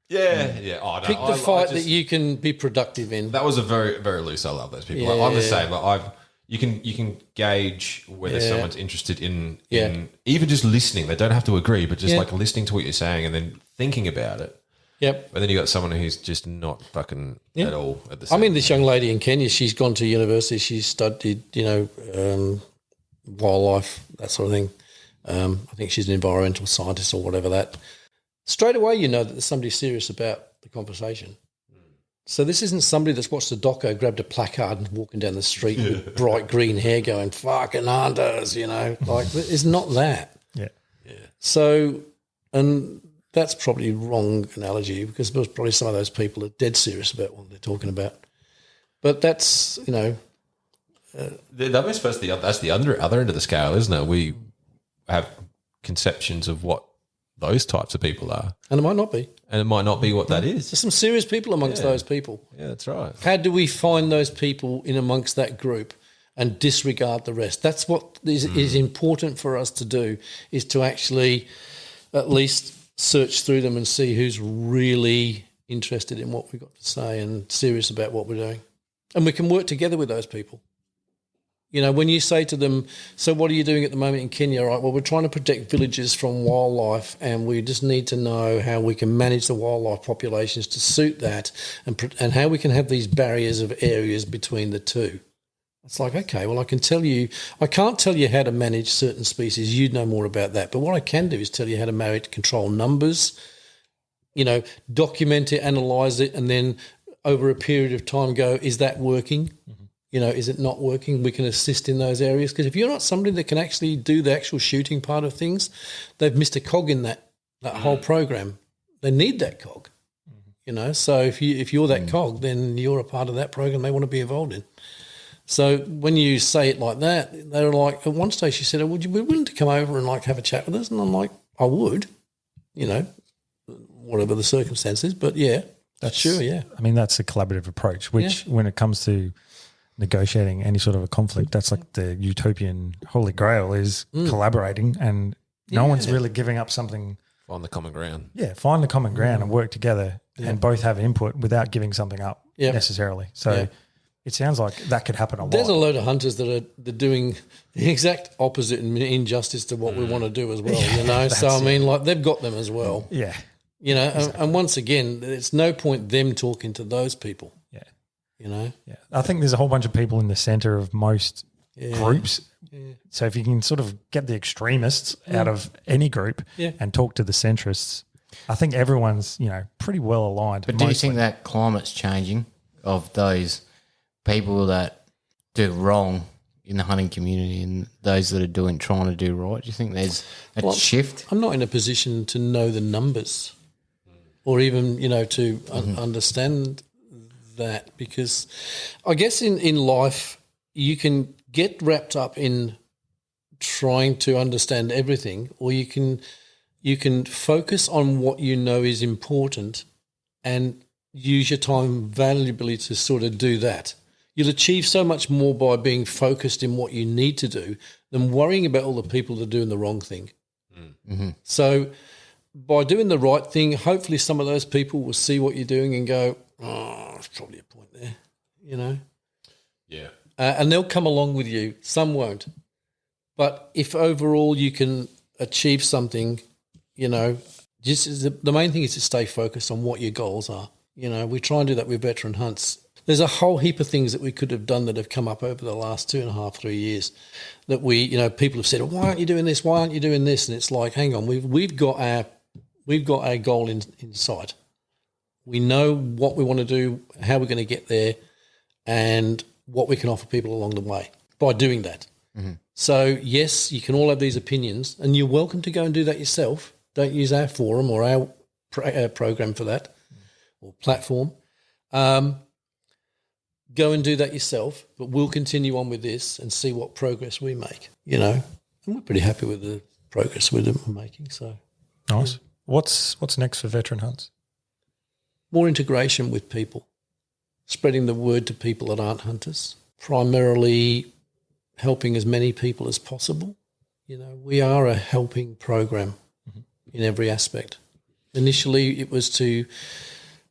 Yeah. Yeah. Oh, no, Pick the fight that you can be productive in. That was a very, very loose. I love those people. Yeah. I'm the same. Like you can gauge whether someone's interested in even just listening. They don't have to agree, but just like listening to what you're saying and then thinking about it. Yep. But then you got someone who's just not fucking at all at the same. I mean, this young lady in Kenya, she's gone to university. She's studied, wildlife, that sort of thing. I think she's an environmental scientist or whatever that. Straight away, you know that there's somebody serious about the conversation. So this isn't somebody that's watched the doco, grabbed a placard and walking down the street with bright green hair going, fucking hunters, like it's not that. Yeah. So, and that's probably a wrong analogy because there's probably some of those people are dead serious about what they're talking about. But that's, that's the other end of the scale, isn't it? We have conceptions of what those types of people are. And it might not be. And it might not be what that is. There's some serious people amongst those people. Yeah, that's right. How do we find those people in amongst that group and disregard the rest? That's what is important for us to do, is to actually at least search through them and see who's really interested in what we've got to say and serious about what we're doing. And we can work together with those people. When you say to them, so what are you doing at the moment in Kenya? Right, well, we're trying to protect villages from wildlife and we just need to know how we can manage the wildlife populations to suit that and how we can have these barriers of areas between the two. It's like, okay, well, I can't tell you how to manage certain species. You'd know more about that. But what I can do is tell you how to control numbers, document it, analyse it, and then over a period of time go, is that working? Is it not working? We can assist in those areas. Because if you're not somebody that can actually do the actual shooting part of things, they've missed a cog in that whole program. They need that cog, So if you're that cog, then you're a part of that program they want to be involved in. So when you say it like that, they're like, at one stage she said, would you be willing to come over and like have a chat with us? And I'm like, I would, whatever the circumstances. But that's sure, yeah. I mean, that's a collaborative approach, which when it comes to negotiating any sort of a conflict, that's like the utopian holy grail is collaborating, and no one's really giving up something. Find the common ground. Yeah, find the common ground and work together and both have input without giving something up necessarily. So it sounds like that could happen a lot. There's a load of hunters that are doing the exact opposite and injustice to what we want to do as well, you know. So, I mean, like they've got them as well. Yeah. You know, and once again, it's no point them talking to those people. Yeah. You know? Yeah. I think there's a whole bunch of people in the center of most groups. Yeah. So if you can sort of get the extremists out of any group and talk to the centrists, I think everyone's, pretty well aligned. But do you think that climate's changing of those people that do wrong in the hunting community and those that are trying to do right? Do you think there's a shift? I'm not in a position to know the numbers or even, to understand that, because I guess in life you can get wrapped up in trying to understand everything, or you can focus on what you know is important and use your time valuably to sort of do that. You'll achieve so much more by being focused in what you need to do than worrying about all the people that are doing the wrong thing. Mm-hmm. So by doing the right thing, hopefully some of those people will see what you're doing and go, oh, there's probably a point there, Yeah. And they'll come along with you. Some won't. But if overall you can achieve something, just the main thing is to stay focused on what your goals are. We try and do that with veteran hunts. There's a whole heap of things that we could have done that have come up over the last 2.5, 3 years that people have said, why aren't you doing this? Why aren't you doing this? And it's like, hang on, we've got our goal in sight. We know what we want to do, how we're going to get there, and what we can offer people along the way by doing that. Mm-hmm. So, yes, you can all have these opinions, and you're welcome to go and do that yourself. Don't use our forum or our program for that or platform. Go and do that yourself, but we'll continue on with this and see what progress we make, And we're pretty happy with the progress we're making. So nice. Yeah. What's next for veteran hunts? More integration with people, spreading the word to people that aren't hunters, primarily helping as many people as possible. We are a helping program in every aspect. Initially, it was to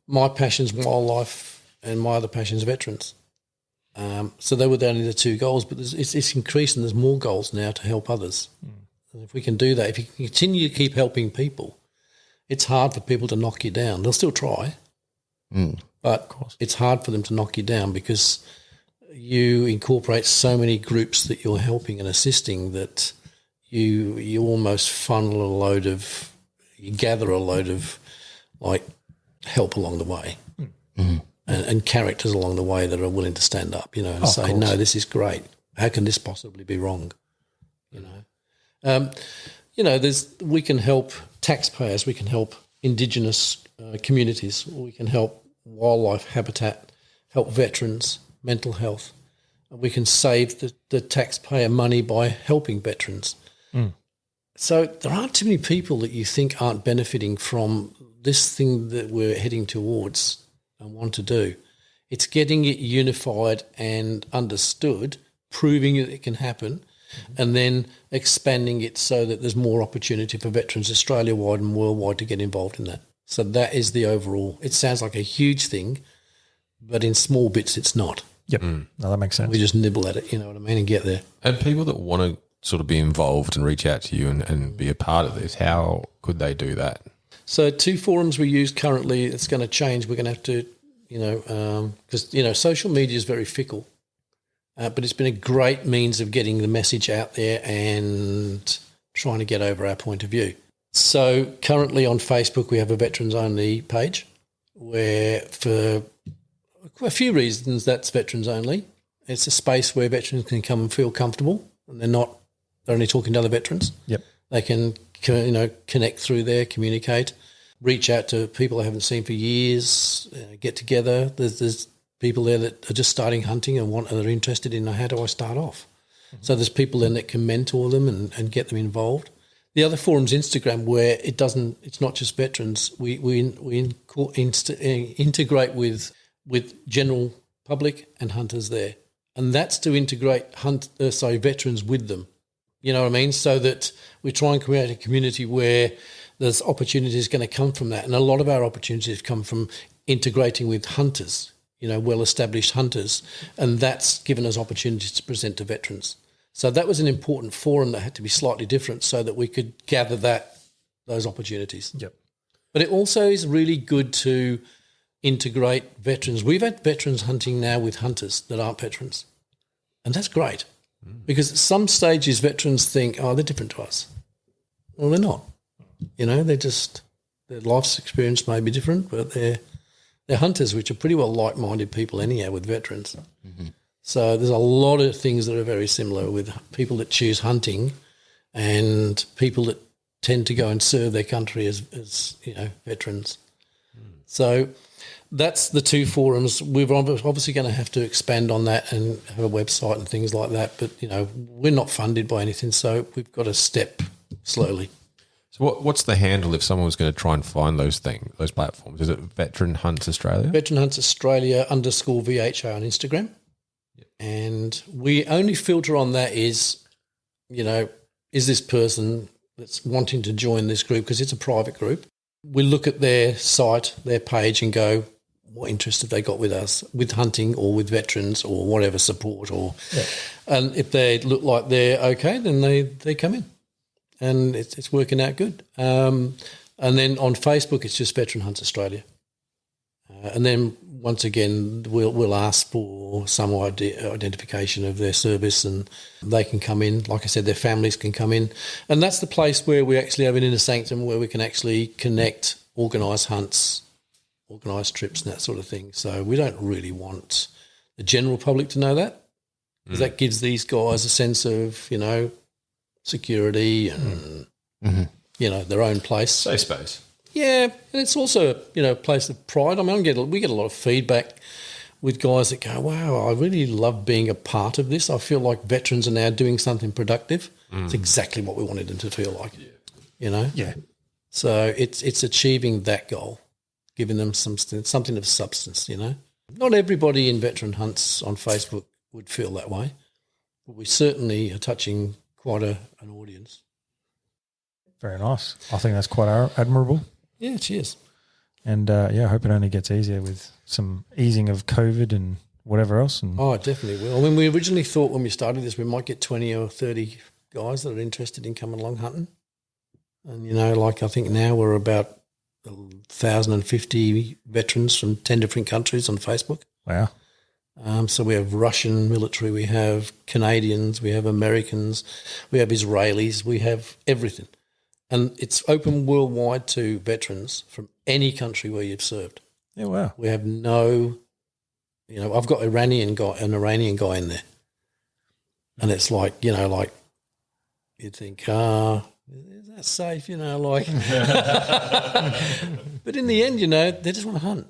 my passion's wildlife and my other passion's veterans. So they were only the two goals, but it's increased and there's more goals now to help others. And if we can do that, if you can continue to keep helping people, it's hard for people to knock you down. They'll still try, but it's hard for them to knock you down because you incorporate so many groups that you're helping and assisting that you almost funnel you gather a load of like help along the way. Mm-hmm. And characters along the way that are willing to stand up, and say, no, this is great. How can this possibly be wrong? We can help taxpayers, we can help Indigenous communities, we can help wildlife habitat, help veterans, mental health. We can save the taxpayer money by helping veterans. Mm. So there aren't too many people that you think aren't benefiting from this thing that we're heading towards and want to do. It's getting it unified and understood, proving that it can happen, and then expanding it so that there's more opportunity for veterans Australia-wide and worldwide to get involved in that. So that is the overall. It sounds like a huge thing, but in small bits it's not. Yep. No, that makes sense. We just nibble at it, you know what I mean, and get there. And people that want to sort of be involved and reach out to you and be a part of this, how could they do that? So 2 forums we use currently. It's going to change. We're going to have to, because, social media is very fickle. But it's been a great means of getting the message out there and trying to get over our point of view. So currently on Facebook we have a veterans-only page where for a few reasons that's veterans-only. It's a space where veterans can come and feel comfortable and they're only talking to other veterans. Yep. They can connect through there, communicate, reach out to people they haven't seen for years, get together. There's people there that are just starting hunting and are interested in how do I start off. Mm-hmm. So there's people then that can mentor them and get them involved. The other forum's Instagram, where it's not just veterans. We integrate with general public and hunters there, and that's to integrate veterans with them. You know what I mean? So that we try and create a community where there's opportunities going to come from that. And a lot of our opportunities come from integrating with hunters well-established hunters, and that's given us opportunities to present to veterans. So that was an important forum that had to be slightly different so that we could gather those opportunities. Yep. But it also is really good to integrate veterans. We've had veterans hunting now with hunters that aren't veterans, and that's great because at some stages veterans think, oh, they're different to us. Well, they're not. They're just, their life's experience may be different, but they're hunters, which are pretty well like-minded people anyhow with veterans. Mm-hmm. So there's a lot of things that are very similar with people that choose hunting and people that tend to go and serve their country as veterans. So that's the two forums. We're obviously going to have to expand on that and have a website and things like that. But, we're not funded by anything, so we've got to step slowly. So what's the handle if someone was going to try and find those platforms? Is it Veteran Hunts Australia? Veteran Hunts Australia _VHA on Instagram. Yep. And we only filter on that is this person that's wanting to join this group, because it's a private group. We look at their site, their page, and go, what interest have they got with us, with hunting or with veterans or whatever support, and if they look like they're okay, then they come in, and it's working out good. And then on Facebook, it's just Veteran Hunts Australia. And then once again, we'll ask for some identification of their service, and they can come in. Like I said, their families can come in. And that's the place where we actually have an inner sanctum where we can actually connect, organise hunts, organise trips and that sort of thing. So we don't really want the general public to know that, because that gives these guys a sense of, security and, their own place. Safe space. Yeah, and it's also, a place of pride. I mean, we get a lot of feedback with guys that go, wow, I really love being a part of this. I feel like veterans are now doing something productive. It's exactly what we wanted them to feel like, Yeah. So it's achieving that goal, giving them something of substance, Not everybody in Veteran Hunts on Facebook would feel that way, but we certainly are touching quite an audience. Very nice. I think that's quite admirable. Yeah, cheers. And, I hope it only gets easier with some easing of COVID and whatever else. And Oh, it definitely will. I mean, we originally thought when we started this we might get 20 or 30 guys that are interested in coming along hunting. And, I think now we're about 1,050 veterans from 10 different countries on Facebook. Wow. So we have Russian military, we have Canadians, we have Americans, we have Israelis, we have everything. And it's open worldwide to veterans from any country where you've served. Yeah, wow. We have no, I've got an Iranian guy in there. And it's like, you'd think, is that safe, But in the end, they just want to hunt.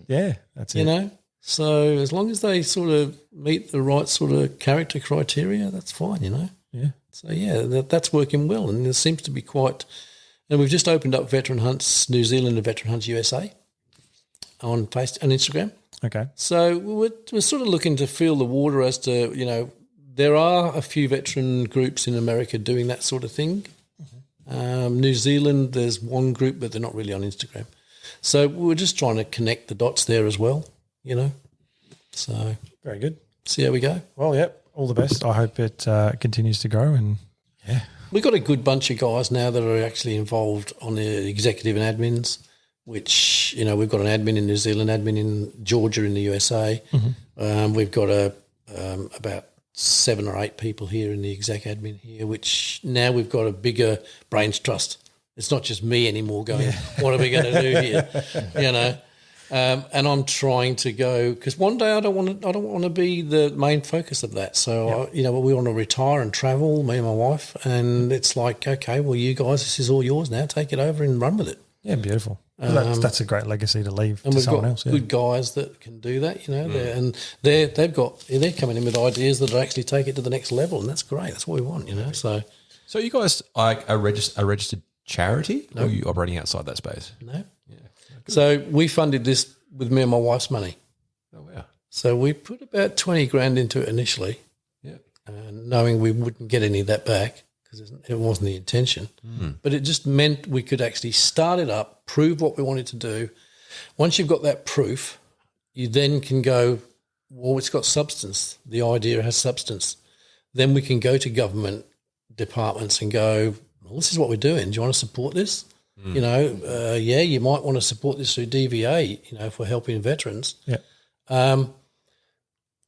Yeah, that's it. So as long as they sort of meet the right sort of character criteria, that's fine, Yeah. So, that's working well. And there seems to be and we've just opened up Veteran Hunts New Zealand and Veteran Hunts USA on Instagram. Okay. So we're sort of looking to feel the water as to, there are a few veteran groups in America doing that sort of thing. Mm-hmm. New Zealand, there's one group, but they're not really on Instagram. So we're just trying to connect the dots there as well, So Very good. see how we go. Well, yep. All the best. I hope it continues to grow, and We've got a good bunch of guys now that are actually involved on the executive and admins, which, we've got an admin in New Zealand, admin in Georgia in the USA. Mm-hmm. We've got about 7 or 8 people here in the exec admin here, which now we've got a bigger brains trust. It's not just me anymore going, what are we going to do here, and I'm trying to go, because one day I don't want to be the main focus of that. So we want to retire and travel, me and my wife, and it's like, okay, well, you guys, this is all yours now. Take it over and run with it. yeah, beautiful. Well, that's a great legacy to leave And to we've someone got else. Yeah. good guys that can do that, they're coming in with ideas that actually take it to the next level, and that's great. That's what we want, So you guys are a registered charity, or are you operating outside that space? no. So we funded this with me and my wife's money. Oh, wow. So we put about 20 grand into it initially, knowing we wouldn't get any of that back because it wasn't the intention. But it just meant we could actually start it up, prove what we wanted to do. Once you've got that proof, you then can go, well, it's got substance. The idea has substance. Then we can go to government departments and go, well, this is what we're doing. Do you want to support this? You know, you might want to support this through DVA, you know, if we're helping veterans. Yeah.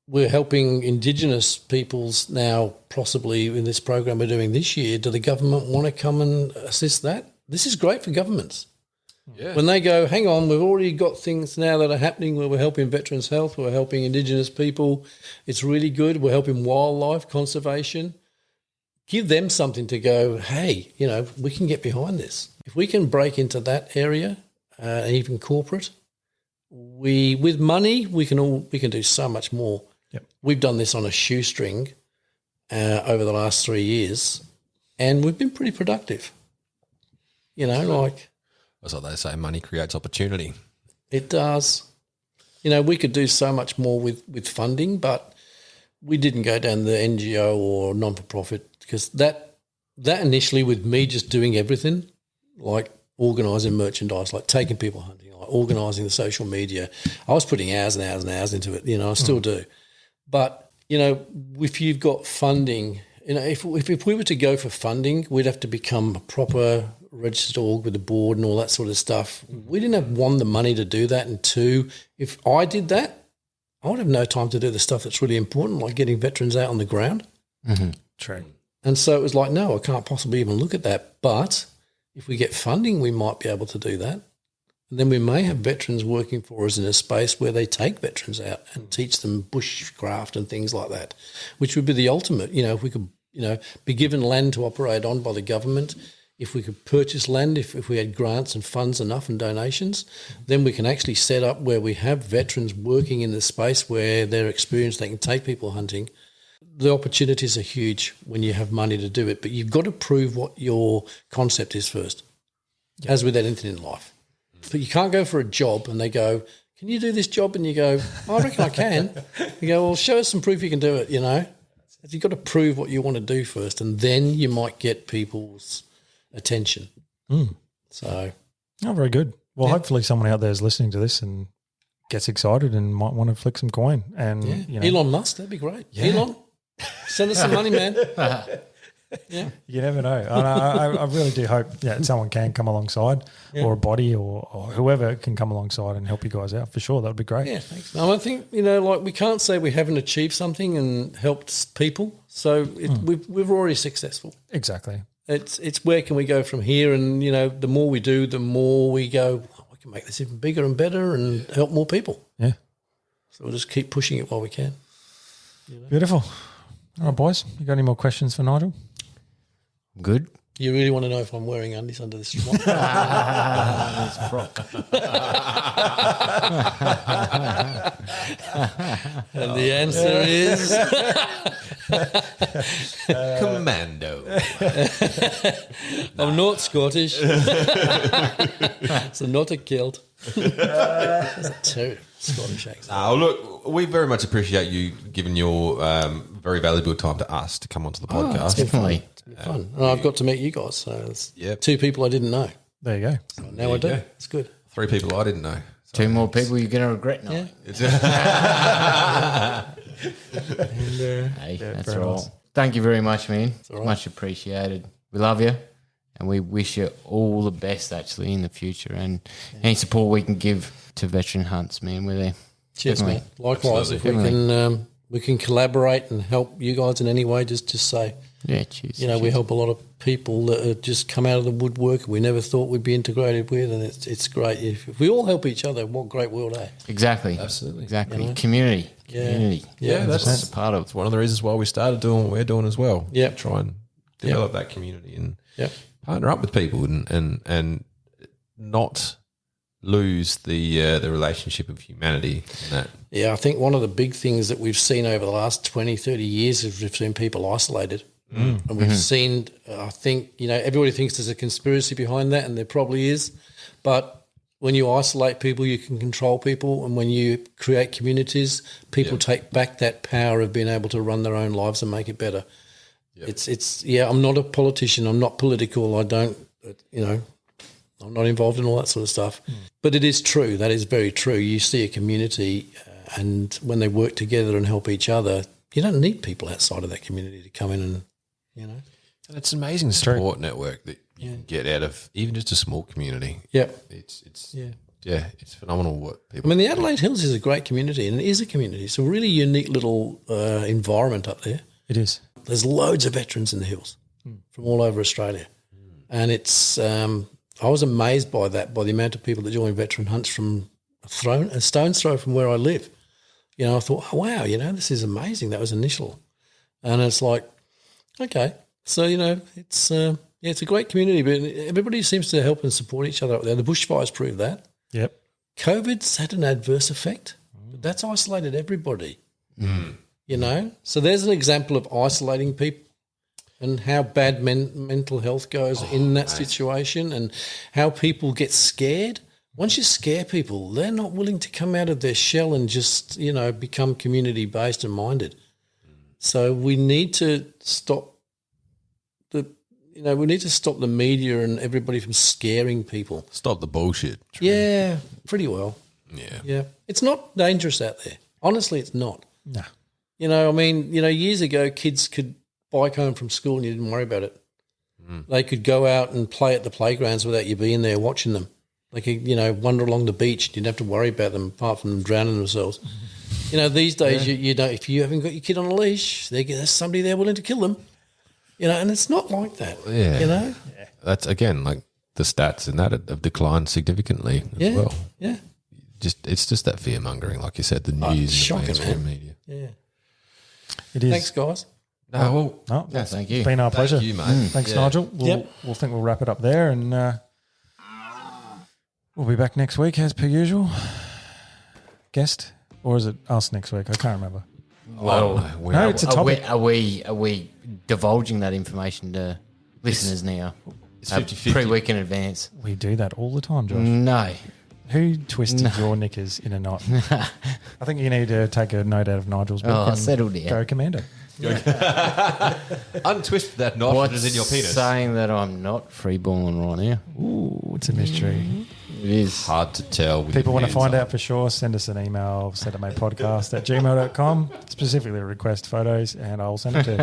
We're helping Indigenous peoples now, possibly in this program we're doing this year. Do the government want to come and assist that? This is great for governments. Yeah. When they go, hang on, we've already got things now that are happening where we're helping veterans' health, we're helping Indigenous people. It's really good. We're helping wildlife conservation. Give them something to go, hey, you know, we can get behind this. If we can break into that area, even corporate, with money we can do so much more. Yep. We've done this on a shoestring over the last 3 years, and we've been pretty productive. You know, like That's what they say, money creates opportunity. it does. You know, we could do so much more with funding, but we didn't go down the NGO or non-for-profit because that initially with me just doing everything, like organising merchandise, like taking people hunting, like organising the social media. I was putting hours and hours and hours into it, you know, I still do. But, you know, if you've got funding, you know, if we were to go for funding, we'd have to become a proper registered org with the board and all that sort of stuff. We didn't have, one, the money to do that, and two, if I did that, I would have no time to do the stuff that's really important, like getting veterans out on the ground. True. And so it was like, no, I can't possibly even look at that. But if we get funding, we might be able to do that. And then we may have veterans working for us in a space where they take veterans out and teach them bushcraft and things like that, which would be the ultimate. You know, if we could, you know, be given land to operate on by the government, if we could purchase land, if we had grants and funds enough and donations, then we can actually set up where we have veterans working in the space where they're experienced, they can take people hunting. The opportunities are huge when you have money to do it, but you've got to prove what your concept is first, as with anything in life. But you can't go for a job and they go, can you do this job? And you go, I reckon I can. You go, well, show us some proof you can do it, you know. You've got to prove what you want to do first, and then you might get people's attention. So, Oh, very good. Well, hopefully someone out there is listening to this and gets excited and might want to flick some coin. And you know, Elon Musk, that'd be great. Elon, send us some money, man. you never know. I really do hope someone can come alongside, or a body, or whoever can come alongside and help you guys out. For sure, that would be great. Yeah, thanks. I think, you know, like we can't say we haven't achieved something and helped people. So we're already successful. Exactly. It's where can we go from here? And, you know, the more we do, the more we go, oh, we can make this even bigger and better and help more people. Yeah. So we'll just keep pushing it while we can. Beautiful. All right, boys. You got any more questions for Nigel? Good. You really want to know if I'm wearing undies under this frock? And the answer is Commando. I'm not Scottish. So not a kilt. That's a terrible Scottish accent. Look, we very much appreciate you giving your very valuable time to us to come onto the podcast. Definitely. Fun. And I've got to meet you guys. So it's Yep. 2 people I didn't know. There you go. So now I do. go. It's good. 3 people I didn't know. 2 more people you're going to regret now. Hey, that's very all. nice. Thank you very much, man. all right. Much appreciated. We love you, and we wish you all the best, actually, in the future. And any support we can give to veteran hunts, man, we're there. Cheers, Definitely. mate. Likewise, if we can collaborate and help you guys in any way, just say, Yeah, cheers. you know, we help a lot of people that have just come out of the woodwork we never thought we'd be integrated with, and it's great. If we all help each other, what great world, eh? Exactly. Absolutely. Exactly. Community. Community. Yeah, that's a part of It's one of the reasons why we started doing what we're doing as well. Yep. Try and develop that community and Yep. partner up with people and not lose the relationship of humanity in that. Yeah, I think one of the big things that we've seen over the last 20, 30 years is we've seen people isolated. And we've seen, I think, you know, everybody thinks there's a conspiracy behind that, and there probably is. But when you isolate people, you can control people. And when you create communities, people take back that power of being able to run their own lives and make it better. It's I'm not a politician. I'm not political. I don't, you know, I'm not involved in all that sort of stuff. But it is true. That is very true. You see a community and when they work together and help each other, you don't need people outside of that community to come in and, And it's an amazing support network that you can get out of even just a small community. Yep. It's it's phenomenal what people. I mean, the Adelaide Hills is a great community, and it is a community. It's a really unique little environment up there. It is. There's loads of veterans in the hills from all over Australia, and it's. I was amazed by that, by the amount of people that join veteran hunts from a stone's throw from where I live. I thought, oh, wow, this is amazing. That was initial, and it's like, okay, so it's it's a great community, but everybody seems to help and support each other up there. The bushfires prove that. Yep. COVID's had an adverse effect, but that's isolated everybody. So there's an example of isolating people and how bad mental health goes in that situation and how people get scared. Once you scare people, they're not willing to come out of their shell and just, become community-based and minded. So we need to stop the media and everybody from scaring people. Stop the bullshit. Yeah, pretty well. Yeah. Yeah. It's not dangerous out there. Honestly, it's not. No. Years ago, kids could bike home from school and you didn't worry about it. They could go out and play at the playgrounds without you being there watching them. They could, wander along the beach. You didn't have to worry about them apart from them drowning themselves. These days, you don't. If you haven't got your kid on a leash, there's somebody there willing to kill them. And it's not like that. Yeah. That's, again, like the stats and that have declined significantly as well. Yeah. It's just that fear mongering, like you said, the news shocking, and the mainstream man. media. Yeah. It is. Thanks, guys. No, No, Yeah, thank you. It's been our pleasure. you, mate. Thanks, Yeah. Nigel. We'll think we'll wrap it up there, and we'll be back next week as per usual. Guest, or is it us next week? I can't remember. No, it's a topic. Are we divulging that information to listeners now? It's 50-50. Pre-week in advance. We do that all the time, Josh. No. Who twisted your knickers in a knot? I think you need to take a note out of Nigel's book and settle down. go commando. Untwist that knot that is in your penis. Saying that I'm not freeballing right now. Ooh, it's a mystery. It is. Hard to tell. with People your want to hands find up. out for sure, send us an email, senditmatepodcast@gmail.com, specifically request photos, and I'll send it to you.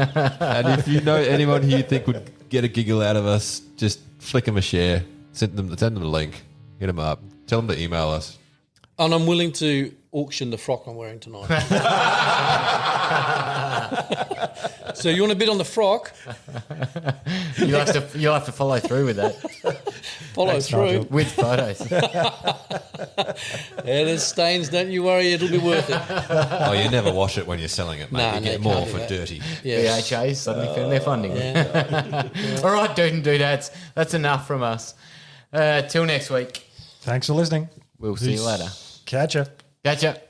And if you know anyone who you think would get a giggle out of us, just flick them a share, send them a link, hit them up, tell them to email us. And I'm willing to auction the frock I'm wearing tonight. So you want to bid on the frock? You'll have to follow through with that Follow Thanks, through. Nigel. with photos. Yeah, there's stains. Don't you worry. It'll be worth it. Oh, you never wash it when you're selling it, mate. Nah, you no, get you more can't do for that. dirty. Yeah. BHA suddenly found their funding. All right, dude and dudettes, that's enough from us. Till next week. Thanks for listening. We'll see you later. Catch ya. Gotcha.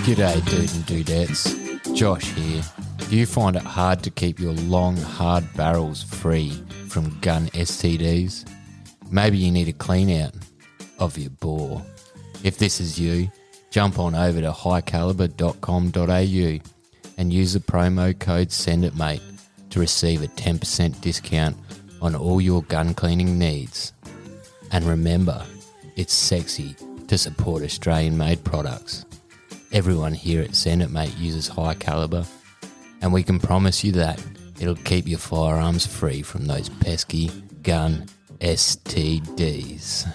G'day, dude and dudettes. Josh here. Do you find it hard to keep your long, hard barrels free from gun STDs? Maybe you need a clean out of your bore. If this is you, jump on over to highcaliber.com.au and use the promo code SENDITMATE to receive a 10% discount on all your gun cleaning needs. And remember, it's sexy to support Australian-made products. Everyone here at Send It Mate uses High Caliber, and we can promise you that it'll keep your firearms free from those pesky gun STDs.